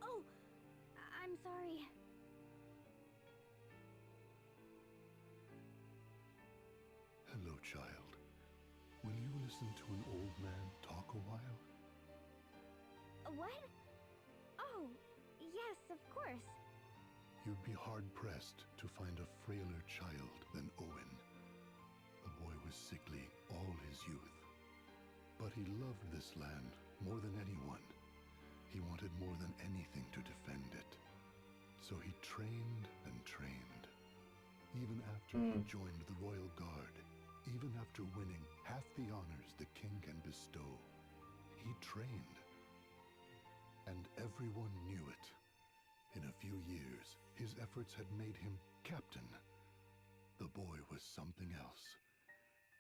Oh, I'm sorry. Hello, child. Will you listen to an old man talk a while? What? Oh, yes, of course. You'd be hard-pressed to find a frailer child than Owen. The boy was sickly all his youth. But he loved this land more than anyone. He wanted more than anything to defend it. So he trained and trained. Even after he joined the Royal Guard, even after winning half the honors the king can bestow, he trained. And everyone knew it. In a few years, his efforts had made him captain. The boy was something else.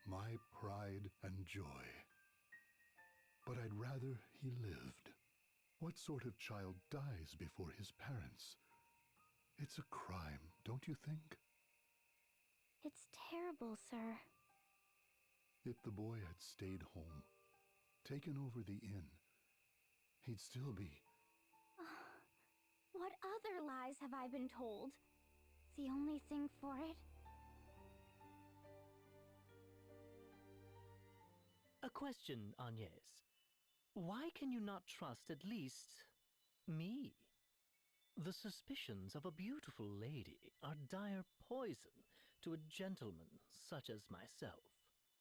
My pride and joy. But I'd rather he lived. What sort of child dies before his parents? It's a crime, don't you think? It's terrible, sir. If the boy had stayed home, taken over the inn, he'd still be... What other lies have I been told? The only thing for it? A question, Agnes. Why can you not trust at least me? The suspicions of a beautiful lady are dire poison to a gentleman such as myself.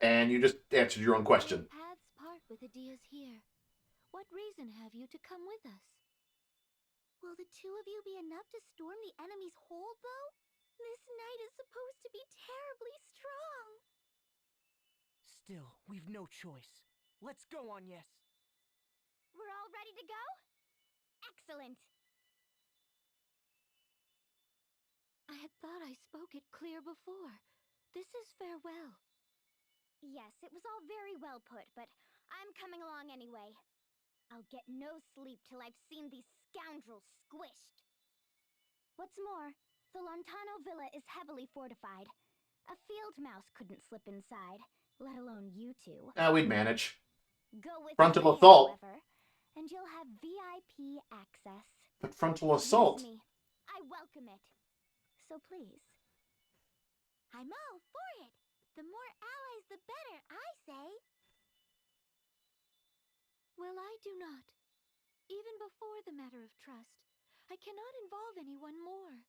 And you just answered your own question. Paths part with Edea's here. What reason have you to come with us? Will the two of you be enough to storm the enemy's hold, though? This knight is supposed to be terribly strong. Still, we've no choice. Let's go, Agnes. We're all ready to go? Excellent. I had thought I spoke it clear before. This is farewell. Yes, it was all very well put, but I'm coming along anyway. I'll get no sleep till I've seen these scoundrels squished. What's more, the Lontano Villa is heavily fortified. A field mouse couldn't slip inside, let alone you two. We'd manage. Go with Frontal me, assault. however, and you'll have VIP access. But frontal assault. Use me. I welcome it. So please. I'm all for it. The more allies, the better, I say. Well, I do not. Even before the matter of trust, I cannot involve anyone more.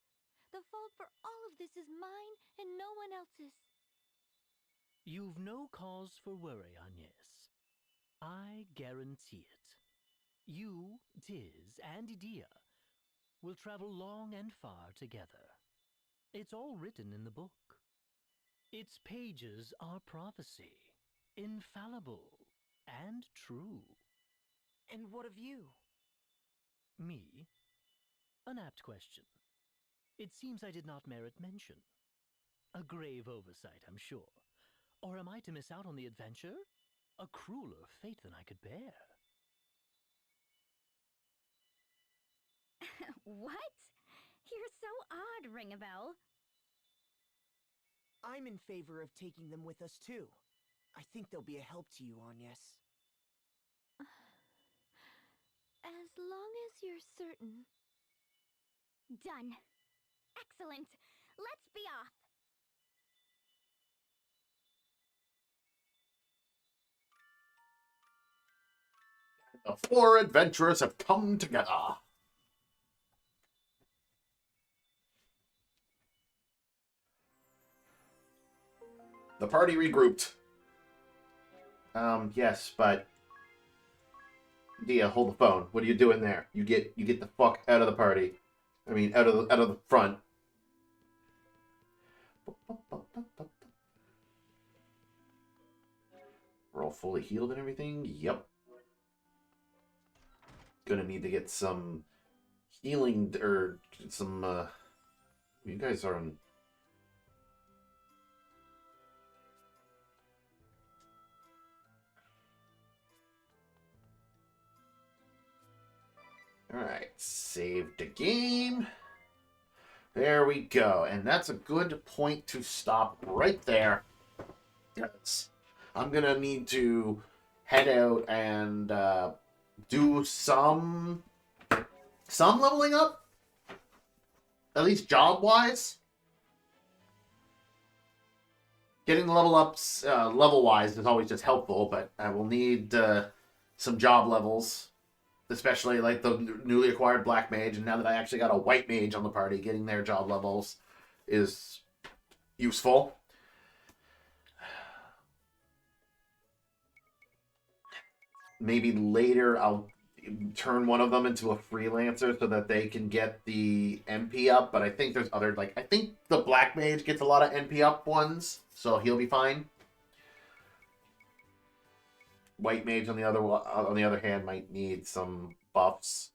The fault for all of this is mine and no one else's. You've no cause for worry, Agnes. I guarantee it. You, Tiz, and Edea will travel long and far together. It's all written in the book. Its pages are prophecy, infallible and true. And what of you? Me? An apt question. It seems I did not merit mention. A grave oversight, I'm sure. Or am I to miss out on the adventure? A crueler fate than I could bear. What? You're so odd, Ringabel. I'm in favor of taking them with us too. I think they'll be a help to you, Agnes. As long as you're certain. Done. Excellent. Let's be off. The four adventurers have come together. The party regrouped. Yes, but Dia, hold the phone. What are you doing there? You get the fuck out of the party. I mean, out of the front. We're all fully healed and everything. Yep. Gonna need to get some healing or some. You guys are on. Alright, save the game. There we go. And that's a good point to stop right there. Yes. I'm going to need to head out and do some leveling up. At least job-wise. Getting the level ups level-wise is always just helpful, but I will need some job levels. Especially like the newly acquired Black Mage, and now that I actually got a White Mage on the party, getting their job levels is useful. Maybe later I'll turn one of them into a freelancer so that they can get the MP up, but I think there's other, like, I think the Black Mage gets a lot of NP up ones, so he'll be fine. White Mage, on the other hand, might need some buffs.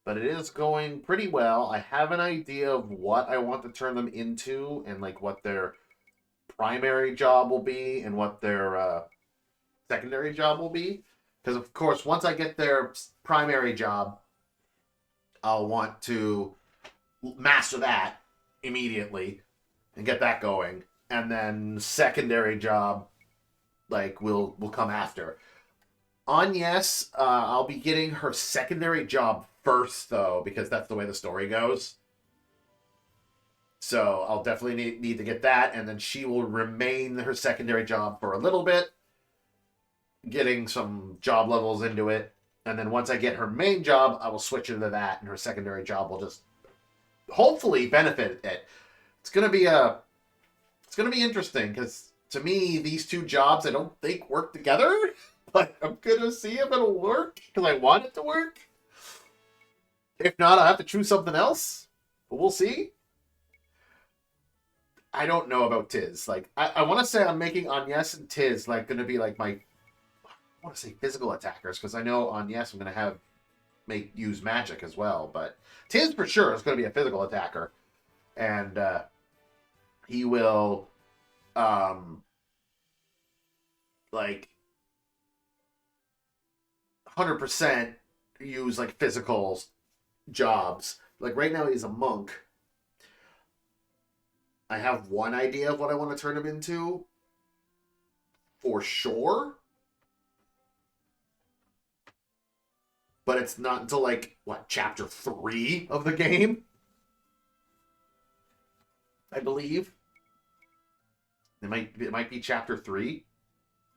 But it is going pretty well. I have an idea of what I want to turn them into and like what their primary job will be and what their secondary job will be. Because, of course, once I get their primary job, I'll want to master that immediately and get that going. And then secondary job, like, will come after. Agnes, I'll be getting her secondary job first, though, because that's the way the story goes. So I'll definitely need to get that, and then she will remain her secondary job for a little bit, getting some job levels into it. And then once I get her main job, I will switch into that, and her secondary job will just hopefully benefit it. It's gonna be interesting, because to me, these two jobs I don't think work together, but I'm gonna see if it'll work, because I want it to work. If not, I'll have to choose something else, but we'll see. I don't know about Tiz. Like, I want to say I'm making Agnes and Tiz, like, gonna be, like, my, I want to say physical attackers, because I know Agnes I'm gonna use magic as well, but Tiz for sure is gonna be a physical attacker, and, he will, like, 100% use, like, physical jobs. Like, right now he's a monk. I have one idea of what I want to turn him into, for sure. But it's not until, like, what, chapter 3 of the game? I believe. It might be chapter 3.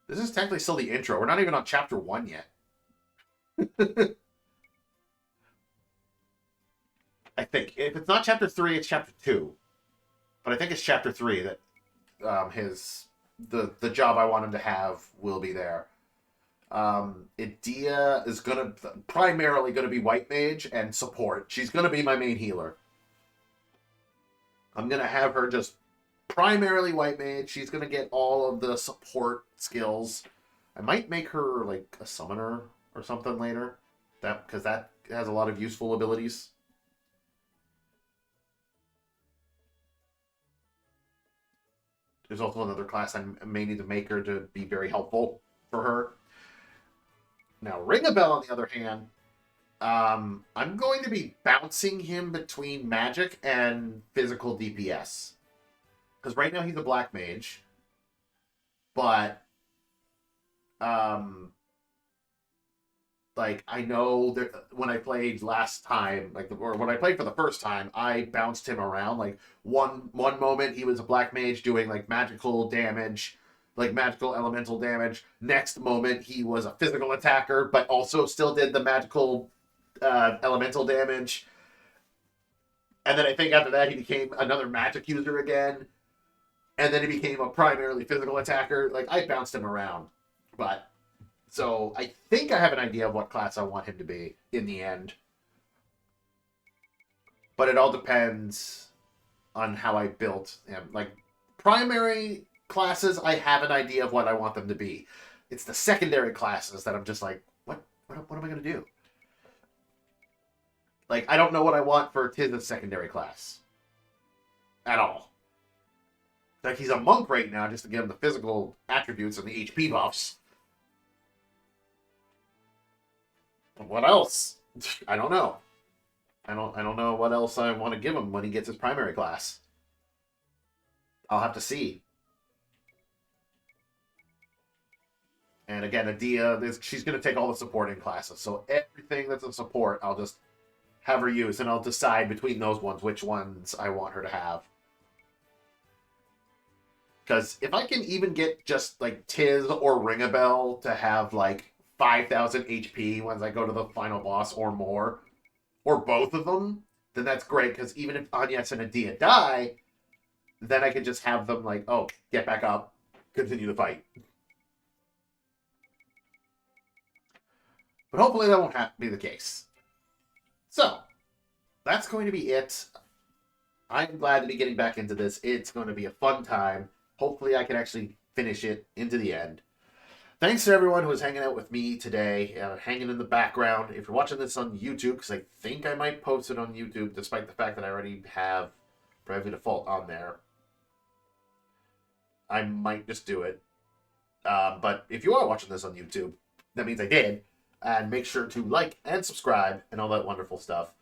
This is technically still the intro. We're not even on chapter 1 yet. I think. If it's not chapter 3, it's chapter 2. But I think it's chapter 3 that the job I want him to have will be there. Idia is primarily gonna be White Mage and support. She's gonna be my main healer. I'm gonna have her just primarily White Mage. She's gonna get all of the support skills. I might make her like a summoner or something later. Because that has a lot of useful abilities. there's also another class I may need to make her to be very helpful for her. Now, Ringabel, on the other hand, I'm going to be bouncing him between magic and physical DPS. Because right now he's a black mage. But, like, I know that when I played last time, or when I played for the first time, I bounced him around. Like, one moment he was a black mage doing, like, magical damage, like magical elemental damage. Next moment he was a physical attacker, but also still did the magical elemental damage. And then I think after that he became another magic user again. And then he became a primarily physical attacker. Like, I bounced him around. But, so I think I have an idea of what class I want him to be in the end. But it all depends on how I built him. Like, primary classes, I have an idea of what I want them to be. It's the secondary classes that I'm just like, what am I going to do? Like, I don't know what I want for Tiz's secondary class. At all. Like, he's a monk right now just to give him the physical attributes and the HP buffs. But what else? I don't know. I don't know what else I want to give him when he gets his primary class. I'll have to see. And again, Adia, she's going to take all the supporting classes. So everything that's a support, I'll just have her use. And I'll decide between those ones which ones I want her to have. Because if I can even get just, like, Tiz or Ringabel to have, like, 5,000 HP once I go to the final boss or more, or both of them, then that's great. Because even if Agnes and Adia die, then I can just have them, like, oh, get back up, continue the fight. But hopefully that won't have to be the case. So, that's going to be it. I'm glad to be getting back into this. It's going to be a fun time. Hopefully I can actually finish it into the end. Thanks to everyone who was hanging out with me today, hanging in the background. If you're watching this on YouTube, because I think I might post it on YouTube, despite the fact that I already have Bravely Default on there. I might just do it. But if you are watching this on YouTube, that means I did. And make sure to like and subscribe and all that wonderful stuff.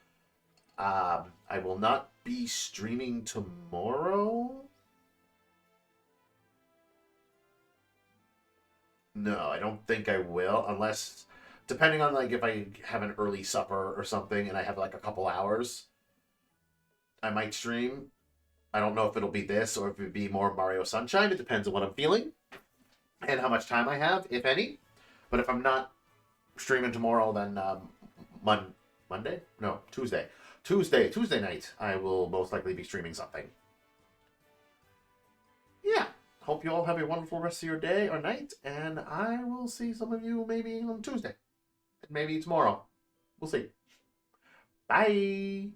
I will not be streaming tomorrow. No, I don't think I will, unless, depending on, like, if I have an early supper or something and I have, like, a couple hours, I might stream. I don't know if it'll be this or if it'll be more Mario Sunshine. It depends on what I'm feeling and how much time I have, if any. But if I'm not streaming tomorrow, then Monday? No, Tuesday. Tuesday night, I will most likely be streaming something. Yeah. Hope you all have a wonderful rest of your day or night, and I will see some of you maybe on Tuesday. And maybe tomorrow. We'll see. Bye!